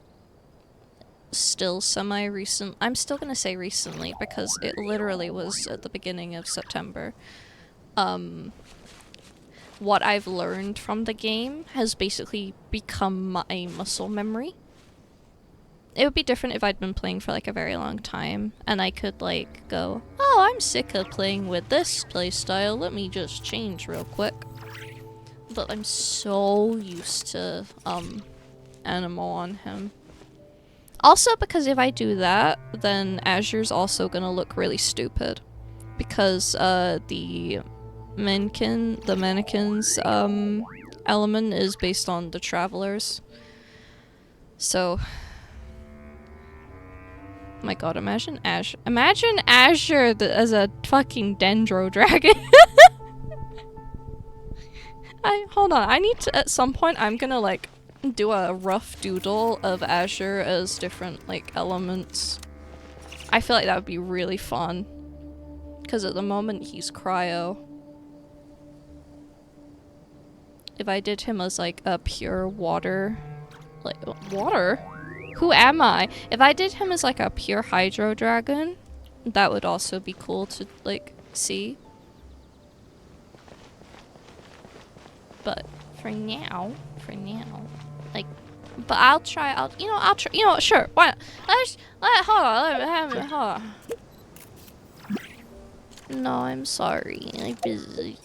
still semi-recent. I'm still gonna say recently because it literally was at the beginning of September. What I've learned from the game has basically become my muscle memory. It would be different if I'd been playing for like a very long time and I could like go, oh, I'm sick of playing with this playstyle, let me just change real quick. But I'm so used to Animo on him. Also because if I do that, then Azure's also gonna look really stupid. Because the mannequin's element is based on the Travelers. So my god, imagine Azure as a fucking Dendro dragon. Hold on, I need to, at some point I'm gonna like do a rough doodle of Azure as different like elements. I feel like that would be really fun. Cause at the moment he's cryo. If I did him as like a pure water, like water? Who am I? If I did him as like a pure hydro dragon, that would also be cool to like see. But for now, like, but I'll try, you know, sure, why not? Hold on. No, I'm sorry, I'm busy.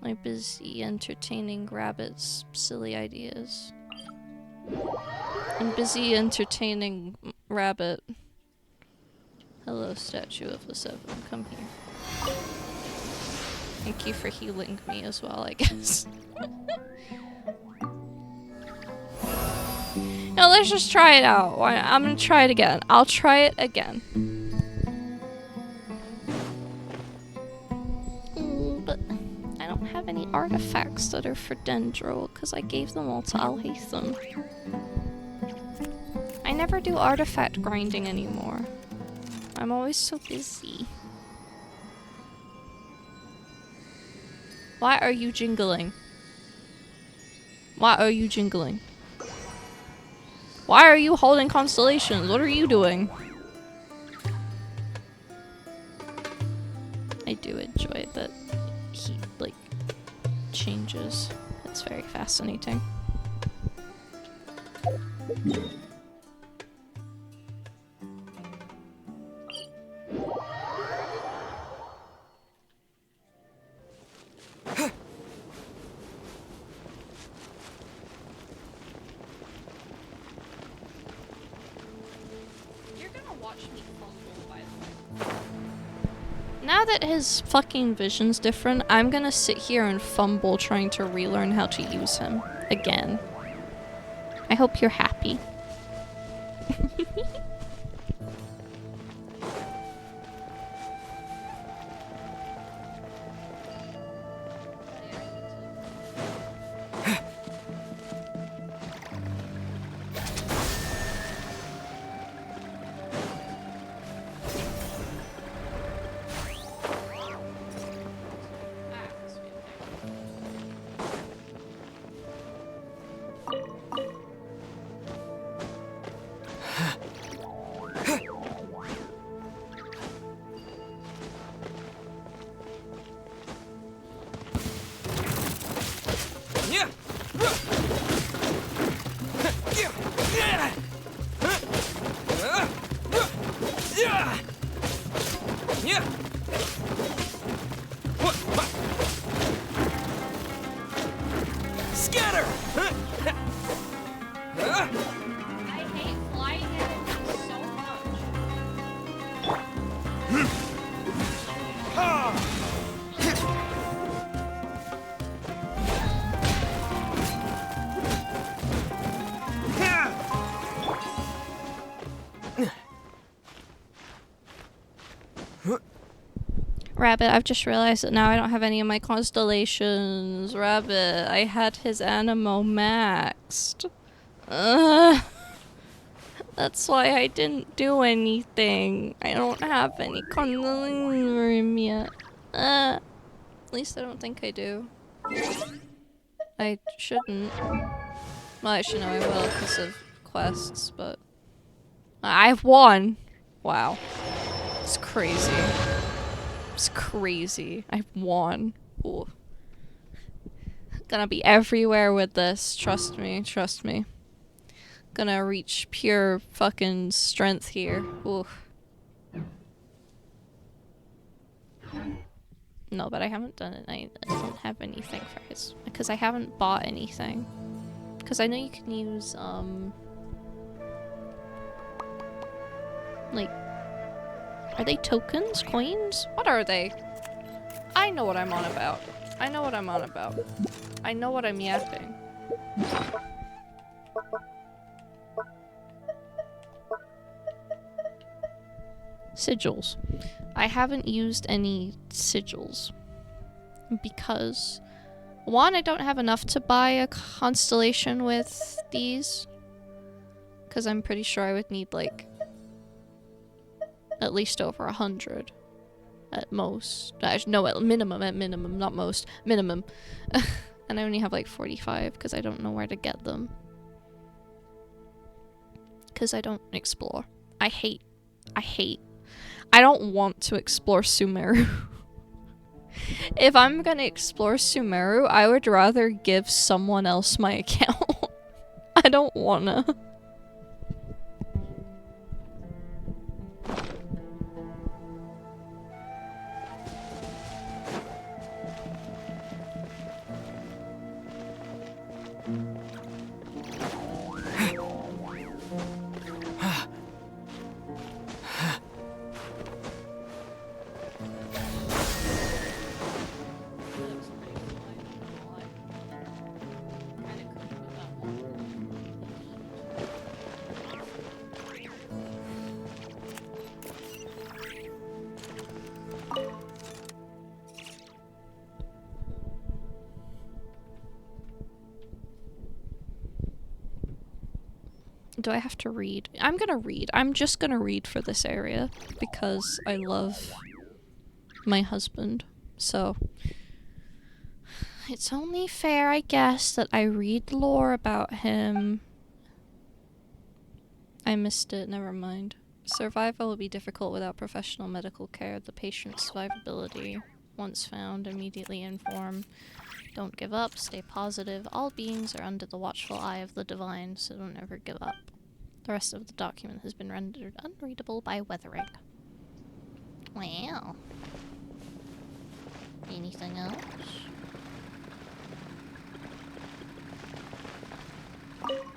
I'm busy entertaining Rabbit's silly ideas. I'm busy entertaining Rabbit. Hello, statue of the Seven. Come here. Thank you for healing me as well, I guess. No, let's just try it out. I'm gonna try it again. I'll try it again. But I don't have any artifacts that are for Dendro, because I gave them all to Alhaitham. I never do artifact grinding anymore. I'm always so busy. Why are you jingling? Why are you jingling? Why are you holding constellations? What are you doing? I do enjoy that he, like, changes. It's very fascinating. Now that his fucking vision's different, I'm gonna sit here and fumble trying to relearn how to use him again. I hope you're happy. Scatter! I hate flying enemies so Rabbit, I've just realized that now I don't have any of my constellations. Rabbit, I had his Animo maxed. That's why I didn't do anything. I don't have any constellations for him yet. At least I don't think I do. I shouldn't. Well, actually no, I will because of quests, but... I've won! Wow. It's crazy. It's crazy. I've won. Ooh. Gonna be everywhere with this. Trust me. Trust me. Gonna reach pure fucking strength here. Ooh. No, but I haven't done it. I don't have anything for his... Because I haven't bought anything. Because I know you can use, like... Are they tokens? Coins? What are they? I know what I'm on about. I know what I'm on about. I know what I'm yapping. Sigils. I haven't used any sigils. Because... One, I don't have enough to buy a constellation with these. Because I'm pretty sure I would need, like... At least over 100. At most. No, at minimum, not most. Minimum. And I only have like 45 because I don't know where to get them. Because I don't explore. I don't want to explore Sumeru. If I'm gonna explore Sumeru, I would rather give someone else my account. I don't wanna. Do I have to read? I'm gonna read. I'm just gonna read for this area because I love my husband. So it's only fair, I guess, that I read lore about him. I missed it, never mind. Survival will be difficult without professional medical care. The patient's survivability, once found, immediately inform Don't give up, stay positive. All beings are under the watchful eye of the divine, so don't ever give up. The rest of the document has been rendered unreadable by weathering. Wow. Anything else?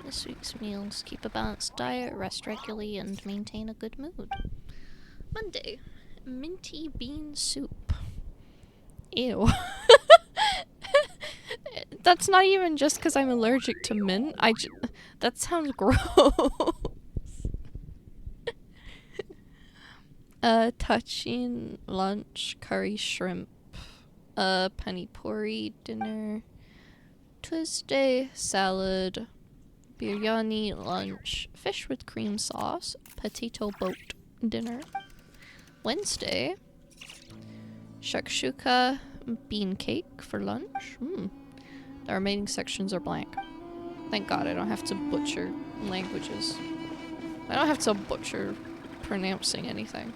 This week's meals: keep a balanced diet, rest regularly, and maintain a good mood. Monday, minty bean soup. Ew. That's not even just because I'm allergic to mint. That sounds gross. Touching lunch, curry shrimp. Pani puri dinner. Tuesday, salad. Biryani lunch. Fish with cream sauce. Potato boat dinner. Wednesday, shakshuka bean cake for lunch. The remaining sections are blank. Thank God I don't have to butcher languages. I don't have to butcher pronouncing anything.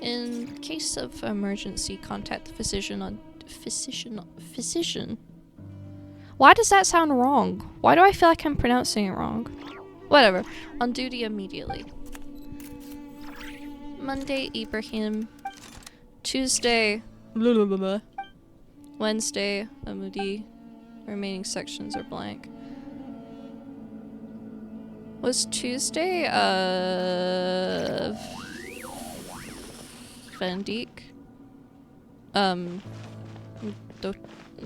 In case of emergency, contact the physician on physician. Why does that sound wrong? Why do I feel like I'm pronouncing it wrong? Whatever. On duty immediately. Monday, Ibrahim. Tuesday, blah, blah, blah, blah. Wednesday, Amudi. Remaining sections are blank. Was Tuesday, Van Dijk?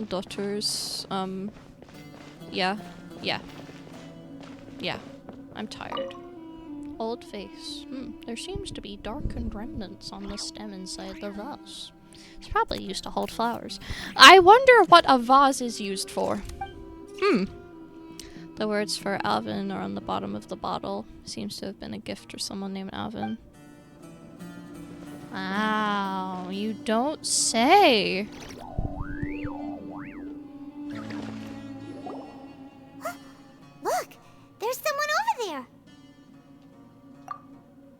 Daughters, yeah. I'm tired. Old face. There seems to be darkened remnants on the stem inside the vase. It's probably used to hold flowers. I wonder what a vase is used for. The words for Alvin are on the bottom of the bottle. Seems to have been a gift for someone named Alvin. Wow, you don't say. Look, there's someone over there.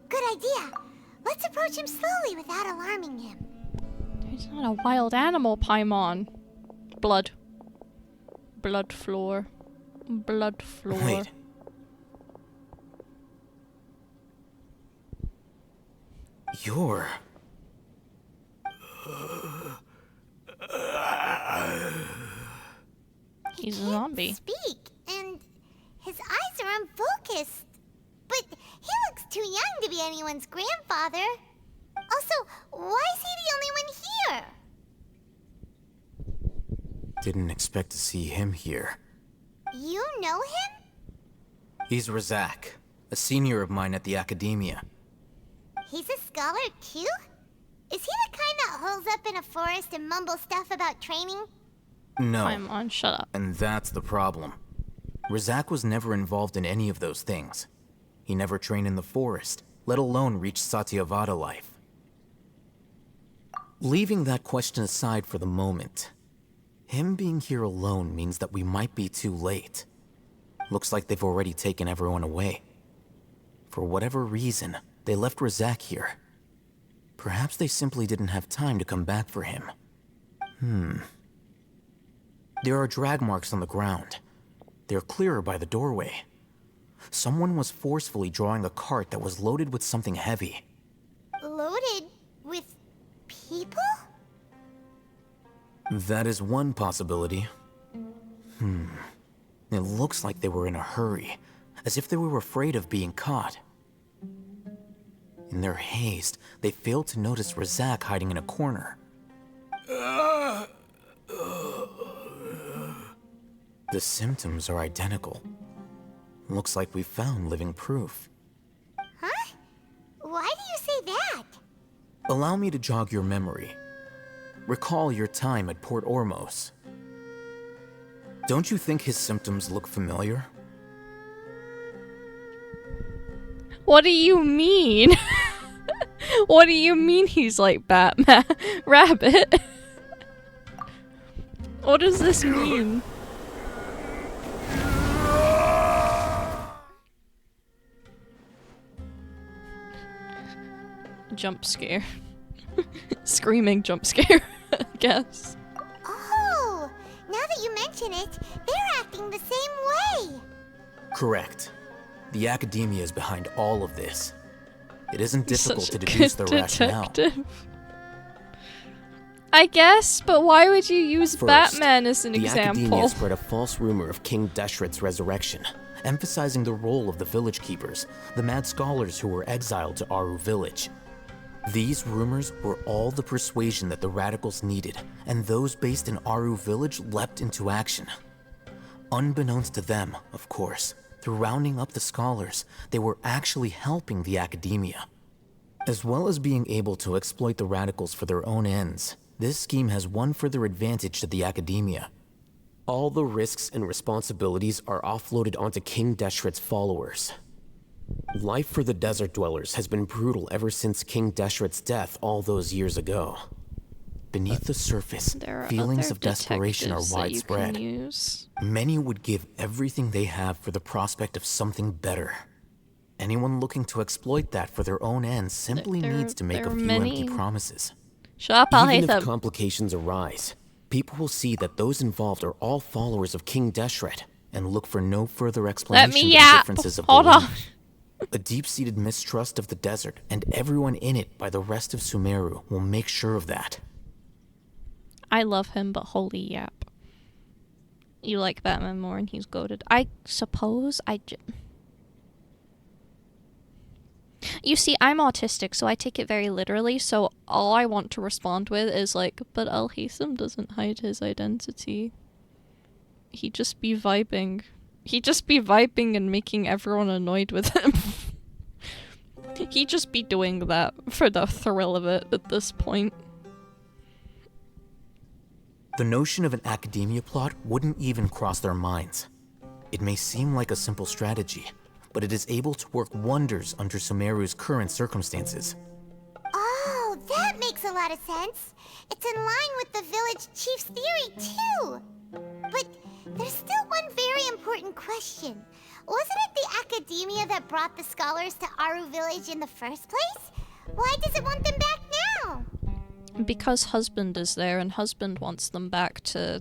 Good idea. Let's approach him slowly without alarming him. He's not a wild animal, Paimon. Blood. Blood floor. Blood floor. Wait. You're... He's a zombie. Speak, and his eyes are unfocused. But he looks too young to be anyone's grandfather. Also, why is he the only one here? Didn't expect to see him here. You know him? He's Razak, a senior of mine at the Academia. He's a scholar too? Is he the kind that holes up in a forest and mumbles stuff about training? No. Paimon, shut up. And that's the problem. Razak was never involved in any of those things. He never trained in the forest, let alone reach Satyavada life. Leaving that question aside for the moment, him being here alone means that we might be too late. Looks like they've already taken everyone away. For whatever reason, they left Razak here. Perhaps they simply didn't have time to come back for him. There are drag marks on the ground. They're clearer by the doorway. Someone was forcefully drawing a cart that was loaded with something heavy. Loaded with people? That is one possibility. It looks like they were in a hurry, as if they were afraid of being caught. In their haste, they failed to notice Razak hiding in a corner. The symptoms are identical. Looks like we found living proof. Huh? Why do you say that? Allow me to jog your memory. Recall your time at Port Ormos. Don't you think his symptoms look familiar? What do you mean? What do you mean he's like Batman? Rabbit? What does this mean? Jump scare. Screaming jump scare, I guess. Oh, now that you mention it, they're acting the same way. Correct. The academia is behind all of this. It isn't You're difficult such to a deduce good their rationale. detective. I guess, but why would you use First, Batman as an the example? academia spread a false rumor of King Deshret's resurrection, emphasizing the role of the village keepers, the mad scholars who were exiled to Aru village. These rumors were all the persuasion that the radicals needed, and those based in Aru village leapt into action. Unbeknownst to them, of course, through rounding up the scholars, they were actually helping the academia. As well as being able to exploit the radicals for their own ends, this scheme has one further advantage to the academia. All the risks and responsibilities are offloaded onto King Deshret's followers. Life for the desert dwellers has been brutal ever since King Deshret's death all those years ago. Beneath the surface, feelings of desperation are widespread. Many would give everything they have for the prospect of something better. Anyone looking to exploit that for their own ends simply needs to make a few empty promises. Shut up, I'll hate Even them. if complications arise, people will see that those involved are all followers of King Deshret and look for no further explanation me than yap. differences of Hold belief. on. A deep-seated mistrust of the desert and everyone in it by the rest of Sumeru will make sure of that. I love him, but holy yap. You like Batman more and he's goated. I suppose You see, I'm autistic, so I take it very literally, so all I want to respond with is like, but Al-Haitham doesn't hide his identity. He'd just be vibing. He'd just be vibing and making everyone annoyed with him. He'd just be doing that for the thrill of it at this point. The notion of an academia plot wouldn't even cross their minds. It may seem like a simple strategy, but it is able to work wonders under Sumeru's current circumstances. Oh, that makes a lot of sense. It's in line with the village chief's theory, too. But there's still one very important question. Wasn't it the academia that brought the scholars to Aru village in the first place? Why does it want them back now? Because Husband is there, and Husband wants them back to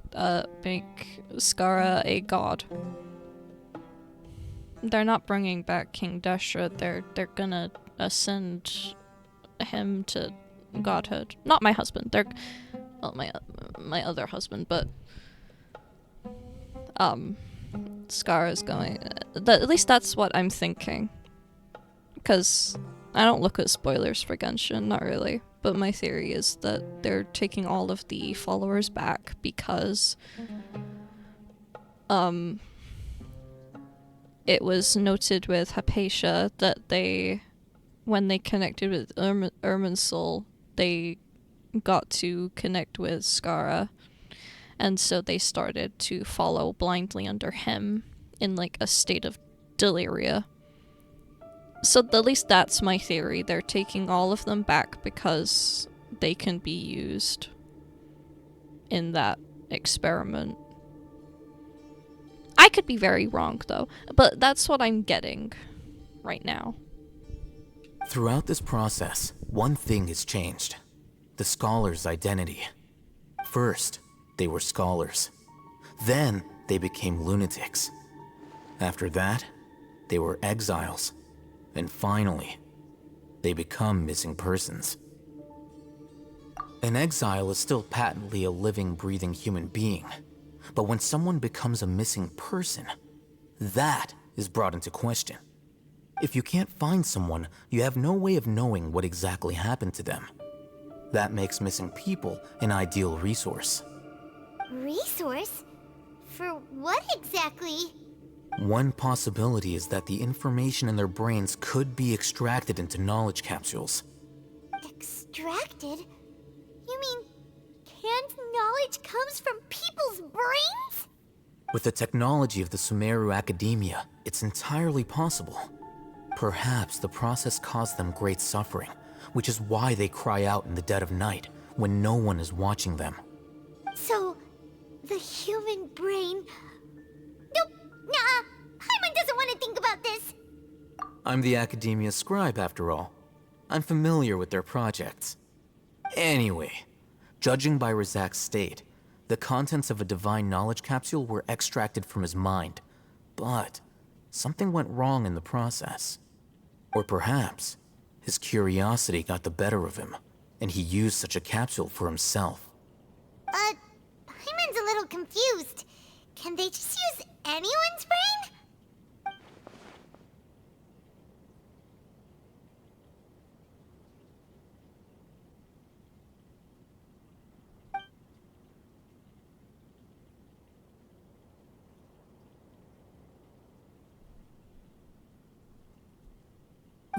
make Skara a god. They're not bringing back King Deshret. They're gonna ascend him to godhood. Not my husband. They're well, my other husband, but Skara's going. At least that's what I'm thinking. Because I don't look at spoilers for Genshin, not really. But my theory is that they're taking all of the followers back because it was noted with Hypatia that when they connected with Irminsul, they got to connect with Skara. And so they started to follow blindly under him in like a state of deliria. So at least that's my theory. They're taking all of them back because they can be used in that experiment. I could be very wrong though, but that's what I'm getting right now. Throughout this process, one thing has changed. The scholars' identity. First, they were scholars. Then, they became lunatics. After that, they were exiles. And finally, they become missing persons. An exile is still patently a living, breathing human being. But when someone becomes a missing person, that is brought into question. If you can't find someone, you have no way of knowing what exactly happened to them. That makes missing people an ideal resource. Resource? For what exactly? One possibility is that the information in their brains could be extracted into knowledge capsules. Extracted? You mean canned knowledge comes from people's brains? With the technology of the Sumeru Academia, it's entirely possible. Perhaps the process caused them great suffering, which is why they cry out in the dead of night when no one is watching them. So, the human brain... Nope, nah, Paimon doesn't want to think about this. I'm the Academia's scribe, after all. I'm familiar with their projects. Anyway, judging by Razak's state, the contents of a divine knowledge capsule were extracted from his mind. But something went wrong in the process. Or perhaps his curiosity got the better of him, and he used such a capsule for himself. Paimon's a little confused. Can they just use anyone's brain?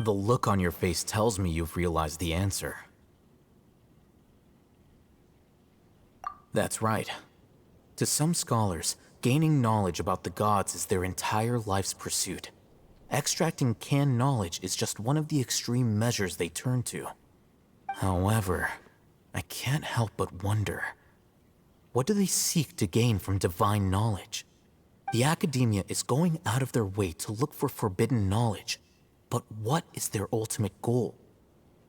The look on your face tells me you've realized the answer. That's right. To some scholars, gaining knowledge about the gods is their entire life's pursuit. Extracting canned knowledge is just one of the extreme measures they turn to. However, I can't help but wonder, what do they seek to gain from divine knowledge? The academia is going out of their way to look for forbidden knowledge. But what is their ultimate goal?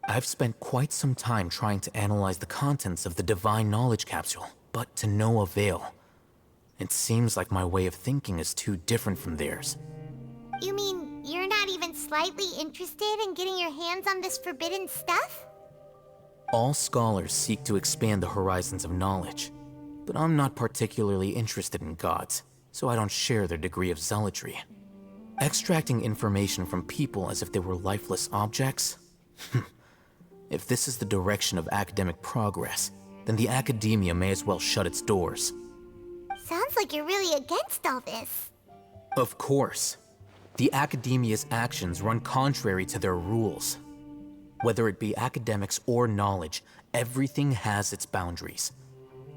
I've spent quite some time trying to analyze the contents of the divine knowledge capsule, but to no avail. It seems like my way of thinking is too different from theirs. You mean you're not even slightly interested in getting your hands on this forbidden stuff? All scholars seek to expand the horizons of knowledge, but I'm not particularly interested in gods, so I don't share their degree of zealotry. Extracting information from people as if they were lifeless objects? If this is the direction of academic progress, then the academia may as well shut its doors. Sounds like you're really against all this. Of course. The academia's actions run contrary to their rules. Whether it be academics or knowledge, everything has its boundaries.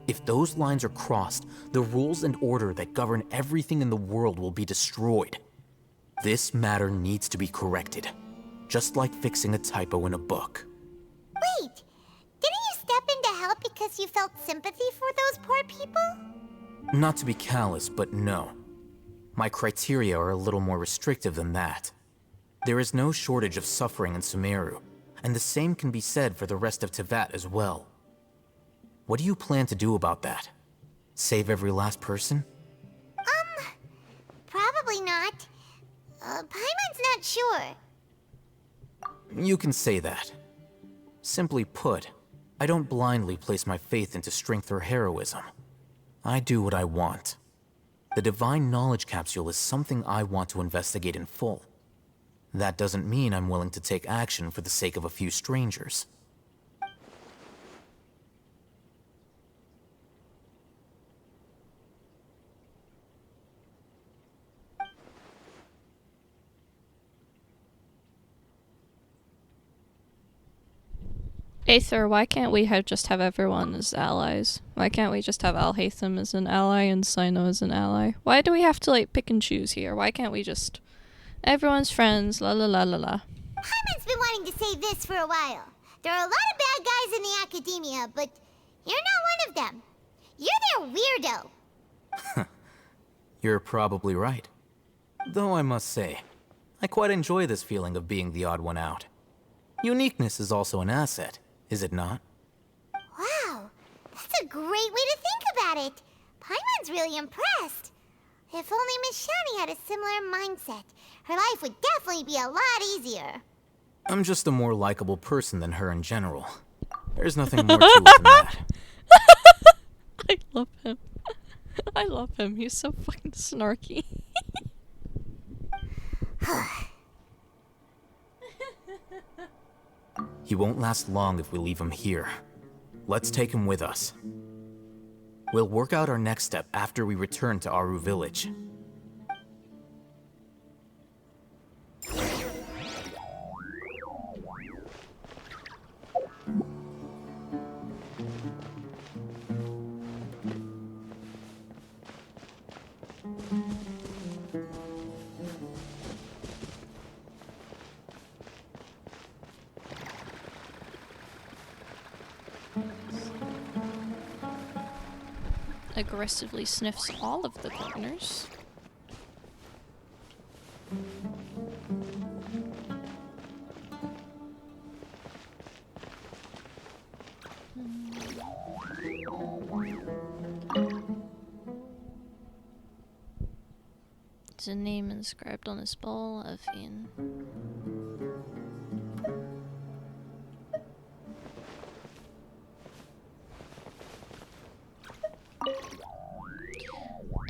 If those lines are crossed, the rules and order that govern everything in the world will be destroyed. This matter needs to be corrected, just like fixing a typo in a book. Wait, didn't you step in to help because you felt sympathy for those poor people? Not to be callous, but no. My criteria are a little more restrictive than that. There is no shortage of suffering in Sumeru, and the same can be said for the rest of Tevat as well. What do you plan to do about that? Save every last person? Probably not. Paimon's not sure. You can say that. Simply put, I don't blindly place my faith into strength or heroism. I do what I want. The divine knowledge capsule is something I want to investigate in full. That doesn't mean I'm willing to take action for the sake of a few strangers. Aether, why can't we just have everyone as allies? Why can't we just have Alhaitham as an ally and Sino as an ally? Why do we have to, like, pick and choose here? Why can't we just... Everyone's friends, la la la la la. Paimon's been wanting to say this for a while. There are a lot of bad guys in the academia, but you're not one of them. You're their weirdo. You're probably right. Though I must say, I quite enjoy this feeling of being the odd one out. Uniqueness is also an asset, is it not? Wow, that's a great way to think about it. Paimon's really impressed. If only Miss Shani had a similar mindset, her life would definitely be a lot easier. I'm just a more likable person than her in general. There's nothing more to it than that. I love him. I love him. He's so fucking snarky. He won't last long if we leave him here. Let's take him with us. We'll work out our next step after we return to Aru village. Aggressively sniffs all of the corners. It's a name inscribed on this ball of in.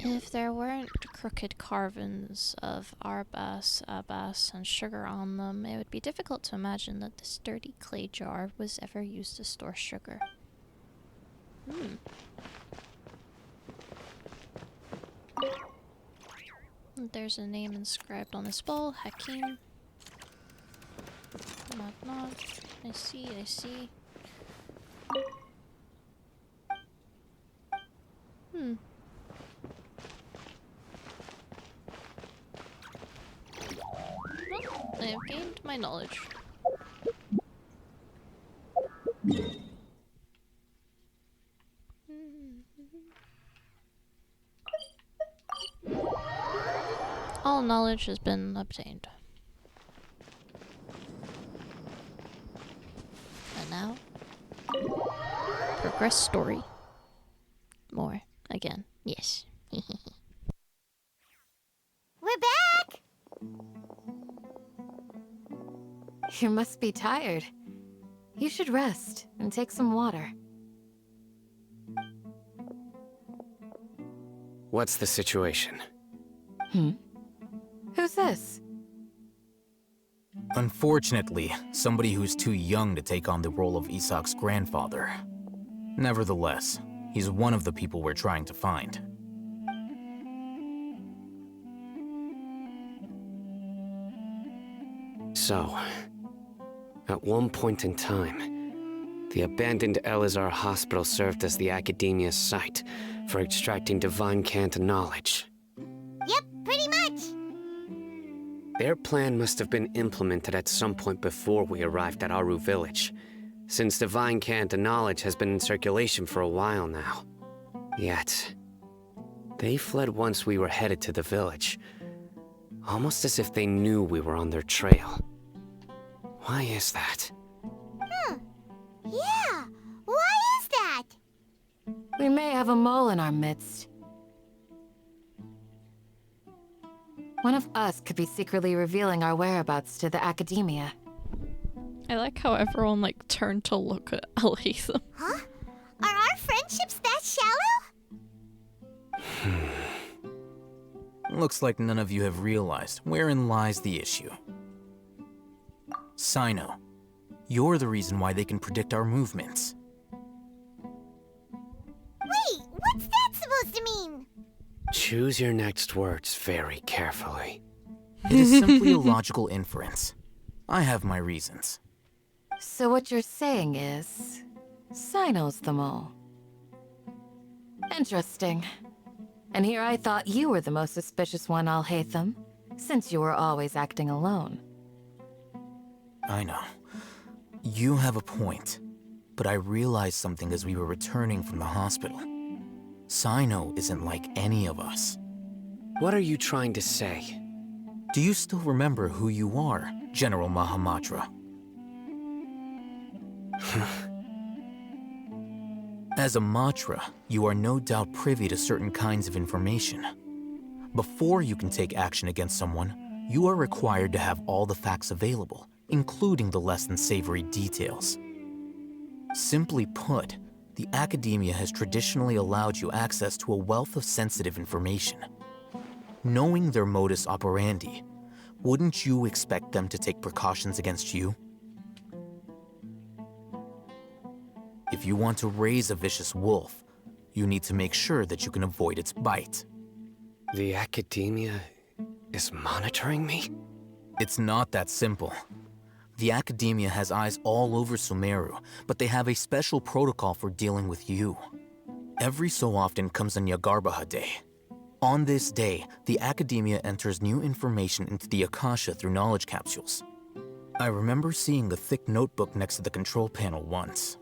If there weren't crooked carvings of Arbas, Abbas, and sugar on them, it would be difficult to imagine that this dirty clay jar was ever used to store sugar. There's a name inscribed on this bowl, Hakim. Not. I see. Well, I have gained my knowledge. All knowledge has been obtained. And now, progress story. More. Again. Yes. We're back! You must be tired. You should rest and take some water. What's the situation? Who's this? Unfortunately, somebody who's too young to take on the role of Isak's grandfather. Nevertheless, he's one of the people we're trying to find. So, at one point in time, the abandoned Elazar Hospital served as the Academia's site for extracting divine cant knowledge. Yep, pretty much. Their plan must have been implemented at some point before we arrived at Aru Village, since divine cant knowledge has been in circulation for a while now. Yet, they fled once we were headed to the village, almost as if they knew we were on their trail. Why is that? Yeah, why is that? We may have a mole in our midst. One of us could be secretly revealing our whereabouts to the Academia. I like how everyone turned to look at Alhaitham. Huh? Are our friendships that shallow? Looks like none of you have realized wherein lies the issue. Sino, you're the reason why they can predict our movements. Wait, what's that supposed to mean? Choose your next words very carefully. It is simply a logical inference. I have my reasons. So what you're saying is, Sino's the mole. Interesting. And here I thought you were the most suspicious one, Alhaitham, since you were always acting alone. I know. You have a point, but I realized something as we were returning from the hospital. Sino isn't like any of us. What are you trying to say? Do you still remember who you are, General Mahamatra? As a Matra, you are no doubt privy to certain kinds of information. Before you can take action against someone, you are required to have all the facts available, including the less than savory details. Simply put, the Academia has traditionally allowed you access to a wealth of sensitive information. Knowing their modus operandi, wouldn't you expect them to take precautions against you? If you want to raise a vicious wolf, you need to make sure that you can avoid its bite. The Academia is monitoring me? It's not that simple. The Academia has eyes all over Sumeru, but they have a special protocol for dealing with you. Every so often comes a Nyagarbaha Day. On this day, the Academia enters new information into the Akasha through knowledge capsules. I remember seeing a thick notebook next to the control panel once.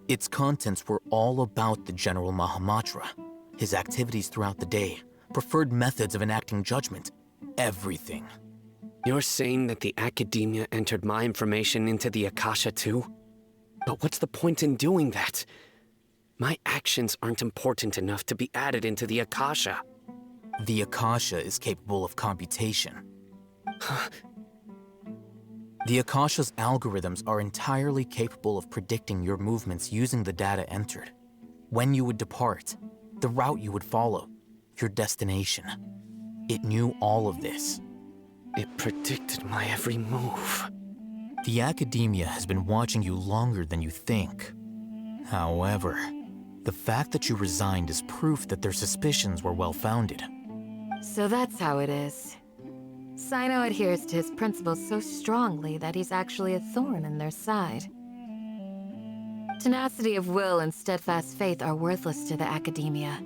Its contents were all about the General Mahamatra, his activities throughout the day, preferred methods of enacting judgment, everything. You're saying that the Academia entered my information into the Akasha too? But what's the point in doing that? My actions aren't important enough to be added into the Akasha. The Akasha is capable of computation. The Akasha's algorithms are entirely capable of predicting your movements using the data entered. When you would depart, the route you would follow, your destination. It knew all of this. It predicted my every move. The Academia has been watching you longer than you think. However, the fact that you resigned is proof that their suspicions were well-founded. So that's how it is. Sino adheres to his principles so strongly that he's actually a thorn in their side. Tenacity of will and steadfast faith are worthless to the Academia.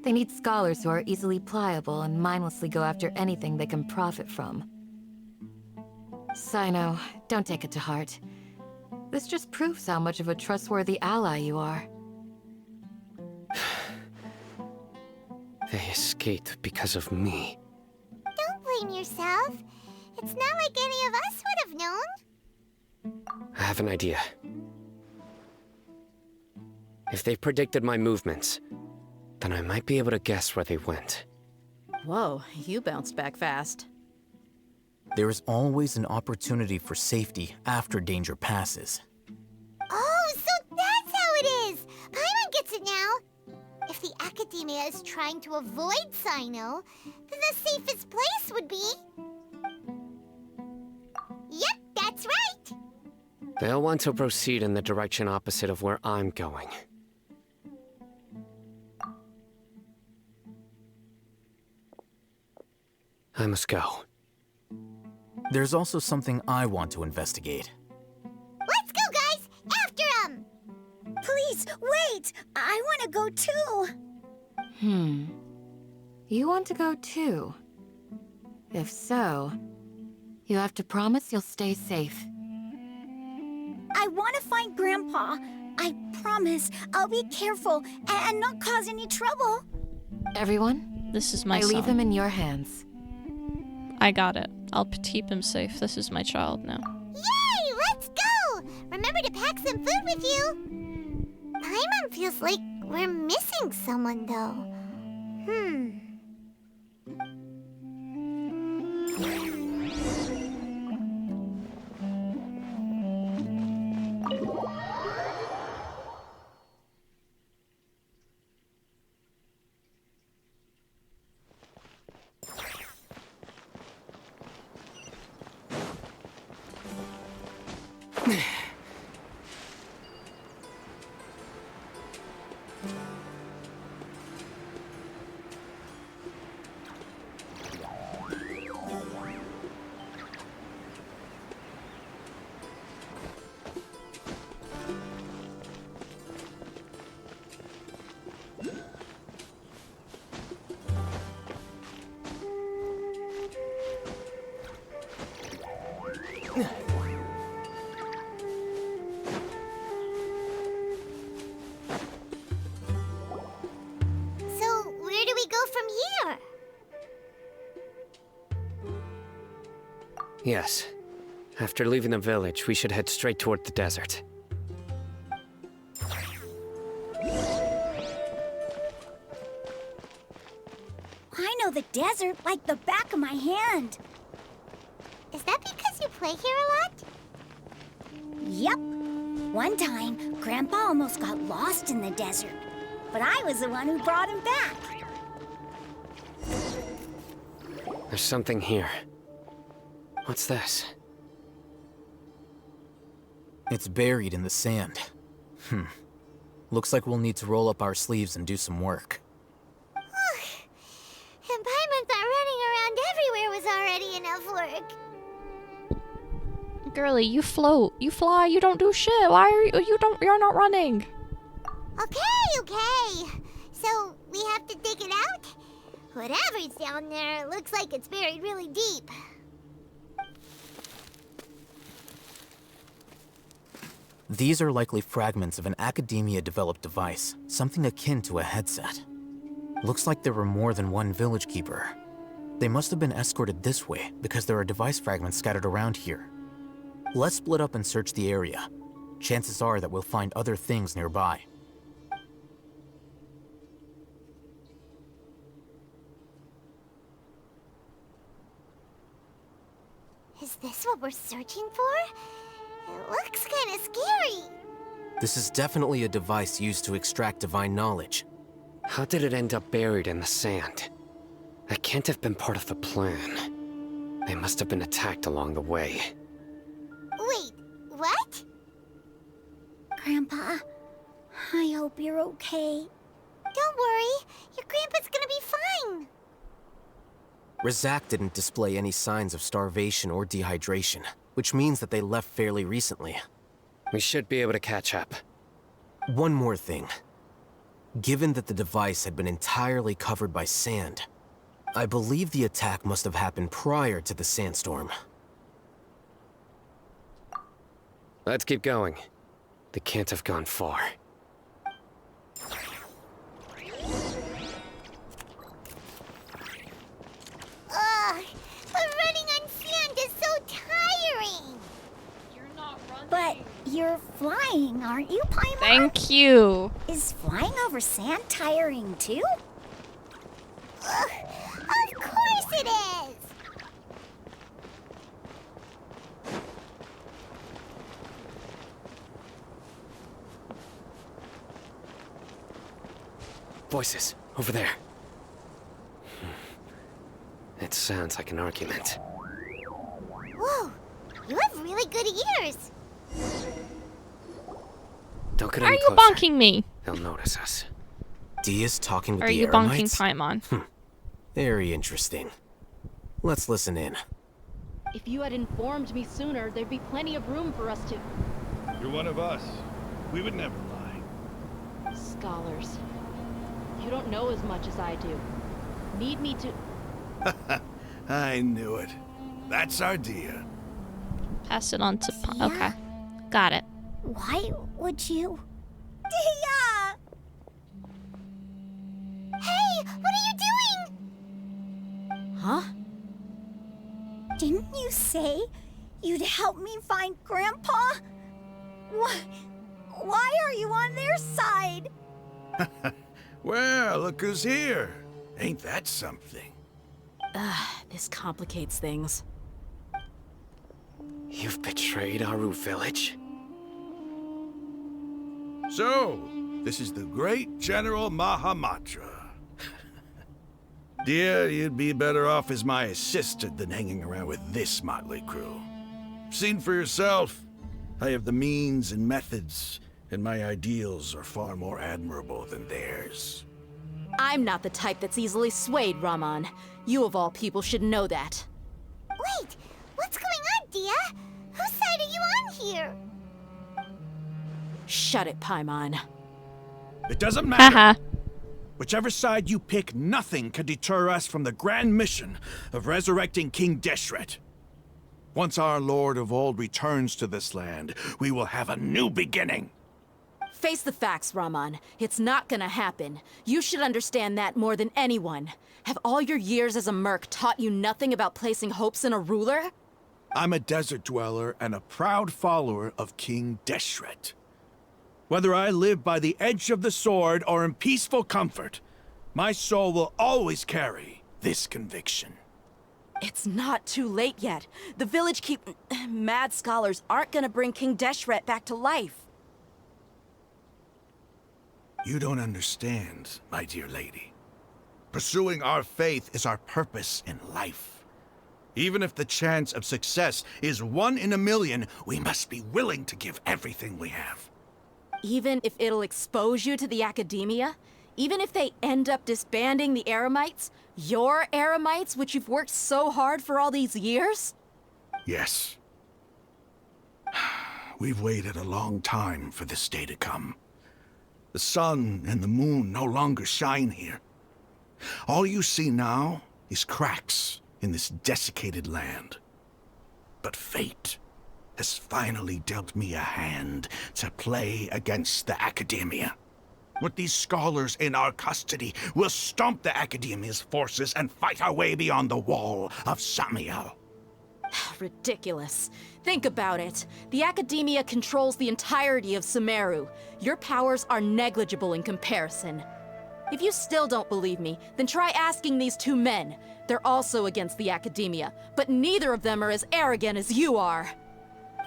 They need scholars who are easily pliable and mindlessly go after anything they can profit from. Sino, don't take it to heart. This just proves how much of a trustworthy ally you are. They escaped because of me. Don't blame yourself. It's not like any of us would have known. I have an idea. If they predicted my movements, then I might be able to guess where they went. Whoa, you bounced back fast. There is always an opportunity for safety after danger passes. Oh, so that's how it is! Paimon gets it now! If the Academia is trying to avoid Sino, then the safest place would be... Yep, that's right! They'll want to proceed in the direction opposite of where I'm going. I must go. There's also something I want to investigate. Let's go, guys! After him! Please, wait! I want to go too! You want to go too? If so, you have to promise you'll stay safe. I want to find Grandpa. I promise I'll be careful and not cause any trouble. Everyone, This is my I son. leave him in your hands. I got it. I'll keep him safe. This is my child now. Yay! Let's go! Remember to pack some food with you! Paimon feels like we're missing someone, though. So, where do we go from here? Yes. After leaving the village, we should head straight toward the desert. I know the desert like the back of my hand. Is that because you play here a lot? Yep. One time, Grandpa almost got lost in the desert, but I was the one who brought him back. There's something here. What's this? It's buried in the sand. Looks like we'll need to roll up our sleeves and do some work. And Paimon thought running around everywhere was already enough work. Girly, you float. You fly. You don't do shit. Why are you're not running? Okay. So, we have to dig it out? Whatever's down there, looks like it's buried really deep. These are likely fragments of an Academia-developed device, something akin to a headset. Looks like there were more than one village keeper. They must have been escorted this way because there are device fragments scattered around here. Let's split up and search the area. chances are that we'll find other things nearby. Is this what we're searching for? It looks kinda scary. This is definitely a device used to extract divine knowledge. How did it end up buried in the sand? That can't have been part of the plan. They must have been attacked along the way. Wait, what? Grandpa, I hope you're okay. Don't worry, your grandpa's gonna be fine. Razak didn't display any signs of starvation or dehydration, which means that they left fairly recently. We should be able to catch up. One more thing. Given that the device had been entirely covered by sand, I believe the attack must have happened prior to the sandstorm. Let's keep going. They can't have gone far. Ugh, but running on sand is so tiring. But you're flying, aren't you, Paimon? Thank you. Is flying over sand tiring too? Ugh, of course it is. Voices, over there. It sounds like an argument. Whoa, you have really good ears. Don't get Are any you closer. bonking me? They'll notice us. Dia's talking with Or are the you bonking Eremites? Paimon? Very interesting. Let's listen in. If you had informed me sooner, there'd be plenty of room for us to... You're one of us. We would never lie. Scholars. You don't know as much as I do. Need me to... I knew it. That's our Dia. Pass it on to okay. Got it. Why would you? Dia! Hey, what are you doing? Huh? Didn't you say you'd help me find Grandpa? Why are you on their side? Well, look who's here. Ain't that something? This complicates things. You've betrayed Aru village? So, this is the great General Mahamatra. Dear, you'd be better off as my assistant than hanging around with this motley crew. Seen for yourself. I have the means and methods, and my ideals are far more admirable than theirs. I'm not the type that's easily swayed, Raman. You of all people should know that. Wait, what's going on, Dia? Whose side are you on here? Shut it, Paimon. It doesn't matter. Haha. Whichever side you pick, nothing can deter us from the grand mission of resurrecting King Deshret. Once our Lord of Old returns to this land, we will have a new beginning. Face the facts, Raman. It's not gonna happen. You should understand that more than anyone. Have all your years as a merc taught you nothing about placing hopes in a ruler? I'm a desert dweller and a proud follower of King Deshret. Whether I live by the edge of the sword or in peaceful comfort, my soul will always carry this conviction. It's not too late yet. The village mad scholars aren't gonna bring King Deshret back to life. You don't understand, my dear lady. Pursuing our faith is our purpose in life. Even if the chance of success is 1 in a million, we must be willing to give everything we have. Even if it'll expose you to the academia? Even if they end up disbanding the Eremites? Your Eremites, which you've worked so hard for all these years? Yes. We've waited a long time for this day to come. The sun and the moon no longer shine here. All you see now is cracks in this desiccated land. But fate has finally dealt me a hand to play against the Academia. With these scholars in our custody, we'll stomp the Academia's forces and fight our way beyond the wall of Samiel. Ridiculous. Think about it. The Academia controls the entirety of Sumeru. Your powers are negligible in comparison. If you still don't believe me, then try asking these two men. They're also against the Academia, but neither of them are as arrogant as you are.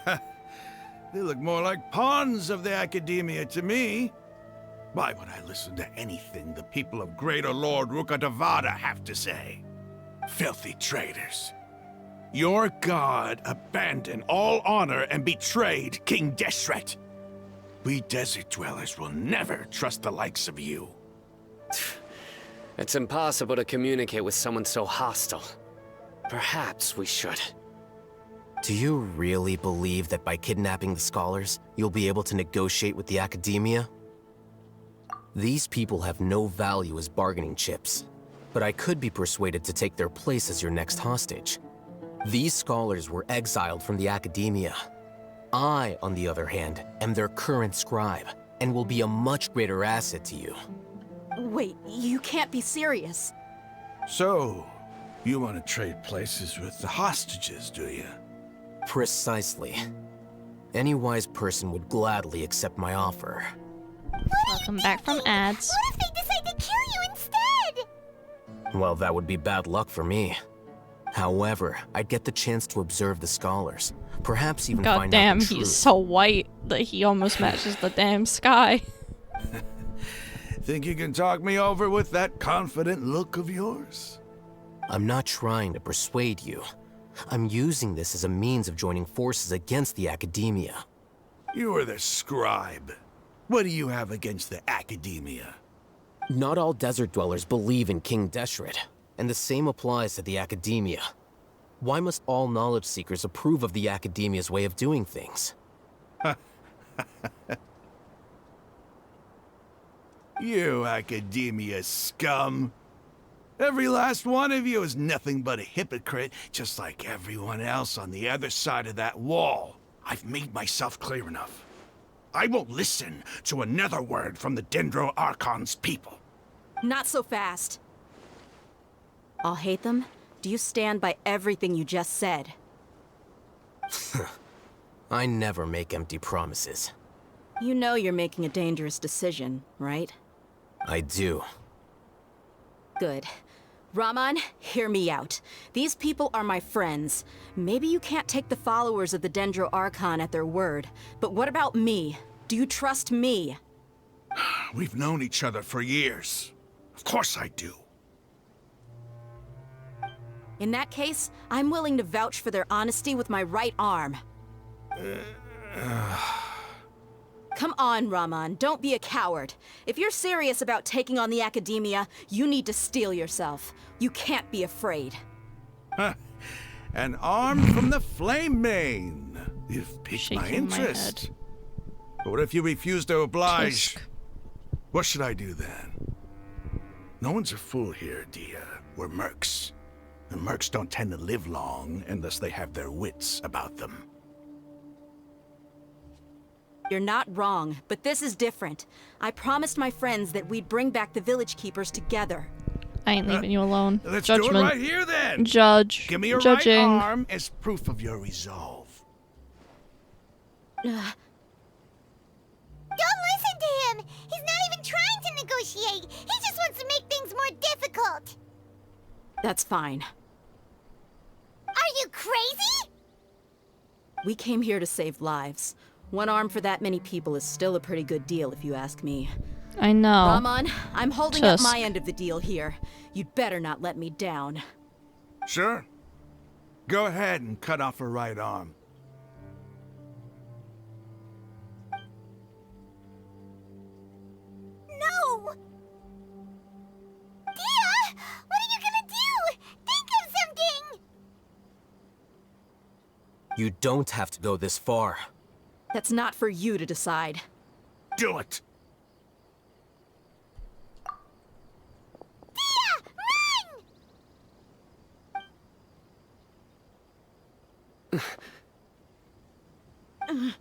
They look more like pawns of the Academia to me. Why would I listen to anything the people of Greater Lord Rukkhadevata have to say? Filthy traitors. Your god abandoned all honor and betrayed King Deshret. We desert dwellers will never trust the likes of you. It's impossible to communicate with someone so hostile. Perhaps we should. Do you really believe that by kidnapping the scholars, you'll be able to negotiate with the Academia? These people have no value as bargaining chips, but I could be persuaded to take their place as your next hostage. These scholars were exiled from the Academia. I, on the other hand, am their current scribe, and will be a much greater asset to you. Wait, you can't be serious. So, you want to trade places with the hostages, do you? Precisely. Any wise person would gladly accept my offer. Welcome back from ads. What if they decide to kill you instead? Well, that would be bad luck for me. However, I'd get the chance to observe the scholars. Perhaps even God find damn, out the truth. he's so white that he almost matches the damn sky. Think you can talk me over with that confident look of yours? I'm not trying to persuade you. I'm using this as a means of joining forces against the Academia. You are the scribe. What do you have against the Academia? Not all desert dwellers believe in King Deshret, and the same applies to the Academia. Why must all knowledge seekers approve of the Academia's way of doing things? You Academia scum. Every last one of you is nothing but a hypocrite, just like everyone else on the other side of that wall. I've made myself clear enough. I won't listen to another word from the Dendro Archon's people. Not so fast. I'll hate them. Do you stand by everything you just said? I never make empty promises. You know you're making a dangerous decision, right? I do. Good. Raman, hear me out. These people are my friends. Maybe you can't take the followers of the Dendro Archon at their word, but what about me? Do you trust me? We've known each other for years. Of course I do. In that case, I'm willing to vouch for their honesty with my right arm. Come on, Raman, don't be a coward. If you're serious about taking on the Academia, you need to steel yourself. You can't be afraid. An arm from the Flame Mane. You've piqued my interest. But what if you refuse to oblige? Tusk. What should I do then? No one's a fool here, Dia. We're mercs. And mercs don't tend to live long unless they have their wits about them. You're not wrong, but this is different. I promised my friends that we'd bring back the village keepers together. I ain't leaving you alone. Let's Judgment. do it right here then. Judge. Give me your Judging. right arm as proof of your resolve. Don't listen to him! He's not even trying to negotiate! He just wants to make things more difficult! That's fine. Are you crazy? We came here to save lives. One arm for that many people is still a pretty good deal, if you ask me. I know. Raman, I'm holding up Tusk. my end of the deal here. You'd better not let me down. Sure. Go ahead and cut off her right arm. No! Dia! What are you gonna do? Think of something! You don't have to go this far. That's not for you to decide. Do it! Dia! Run!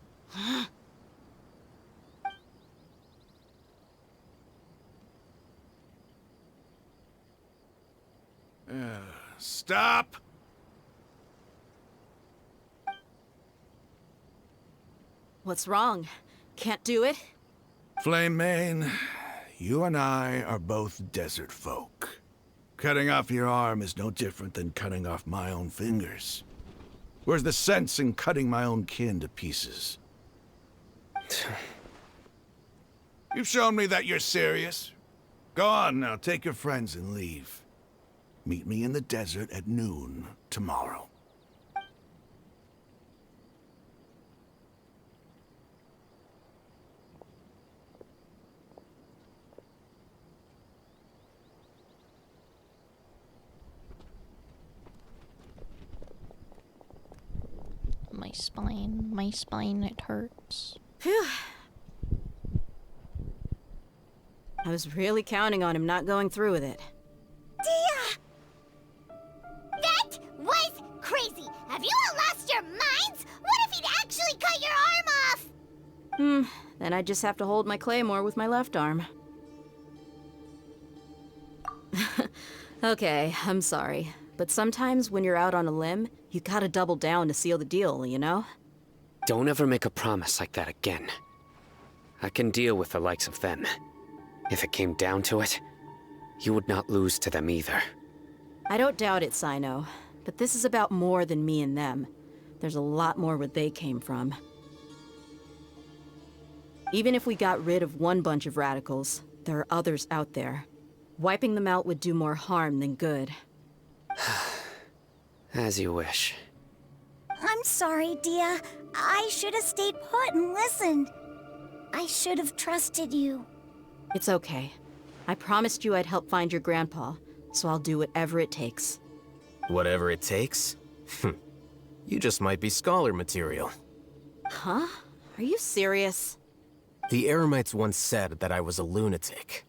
Stop! What's wrong? Can't do it? Flame Mane, you and I are both desert folk. Cutting off your arm is no different than cutting off my own fingers. Where's the sense in cutting my own kin to pieces? You've shown me that you're serious. Go on now, take your friends and leave. Meet me in the desert at noon tomorrow. My spine, it hurts. Phew. I was really counting on him not going through with it. Dia! That was crazy! Have you all lost your minds? What if he'd actually cut your arm off? Then I just have to hold my claymore with my left arm. Okay, I'm sorry. But sometimes when you're out on a limb, you gotta double down to seal the deal, you know? Don't ever make a promise like that again. I can deal with the likes of them. If it came down to it, you would not lose to them either. I don't doubt it, Sino. But this is about more than me and them. There's a lot more where they came from. Even if we got rid of one bunch of radicals, there are others out there. Wiping them out would do more harm than good. As you wish. I'm sorry, Dia. I should have stayed put and listened. I should have trusted you. It's okay. I promised you I'd help find your grandpa, so I'll do whatever it takes. Whatever it takes? You just might be scholar material. Huh? Are you serious? The Eremites once said that I was a lunatic.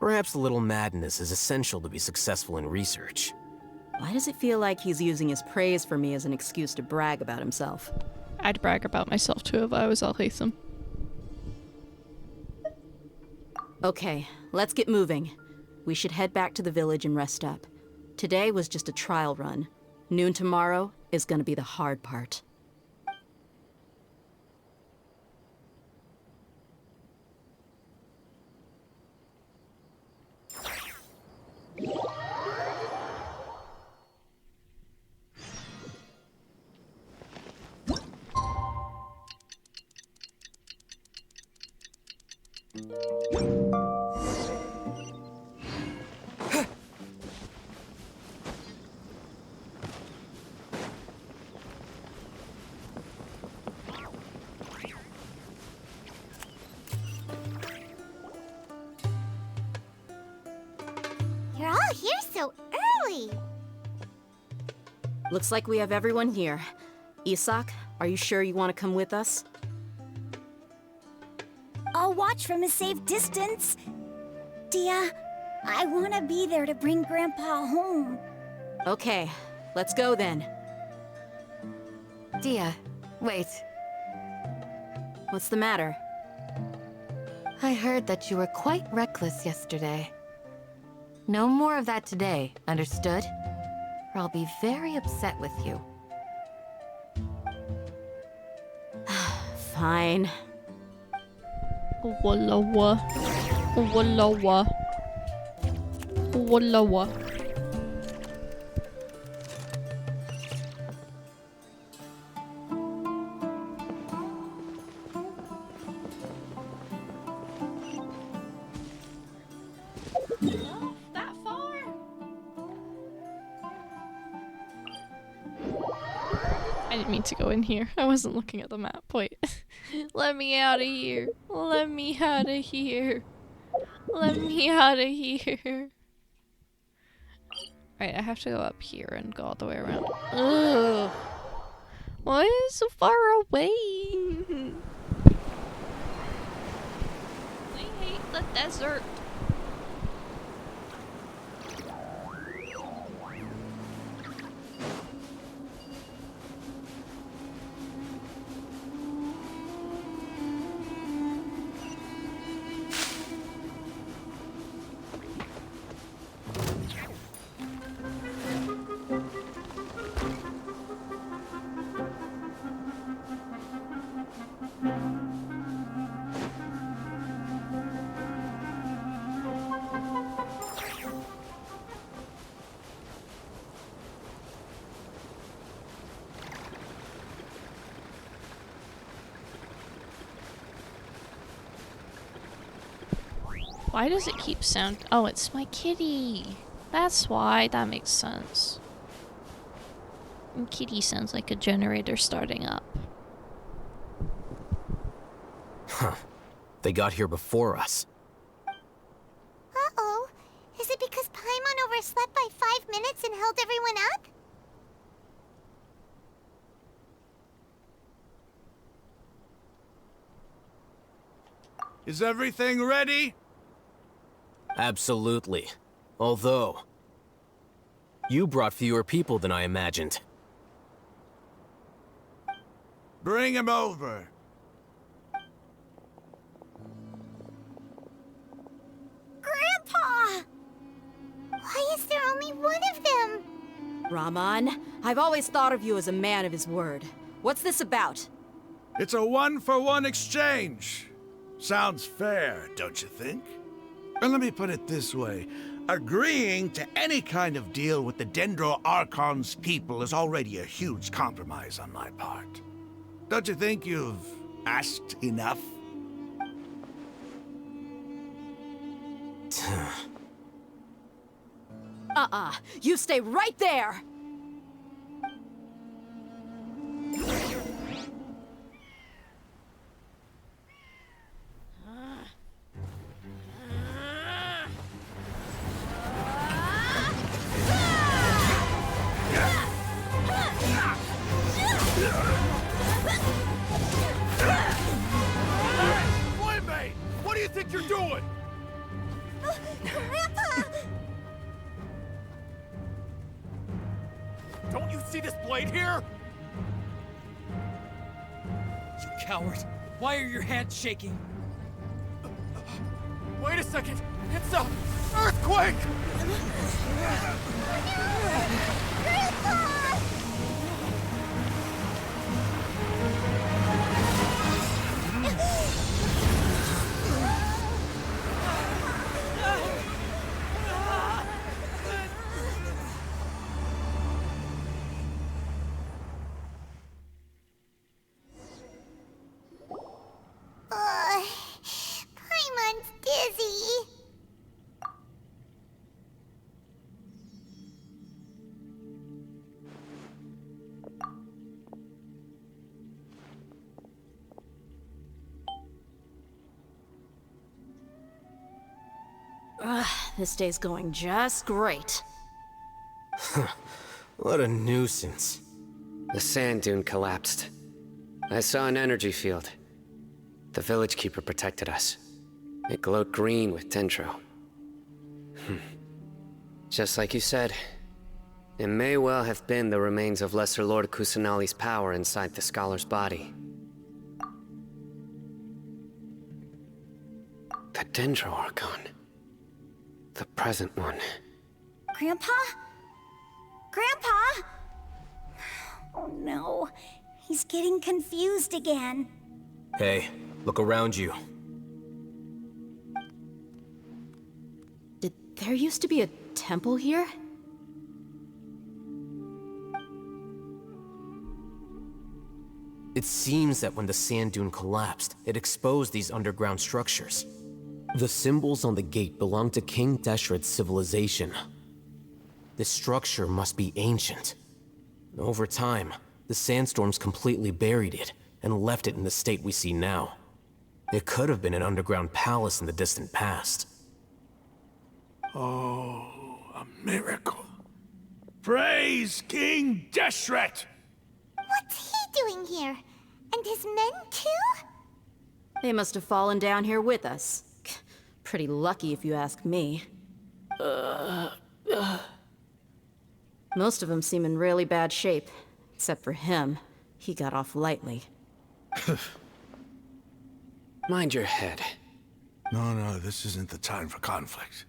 Perhaps a little madness is essential to be successful in research. Why does it feel like he's using his praise for me as an excuse to brag about himself? I'd brag about myself too if I was Al-Haytham. Okay, let's get moving. We should head back to the village and rest up. Today was just a trial run. Noon tomorrow is gonna be the hard part. You're all here so early. Looks like we have everyone here. Isak, are you sure you want to come with us? I'll watch from a safe distance. Dia, I want to be there to bring Grandpa home. Okay, let's go then. Dia, wait. What's the matter? I heard that you were quite reckless yesterday. No more of that today, understood? Or I'll be very upset with you. Fine. Wallawa. Wallawa. Wallawa. That far? I didn't mean to go in here. I wasn't looking at the map. Wait. Let me out of here. Let me out of here. Let me out of here. Alright, I have to go up here and go all the way around. Ugh. Why is it so far away? I hate the desert. Why does it keep sound? Oh, it's my kitty. That's why. That makes sense. And kitty sounds like a generator starting up. Huh. They got here before us. Uh-oh. Is it because Paimon overslept by 5 minutes and held everyone up? Is everything ready? Absolutely. Although, you brought fewer people than I imagined. Bring him over. Grandpa! Why is there only one of them? Rahman, I've always thought of you as a man of his word. What's this about? It's a one-for-one exchange. Sounds fair, don't you think? And let me put it this way. Agreeing to any kind of deal with the Dendro Archon's people is already a huge compromise on my part. Don't you think you've asked enough? You stay right there! Flame! What do you think you're doing? Grandpa! Don't you see this blade here? You coward! Why are your hands shaking? Wait a second! It's a earthquake! Paimon's dizzy. This day's going just great. What a nuisance. The sand dune collapsed. I saw an energy field. The village keeper protected us. It glowed green with dendro. Just like you said, it may well have been the remains of Lesser Lord Kusanali's power inside the scholar's body. The dendro archon. The present one. Grandpa? Grandpa? Oh no, he's getting confused again. Hey, look around you. Did there used to be a temple here? It seems that when the sand dune collapsed, it exposed these underground structures. The symbols on the gate belong to King Deshret's civilization. This structure must be ancient. Over time, the sandstorms completely buried it and left it in the state we see now. It could have been an underground palace in the distant past. Oh, a miracle. Praise King Deshret! What's he doing here? And his men too? They must have fallen down here with us. Pretty lucky if you ask me. Most of them seem in really bad shape. Except for him. He got off lightly. Mind your head. No, this isn't the time for conflict.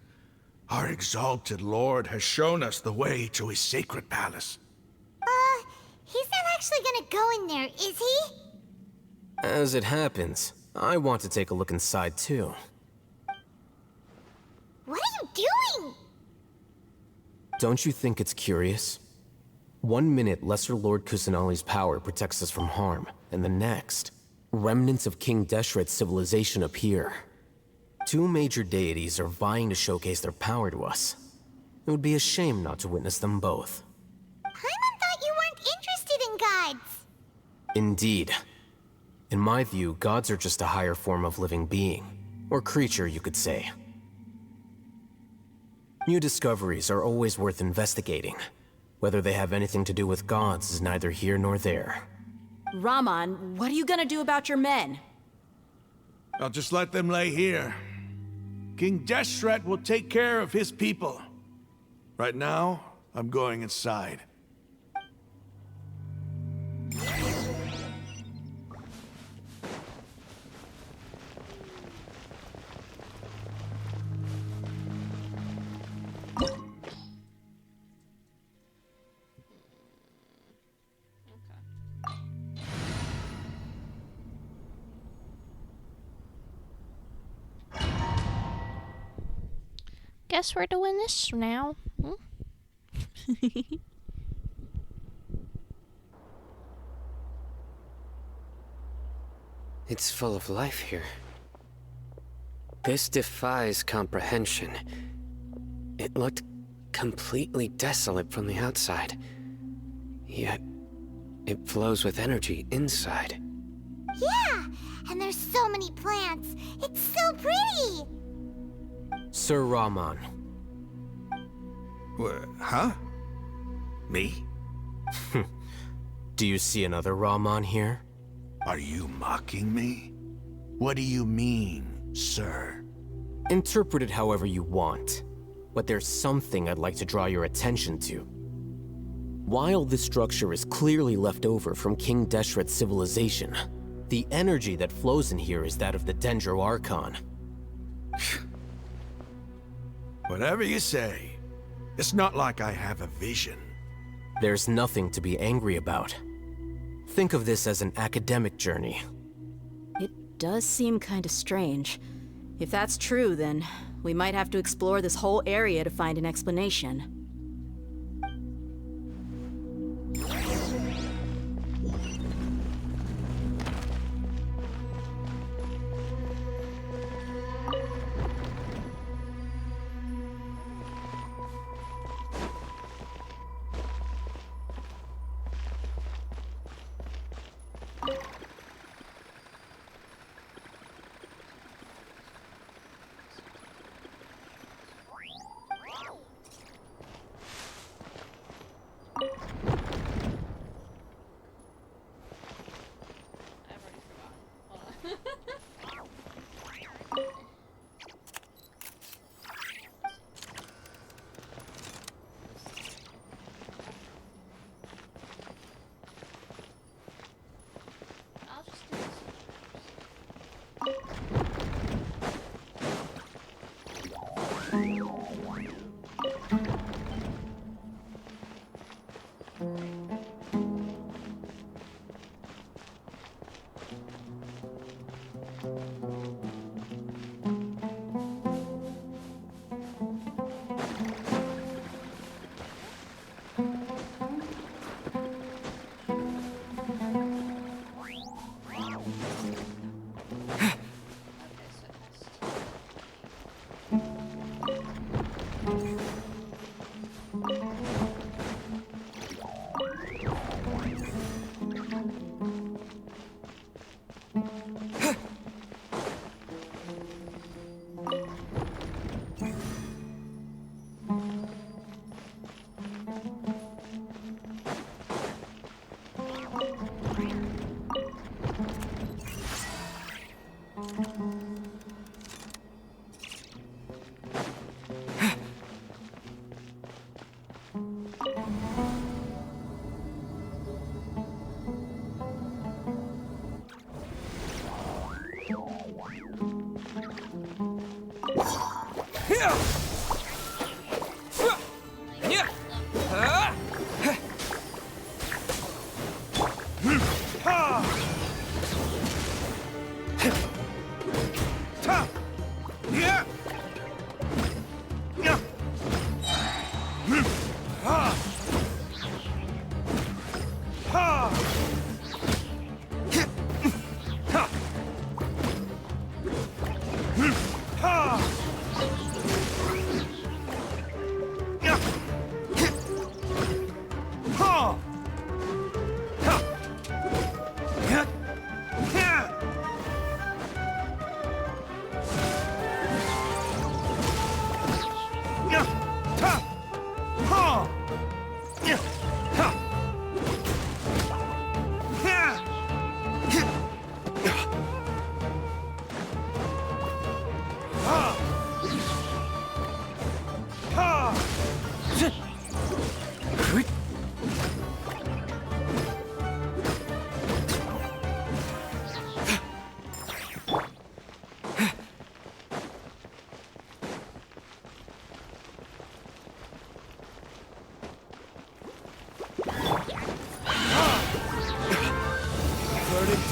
Our exalted lord has shown us the way to his sacred palace. He's not actually gonna go in there, is he? As it happens, I want to take a look inside too. What are you doing? Don't you think it's curious? 1 minute, Lesser Lord Kusanali's power protects us from harm, and the next, remnants of King Deshret's civilization appear. Two major deities are vying to showcase their power to us. It would be a shame not to witness them both. Paimon thought you weren't interested in gods. Indeed. In my view, gods are just a higher form of living being. Or creature, you could say. New discoveries are always worth investigating. Whether they have anything to do with gods is neither here nor there. Raman, what are you gonna do about your men? I'll just let them lay here. King Deshret will take care of his people. Right now, I'm going inside. Guess we're doing this now. It's full of life here. This defies comprehension. It looked completely desolate from the outside. Yet, it flows with energy inside. Yeah, and there's so many plants. It's so pretty. Sir Raman. Huh? Me? Do you see another Raman here? Are you mocking me? What do you mean, sir? Interpret it however you want, but there's something I'd like to draw your attention to. While this structure is clearly left over from King Deshret's civilization, the energy that flows in here is that of the Dendro Archon. Whatever you say. It's not like I have a vision. There's nothing to be angry about. Think of this as an academic journey. It does seem kinda strange. If that's true, then we might have to explore this whole area to find an explanation.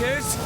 is...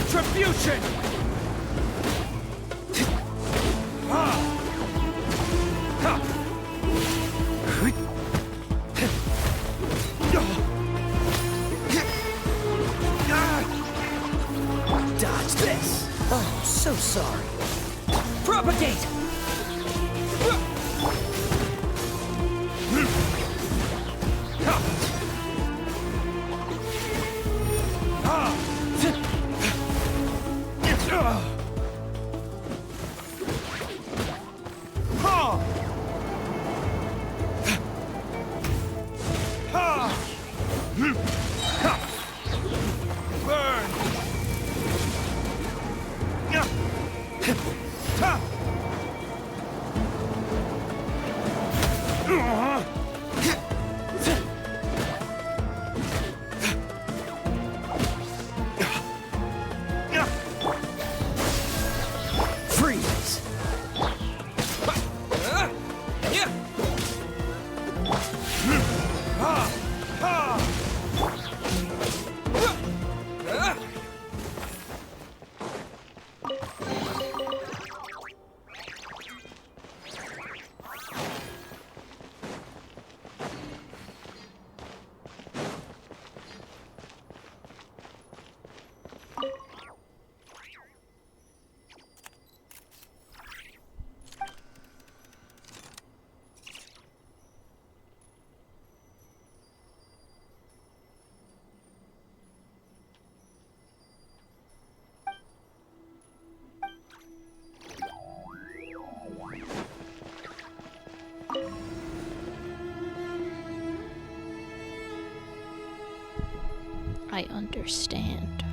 Retribution! Dodge this! Oh, so sorry. Propagate! I understand.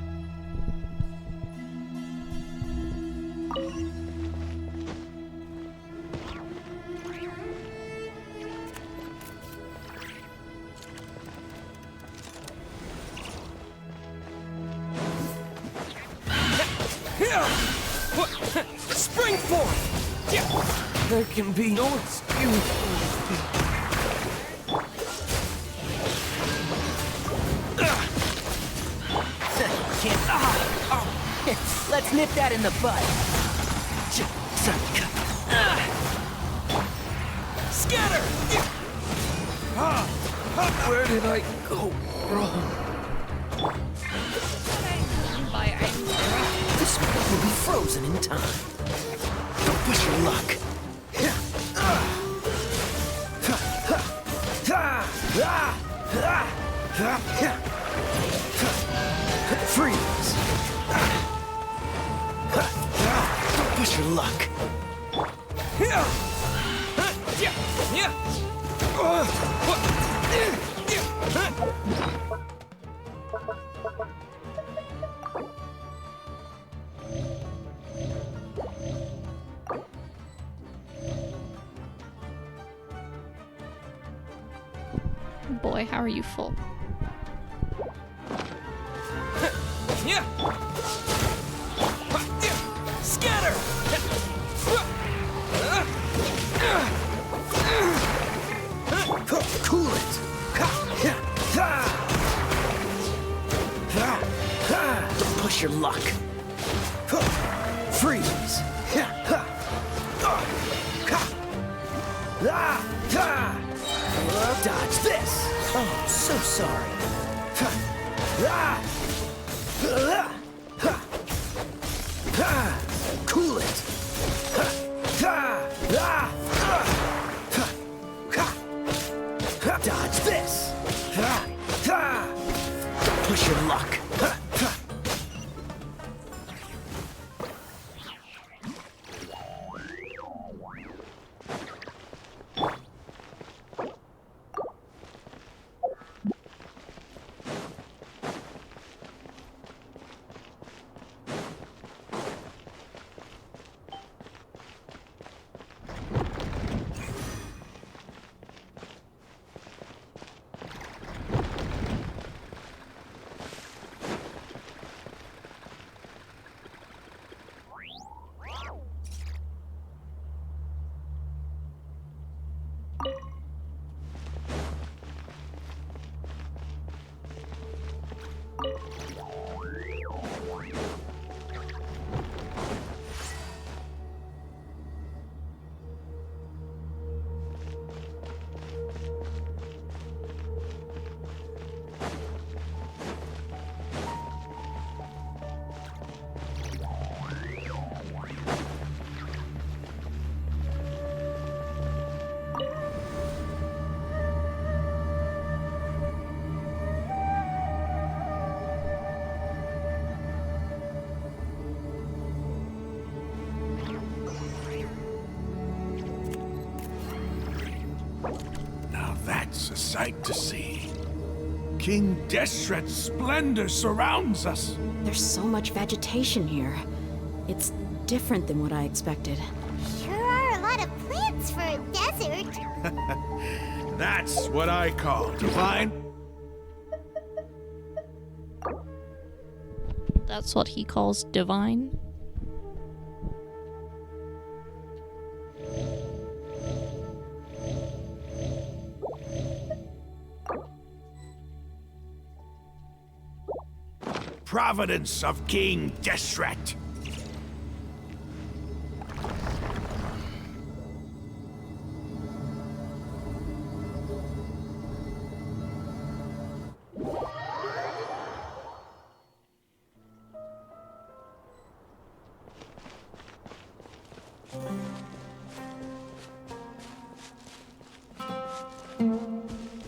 Spring forth! There can be no excuse for Let's nip that in the bud. Scatter! Where did I go wrong? This one will be frozen in time. Don't push your luck. Freeze! Don't push your luck. Boy, how are you full? Scatter! Cool it! Don't push your luck. Freeze! Dodge this! Oh, so sorry. Cool it! Dodge this! Don't push your luck. That's a sight to see. King Deshret's splendor surrounds us. There's so much vegetation here. It's different than what I expected. Sure are a lot of plants for a desert. That's what I call divine. That's what he calls divine. Providence of King Deshret.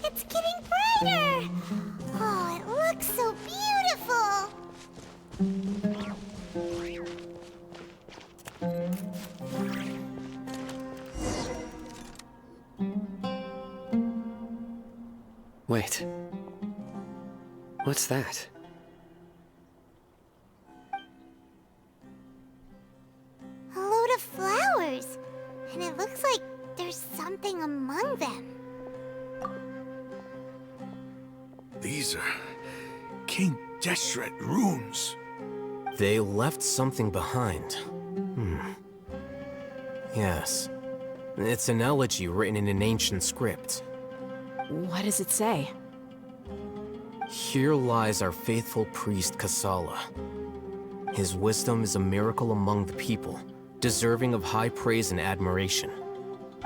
It's getting brighter! Oh, it looks so beautiful! Wait. What's that? These are King Deshret runes. They left something behind. Yes. It's an elegy written in an ancient script. What does it say? Here lies our faithful priest Kasala. His wisdom is a miracle among the people, deserving of high praise and admiration.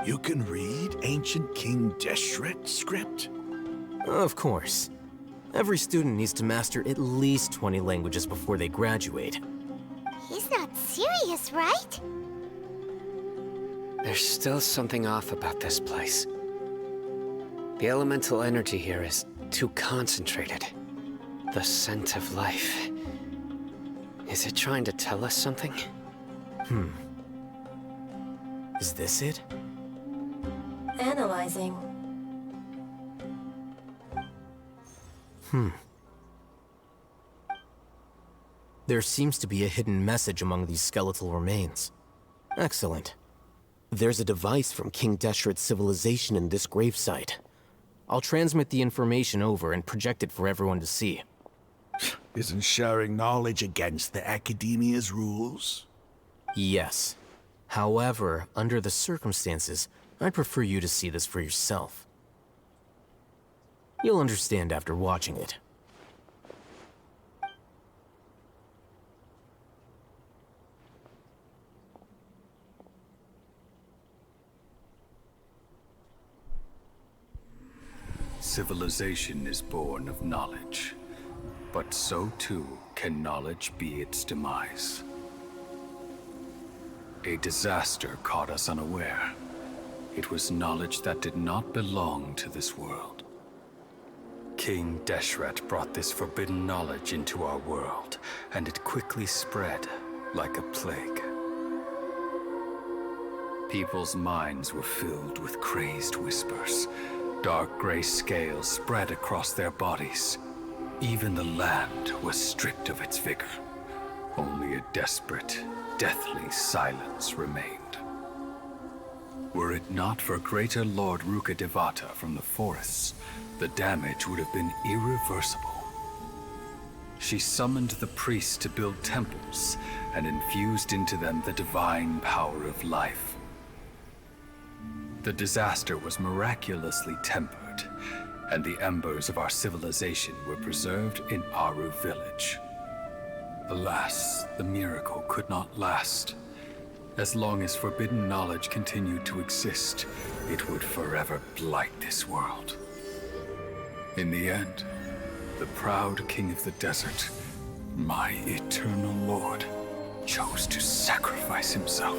You can read ancient King Deshret script? Of course. Every student needs to master at least 20 languages before they graduate. He's not serious, right? There's still something off about this place. The elemental energy here is too concentrated. The scent of life. Is it trying to tell us something? Is this it? Analyzing. There seems to be a hidden message among these skeletal remains. Excellent. There's a device from King Deshret's civilization in this gravesite. I'll transmit the information over and project it for everyone to see. Isn't sharing knowledge against the Academia's rules? Yes. However, under the circumstances, I'd prefer you to see this for yourself. You'll understand after watching it. Civilization is born of knowledge, but so too can knowledge be its demise. A disaster caught us unaware. It was knowledge that did not belong to this world. King Deshret brought this forbidden knowledge into our world, and it quickly spread like a plague. People's minds were filled with crazed whispers. Dark gray scales spread across their bodies. Even the land was stripped of its vigor. Only a desperate, deathly silence remained. Were it not for greater Lord Rukkhadevata from the forests, the damage would have been irreversible. She summoned the priests to build temples and infused into them the divine power of life. The disaster was miraculously tempered, and the embers of our civilization were preserved in Aru village. Alas, the miracle could not last. As long as forbidden knowledge continued to exist, it would forever blight this world. In the end, the proud king of the desert, my eternal lord, chose to sacrifice himself.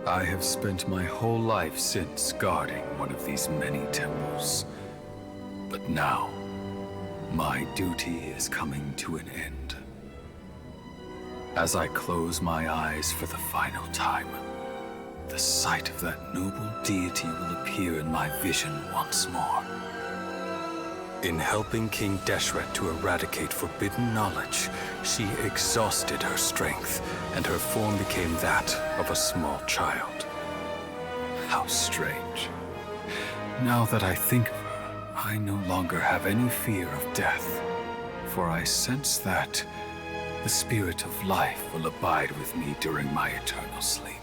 I have spent my whole life since guarding one of these many temples. But now, my duty is coming to an end. As I close my eyes for the final time, the sight of that noble deity will appear in my vision once more. In helping King Deshret to eradicate forbidden knowledge, she exhausted her strength, and her form became that of a small child. How strange. Now that I think of her, I no longer have any fear of death, for I sense that the spirit of life will abide with me during my eternal sleep.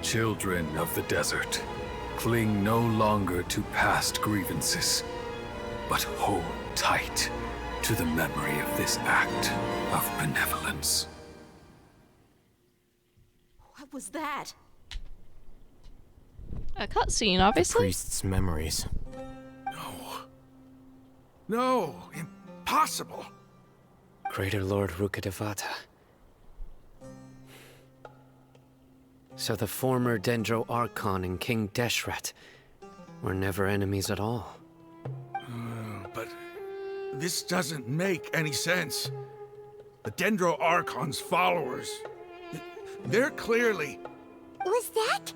Children of the desert, cling no longer to past grievances, but hold tight to the memory of this act of benevolence. What was that? A cutscene, obviously. Priest's memories. No, impossible. Greater Lord Rukkhadevata. So the former Dendro Archon and King Deshret were never enemies at all. But this doesn't make any sense. The Dendro Archon's followers, they're clearly... Was that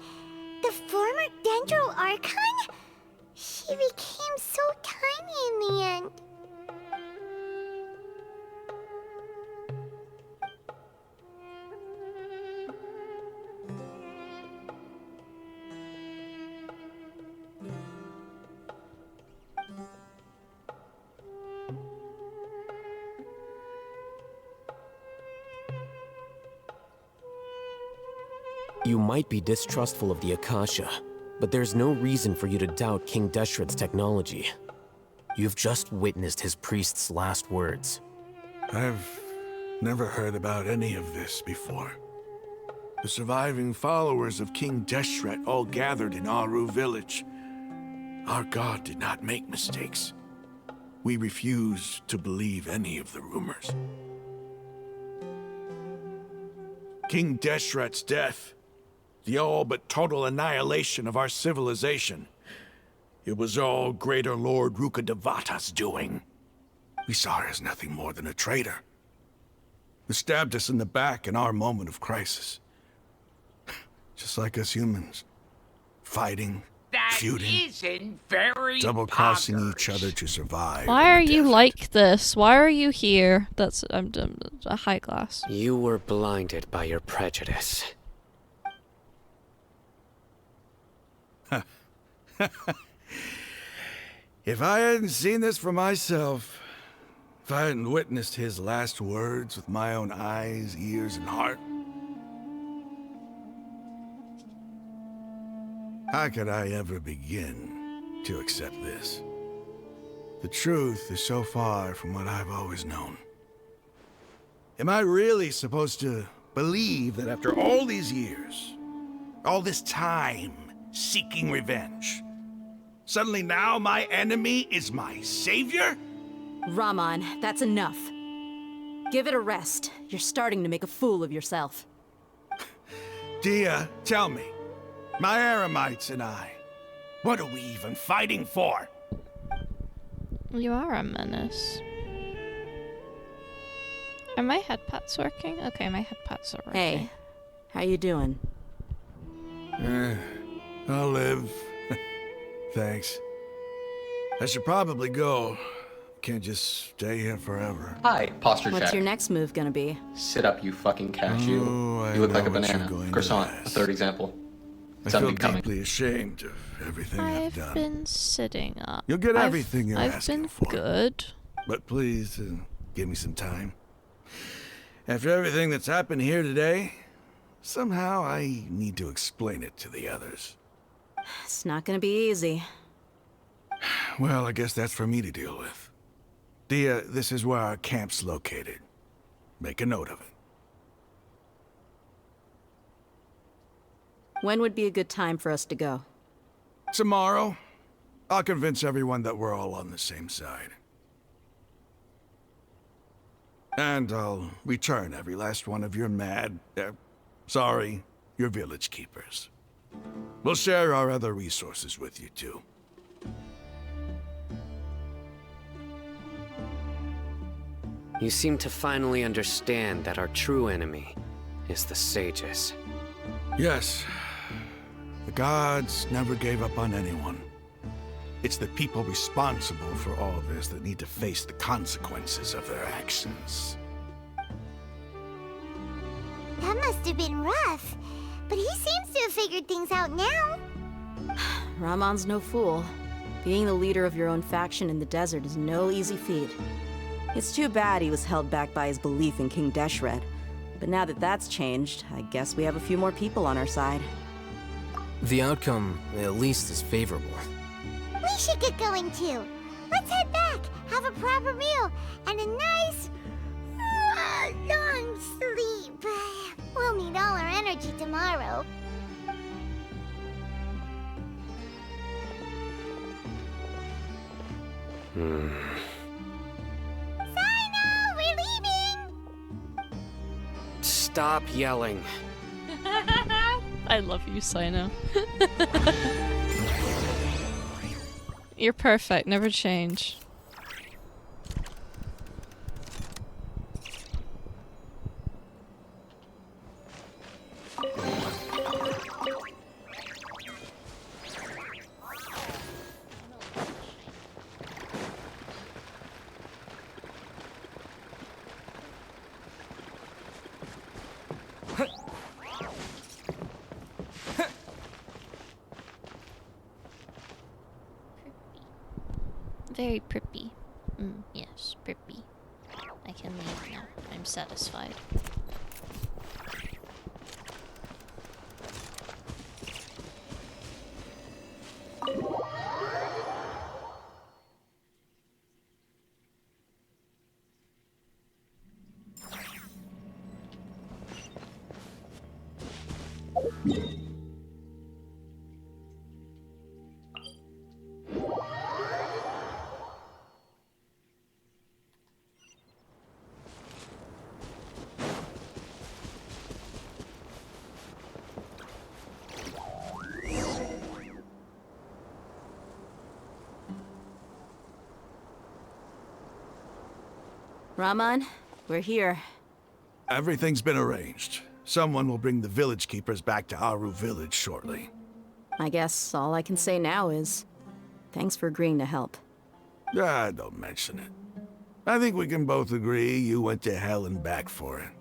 the former Dendro Archon? She became so tiny in the end. You might be distrustful of the Akasha, but there's no reason for you to doubt King Deshret's technology. You've just witnessed his priest's last words. I've never heard about any of this before. The surviving followers of King Deshret all gathered in Aru village. Our god did not make mistakes. We refuse to believe any of the rumors. King Deshret's death, the all but total annihilation of our civilization, it was all Greater Lord Rukkhadevata's doing. We saw her as nothing more than a traitor, who stabbed us in the back in our moment of crisis. Just like us humans, fighting, feuding, isn't very double-crossing each other to survive. Why are you like this? Why are you here? That's a high class. You were blinded by your prejudice. If I hadn't seen this for myself, if I hadn't witnessed his last words with my own eyes, ears, and heart, how could I ever begin to accept this? The truth is so far from what I've always known. Am I really supposed to believe that after all these years, all this time seeking revenge, suddenly now my enemy is my savior? Rahman, that's enough. Give it a rest. You're starting to make a fool of yourself. Dia, tell me, my Aramites and I, what are we even fighting for? You are a menace. Are my headpats working? Okay, my headpats are working. Hey, how you doing? I'll live. Thanks. I should probably go. Can't just stay here forever. Hi, posture check. What's your next move gonna be? Sit up, you fucking cashew. Oh, you look like a know what you're banana. going to Croissant, a ask. third example. I Something feel coming. deeply ashamed of everything I've done. I've been sitting up. You'll get everything you're I've asking been for. good. But please, give me some time. After everything that's happened here today, somehow I need to explain it to the others. It's not gonna be easy. Well, I guess that's for me to deal with. Dia, this is where our camp's located. Make a note of it. When would be a good time for us to go? Tomorrow, I'll convince everyone that we're all on the same side. And I'll return every last one of your your village keepers. We'll share our other resources with you, too. You seem to finally understand that our true enemy is the sages. Yes. The gods never gave up on anyone. It's the people responsible for all this that need to face the consequences of their actions. That must have been rough. But he seems to have figured things out now. Rahman's no fool. Being the leader of your own faction in the desert is no easy feat. It's too bad he was held back by his belief in King Deshret. But now that that's changed, I guess we have a few more people on our side. The outcome, at least, is favorable. We should get going too. Let's head back, have a proper meal, and a nice, long sleep. We'll need all our energy tomorrow. Sino, we're leaving! Stop yelling. I love you, Sino. You're perfect, never change. Very pretty. Yes, pretty. I can leave now. I'm satisfied. Rahman, we're here. Everything's been arranged. Someone will bring the village keepers back to Aru village shortly. I guess all I can say now is thanks for agreeing to help. Ah, don't mention it. I think we can both agree you went to hell and back for it.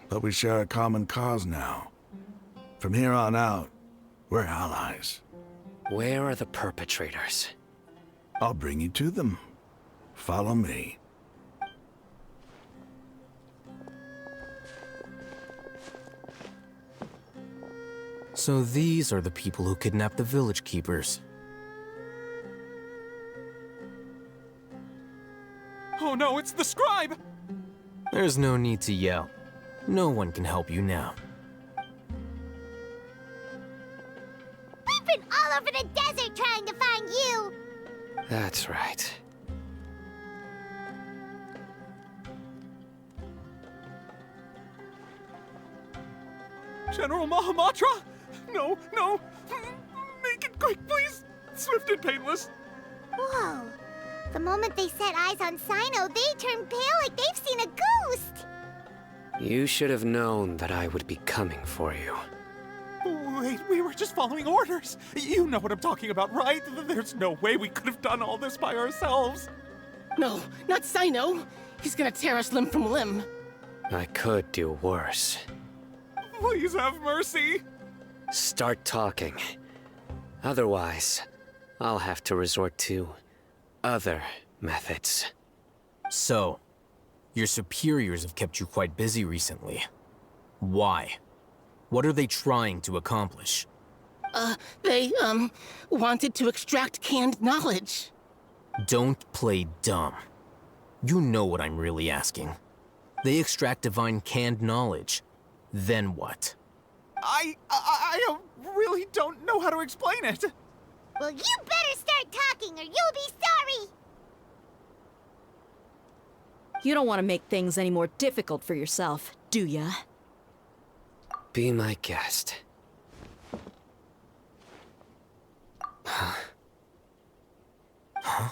But we share a common cause now. From here on out, we're allies. Where are the perpetrators? I'll bring you to them. Follow me. So these are the people who kidnapped the village keepers. Oh no, it's the scribe! There's no need to yell. No one can help you now. We've been all over the desert trying to find you! That's right. General Mahamatra? No, no! Make it quick, please! Swift and painless! Whoa. The moment they set eyes on Sino, they turned pale like they've seen a ghost! You should have known that I would be coming for you. Wait, we were just following orders! You know what I'm talking about, right? There's no way we could have done all this by ourselves! No, not Sino! He's gonna tear us limb from limb! I could do worse. Please have mercy! Start talking. Otherwise, I'll have to resort to other methods. So, your superiors have kept you quite busy recently. Why? What are they trying to accomplish? They wanted to extract canned knowledge. Don't play dumb. You know what I'm really asking. They extract divine canned knowledge. Then what? I really don't know how to explain it. Well, you better start talking or you'll be sorry! You don't want to make things any more difficult for yourself, do ya? Be my guest. Huh? Huh?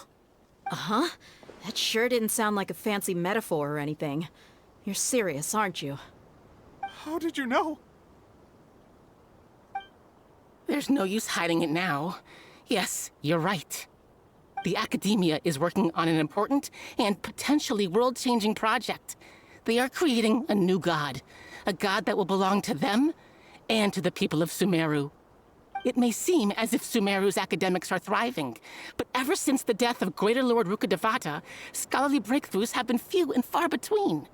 Uh-huh. That sure didn't sound like a fancy metaphor or anything. You're serious, aren't you? How did you know? There's no use hiding it now. Yes, you're right. The Academia is working on an important and potentially world-changing project. They are creating a new god. A god that will belong to them and to the people of Sumeru. It may seem as if Sumeru's academics are thriving, but ever since the death of Greater Lord Rukkhadevata, scholarly breakthroughs have been few and far between.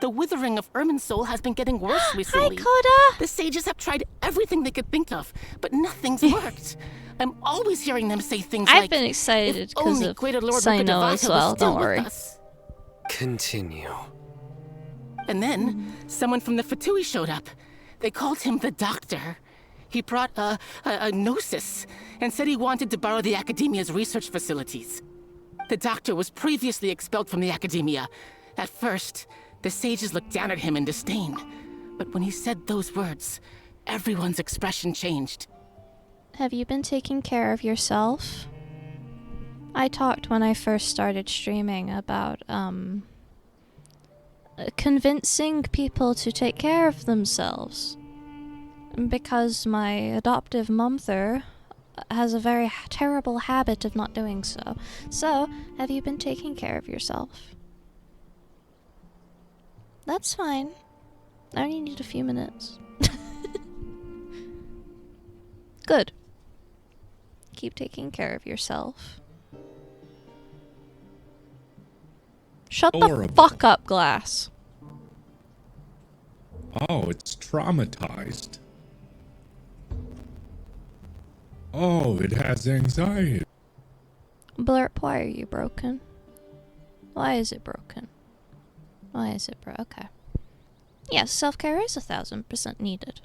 The withering of Irminsul has been getting worse recently. Hi, Coda! The sages have tried everything they could think of, but nothing's worked. I'm always hearing them say things like, I've been excited because of Greater Lord Sino as Rukkhadevata well, was still don't worry. with us. Continue. And then, someone from the Fatui showed up. They called him the Doctor. He brought a gnosis and said he wanted to borrow the Academia's research facilities. The Doctor was previously expelled from the Academia. At first, the sages looked down at him in disdain. But when he said those words, everyone's expression changed. Have you been taking care of yourself? I talked when I first started streaming about, convincing people to take care of themselves. Because my adoptive mother has a very terrible habit of not doing so. So, have you been taking care of yourself? That's fine. I only need a few minutes. Good. Keep taking care of yourself. Shut the fuck up, Glass. Oh, it's traumatized. Oh, it has anxiety. Blurp, why are you broken? Why is it broken? Why is it broken? Okay. Yes, self-care is 1000% needed.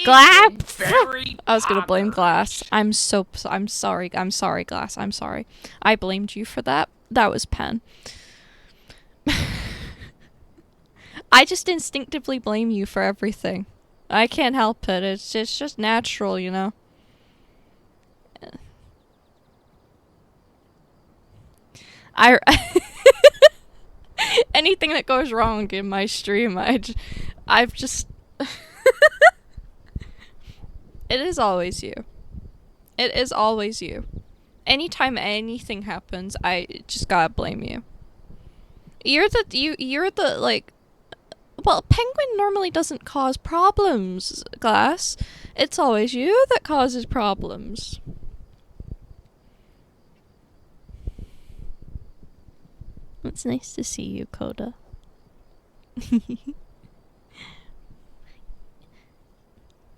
Glass. Very I was gonna blame Glass. I'm sorry. I'm sorry, Glass. I'm sorry. I blamed you for that. That was Pen. I just instinctively blame you for everything. I can't help it. It's just natural, you know. Anything that goes wrong in my stream, I've just it is always you. It is always you. Anytime anything happens, I just gotta blame you. You're the like, well, Penguin normally doesn't cause problems, Glass. It's always you that causes problems. It's nice to see you, Coda.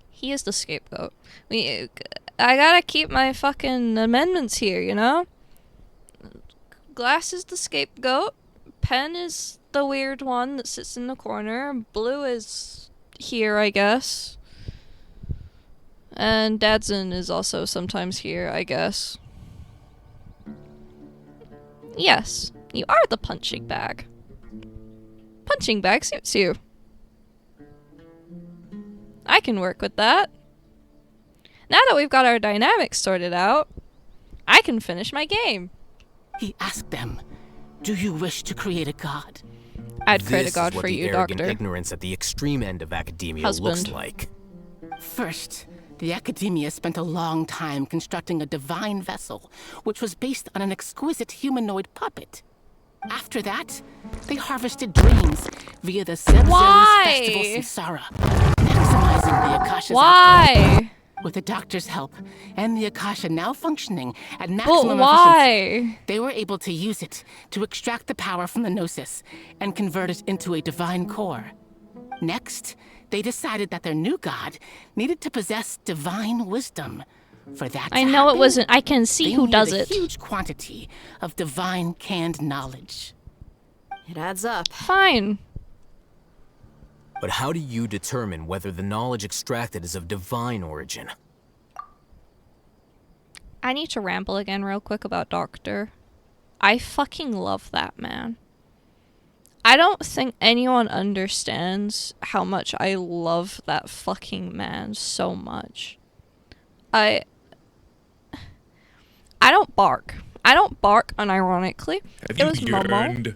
He is the scapegoat. I gotta keep my fucking amendments here, you know? Glass is the scapegoat. Pen is the weird one that sits in the corner. Blue is here, I guess. And Dadzin is also sometimes here, I guess. Yes, you are the punching bag. Punching bag suits you. I can work with that. Now that we've got our dynamics sorted out, I can finish my game. He asked them, "Do you wish to create a god?" I'd create a god for you, Doctor. This is what the arrogant ignorance at the extreme end of academia Husband. looks like. First, the Academia spent a long time constructing a divine vessel, which was based on an exquisite humanoid puppet. After that, they harvested dreams via the Sub-Zero's festival Samsara, maximizing the Akasha's output. With the Doctor's help, and the Akasha now functioning at maximum efficiency, they were able to use it to extract the power from the Gnosis and convert it into a divine core. Next, they decided that their new god needed to possess divine wisdom. For that I know it wasn't. I can see who does it. A huge quantity of divine canned knowledge. It adds up. Fine. But how do you determine whether the knowledge extracted is of divine origin? I need to ramble again real quick about Doctor. I fucking love that man. I don't think anyone understands how much I love that fucking man so much. I don't bark. I don't bark unironically. Have It you was yearned? Momo.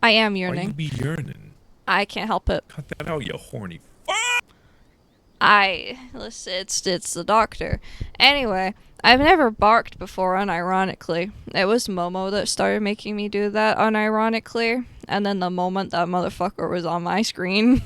I am Why yearning. you be yearning? I can't help it. Cut that out, you horny. Listen, it's the Doctor. Anyway, I've never barked before unironically. It was Momo that started making me do that unironically, and then the moment that motherfucker was on my screen,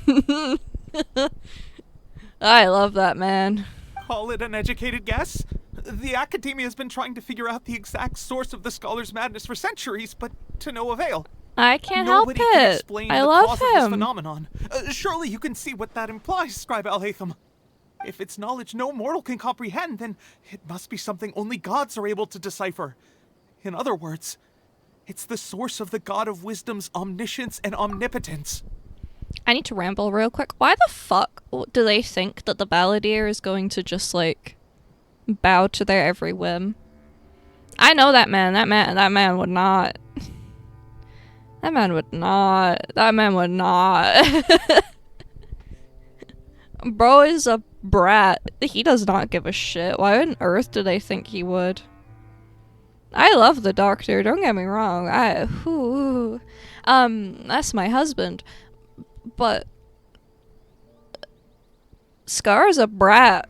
I love that man. Call it an educated guess? The Academia has been trying to figure out the exact source of the scholar's madness for centuries, but to no avail. I can't Nobody help can it. explain I the love cause of this him. phenomenon. Surely you can see what that implies, Scribe Al-Haytham. If it's knowledge no mortal can comprehend, then it must be something only gods are able to decipher. In other words, it's the source of the God of Wisdom's omniscience and omnipotence. I need to ramble real quick. Why the fuck do they think that the Balladeer is going to just, like, bow to their every whim? I know that man. That man would not. That man would not. That man would not. Bro is a brat. He does not give a shit. Why on earth do they think he would? I love the Doctor, don't get me wrong. That's my husband. But Scar's a brat.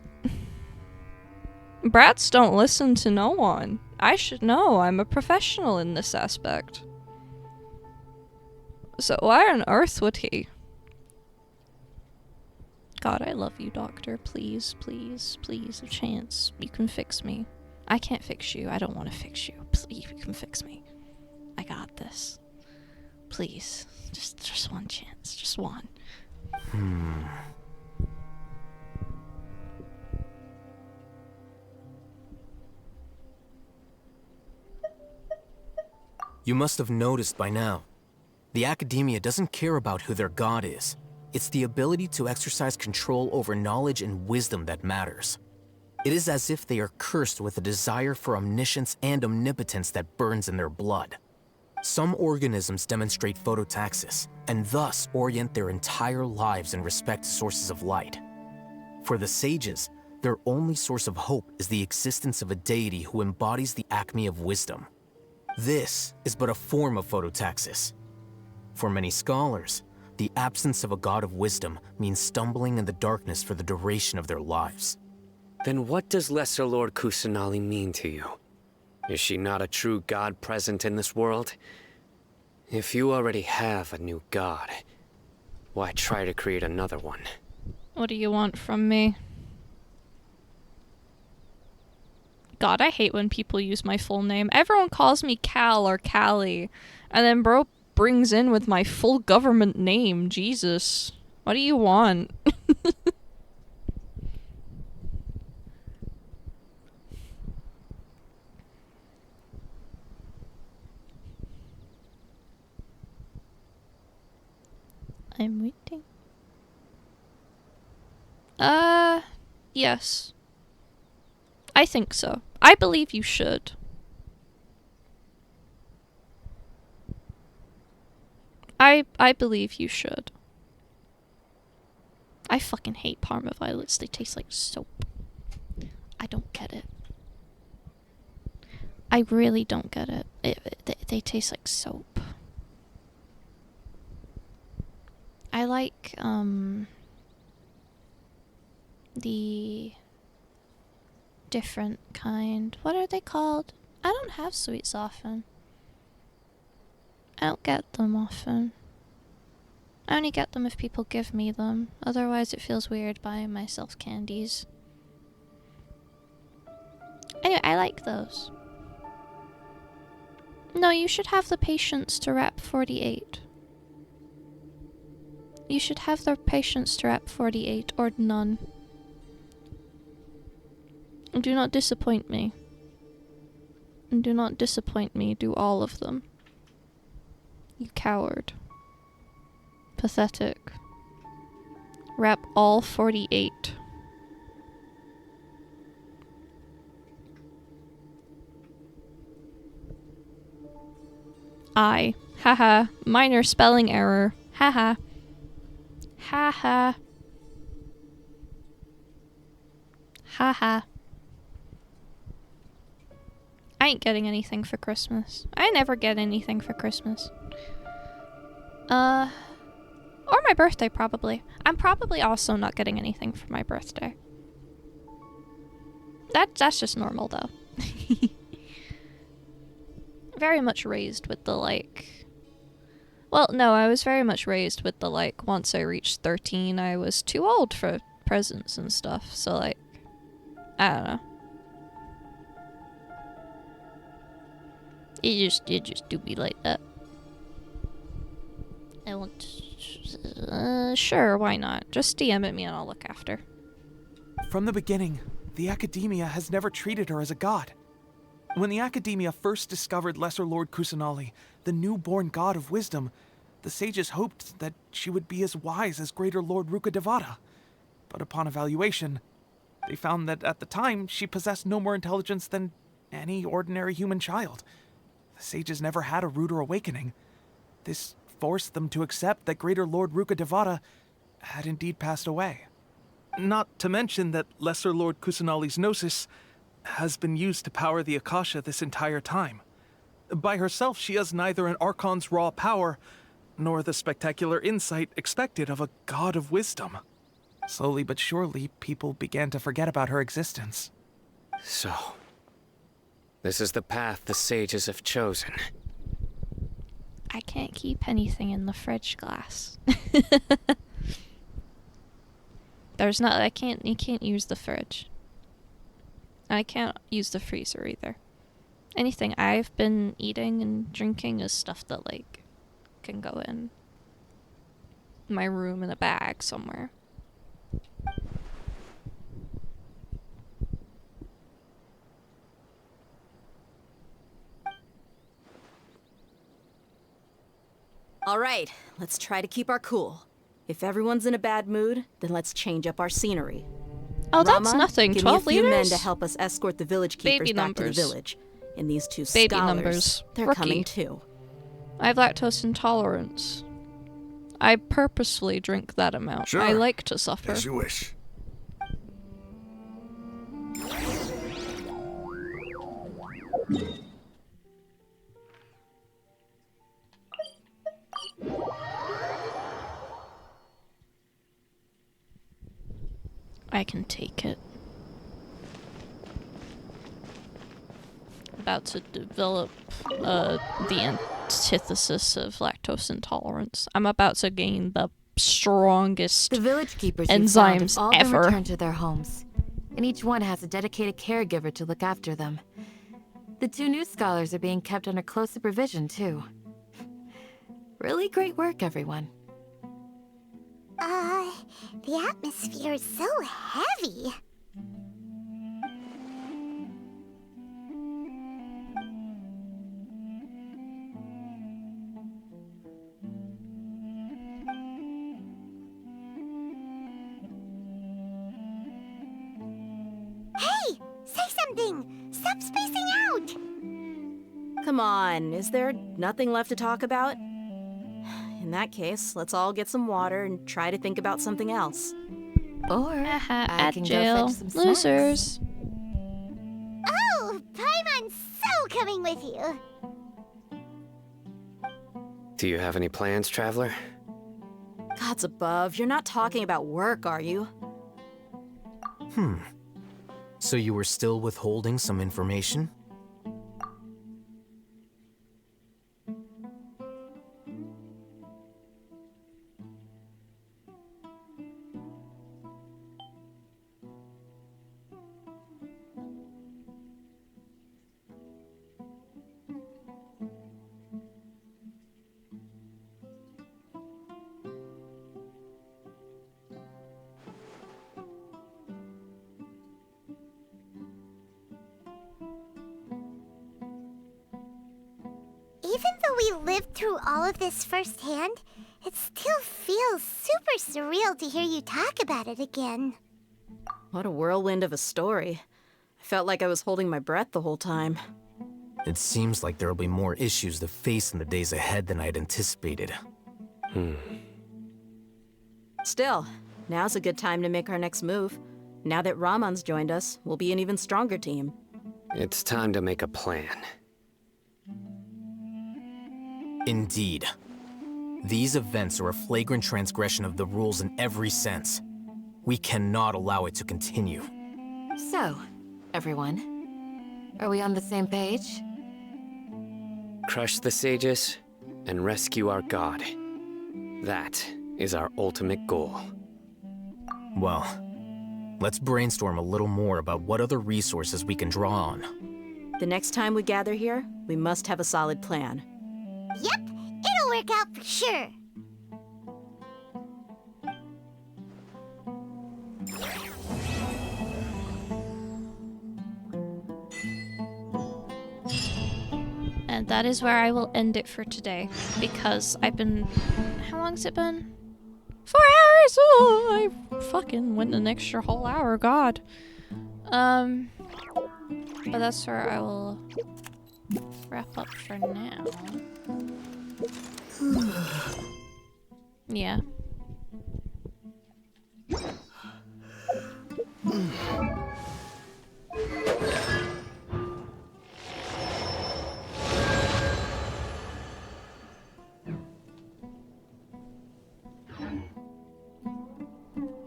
Brats don't listen to no one. I should know. I'm a professional in this aspect. So why on earth would he? God, I love you, Doctor. Please, please, please, a chance. You can fix me. I can't fix you. I don't want to fix you. Please, you can fix me. I got this. Please. Just one chance. Just one. You must have noticed by now. The Academia doesn't care about who their god is. It's the ability to exercise control over knowledge and wisdom that matters. It is as if they are cursed with a desire for omniscience and omnipotence that burns in their blood. Some organisms demonstrate phototaxis, and thus orient their entire lives in respect to sources of light. For the sages, their only source of hope is the existence of a deity who embodies the acme of wisdom. This is but a form of phototaxis. For many scholars, the absence of a god of wisdom means stumbling in the darkness for the duration of their lives. Then what does Lesser Lord Kusanali mean to you? Is she not a true god present in this world? If you already have a new god, why try to create another one? What do you want from me? God, I hate when people use my full name. Everyone calls me Cal or Callie, and then bro brings in with my full government name. Jesus. What do you want? I'm waiting. Yes. I think so. I believe you should. I believe you should. I fucking hate Parma violets. They taste like soap. I don't get it. I really don't get it. They taste like soap. I like, the different kind. What are they called? I don't have sweets often. I don't get them often. I only get them if people give me them. Otherwise it feels weird buying myself candies. Anyway, I like those. No, you should have the patience to rep 48. You should have the patience to rep 48 or none. Do not disappoint me. Do not disappoint me. Do all of them. You coward. Pathetic. Rep all 48. I. Haha. Minor spelling error. Haha. Haha. Haha. I ain't getting anything for Christmas. I never get anything for Christmas. Or my birthday, probably. I'm probably also not getting anything for my birthday. That's just normal, though. Very much raised with the, like... Well, no, I was very much raised with the, like, once I reached 13, I was too old for presents and stuff, so, like... I don't know. It just do be like that. I want... sure, why not? Just DM at me and I'll look after. From the beginning, the Academia has never treated her as a god. When the Academia first discovered Lesser Lord Kusanali, the newborn god of wisdom, the sages hoped that she would be as wise as Greater Lord Rukkhadevata. But upon evaluation, they found that at the time she possessed no more intelligence than any ordinary human child. The sages never had a ruder awakening. This forced them to accept that Greater Lord Rukkhadevata had indeed passed away. Not to mention that Lesser Lord Kusanali's gnosis has been used to power the Akasha this entire time. By herself, she has neither an archon's raw power, nor the spectacular insight expected of a god of wisdom. Slowly but surely, people began to forget about her existence. So, this is the path the sages have chosen. I can't keep anything in the fridge glass. There's not, you can't use the fridge. I can't use the freezer either. Anything I've been eating and drinking is stuff that, like, can go in my room in a bag somewhere. All right, let's try to keep our cool. If everyone's in a bad mood, then let's change up our scenery. Oh, that's Rama, nothing. give me 12 a few men liters? to help us escort the village keepers Baby back to the numbers. village. And these two Baby scholars, numbers. they're Rookie. coming too. I have lactose intolerance. I purposefully drink that amount. Sure. I like to suffer. As you wish. I can take it. About to develop the antithesis of lactose intolerance. I'm about to gain the strongest The village keepers you found have enzymes all been ever. returned to their homes, and each one has a dedicated caregiver to look after them. The two new scholars are being kept under close supervision, too. Really great work, everyone. The atmosphere is so heavy. Hey! Say something! Stop spacing out! Come on, is there nothing left to talk about? In that case, let's all get some water and try to think about something else. Or at can go jail. fetch some snacks. Losers. Oh! Paimon's so coming with you! Do you have any plans, traveler? Gods above, you're not talking about work, are you? So you were still withholding some information? Even though we lived through all of this firsthand, it still feels super surreal to hear you talk about it again. What a whirlwind of a story. I felt like I was holding my breath the whole time. It seems like there'll be more issues to face in the days ahead than I'd anticipated. Still, now's a good time to make our next move. Now that Ramon's joined us, we'll be an even stronger team. It's time to make a plan. Indeed. These events are a flagrant transgression of the rules in every sense. We cannot allow it to continue. So, everyone, are we on the same page? Crush the sages and rescue our god. That is our ultimate goal. Well, let's brainstorm a little more about what other resources we can draw on. The next time we gather here, we must have a solid plan. Yep, it'll work out for sure. And that is where I will end it for today. Because I've been... How long's it been? 4 hours! Oh, I fucking went an extra whole hour, god. But that's where I will wrap up for now. Yeah.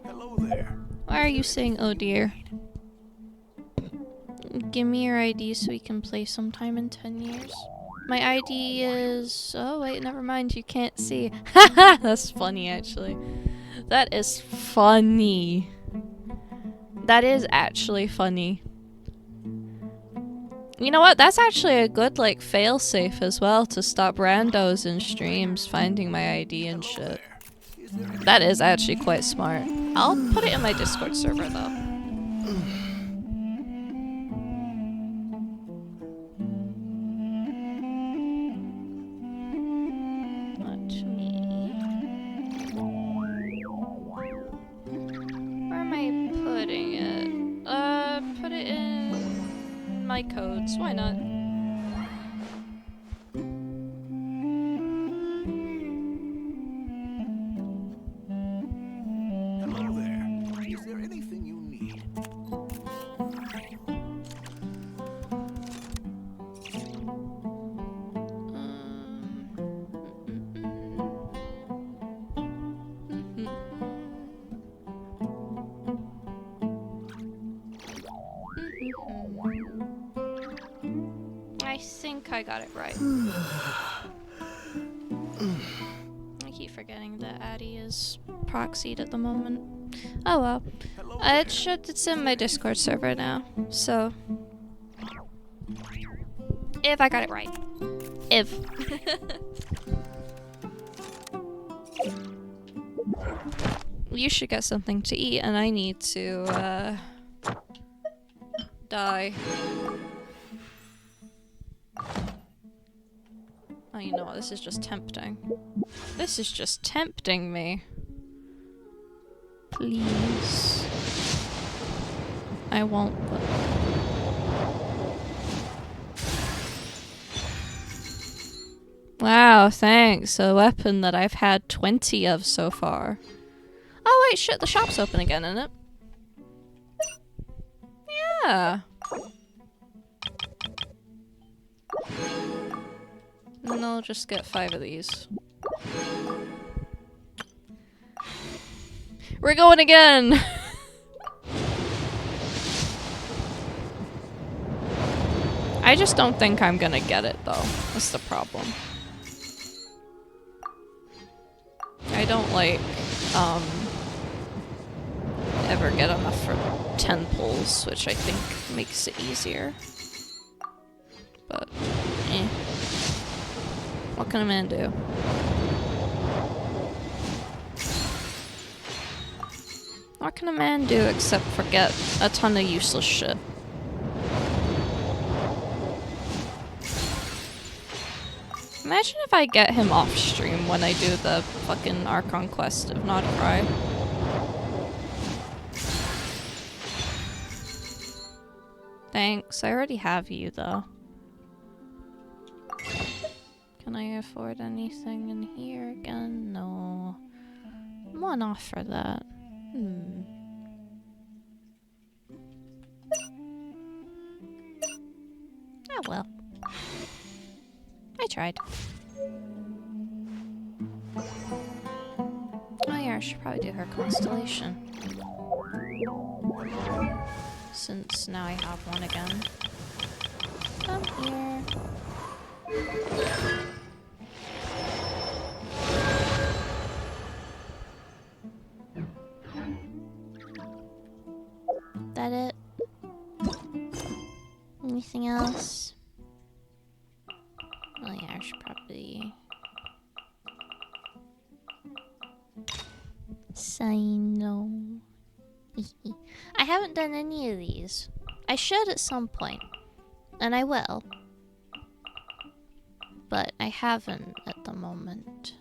Hello there. Why are you saying, oh dear? Give me your ID so we can play sometime in 10 years. My ID is... Oh, wait, never mind. You can't see. Haha! That's funny, actually. That is funny. That is actually funny. You know what? That's actually a good, like, fail-safe as well to stop randos in streams finding my ID and shit. That is actually quite smart. I'll put it in my Discord server, though. Let me... like codes. Why not? Hello there. Is there anything you need? I think I got it right. I keep forgetting that Addy is proxied at the moment. Oh well. It's in my Discord server now, so if I got it right. If. You should get something to eat, and I need to die. Oh, you know what? This is just tempting. This is just tempting me. Please. I won't, but... Wow, thanks. A weapon that I've had 20 of so far. Oh wait, shit, the shop's open again, isn't it? Yeah. And then I'll just get 5 of these. We're going again! I just don't think I'm gonna get it though. That's the problem. I don't like, ever get enough for 10 pulls, which I think makes it easier. But, eh. What can a man do? What can a man do except forget a ton of useless shit? Imagine if I get him off stream when I do the fucking Archon quest of Not Cry. Thanks, I already have you though. Can I afford anything in here again? No. One off for that. Oh well. I tried. Oh yeah, I should probably do her constellation. Since now I have one again. Come here. That it? Anything else? Oh yeah, I should probably sign no. I haven't done any of these. I should at some point, and I will, but I haven't at the moment.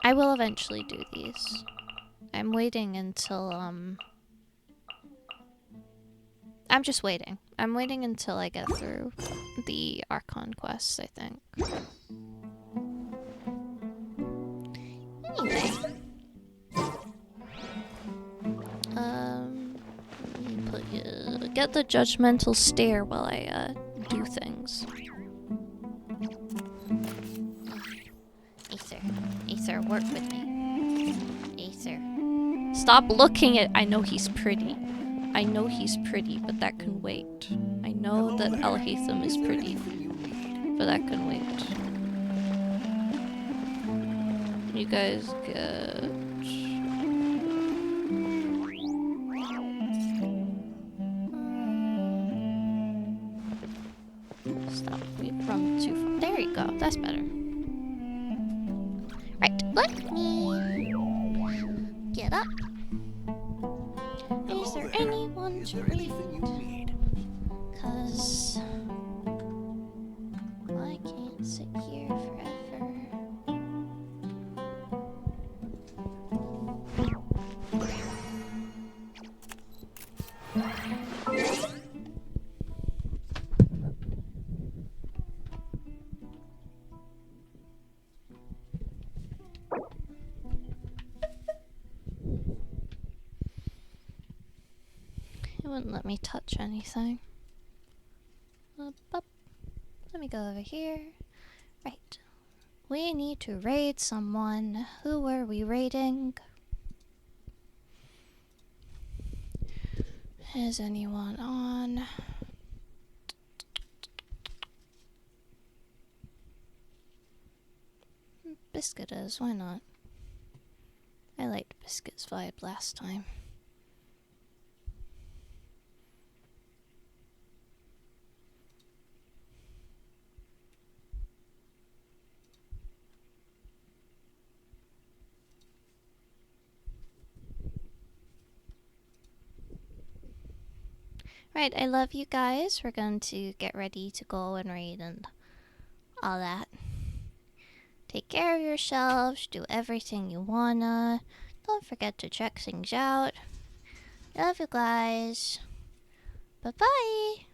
I will eventually do these. I'm waiting until I'm just waiting. I'm waiting until I get through the Archon quests, I think. Anyway. Get the judgmental stare while I, do things. Aether, work with me. Aether. Stop looking at- I know he's pretty. I know he's pretty, but that can wait. I know that Alhaitham is pretty, but that can wait. You guys get... Stop, we've run too far. There you go, that's better. Right, let me get up. Is there anyone to read? 'Cause I can't sit here forever. wouldn't let me touch anything. Up. Let me go over here. Right. We need to raid someone. Who were we raiding? Is anyone on? Biscuit is, why not? I liked Biscuit's vibe last time. Right, I love you guys. We're going to get ready to go and raid and all that. Take care of yourselves, do everything you wanna. Don't forget to check things out. Love you guys. Bye-bye.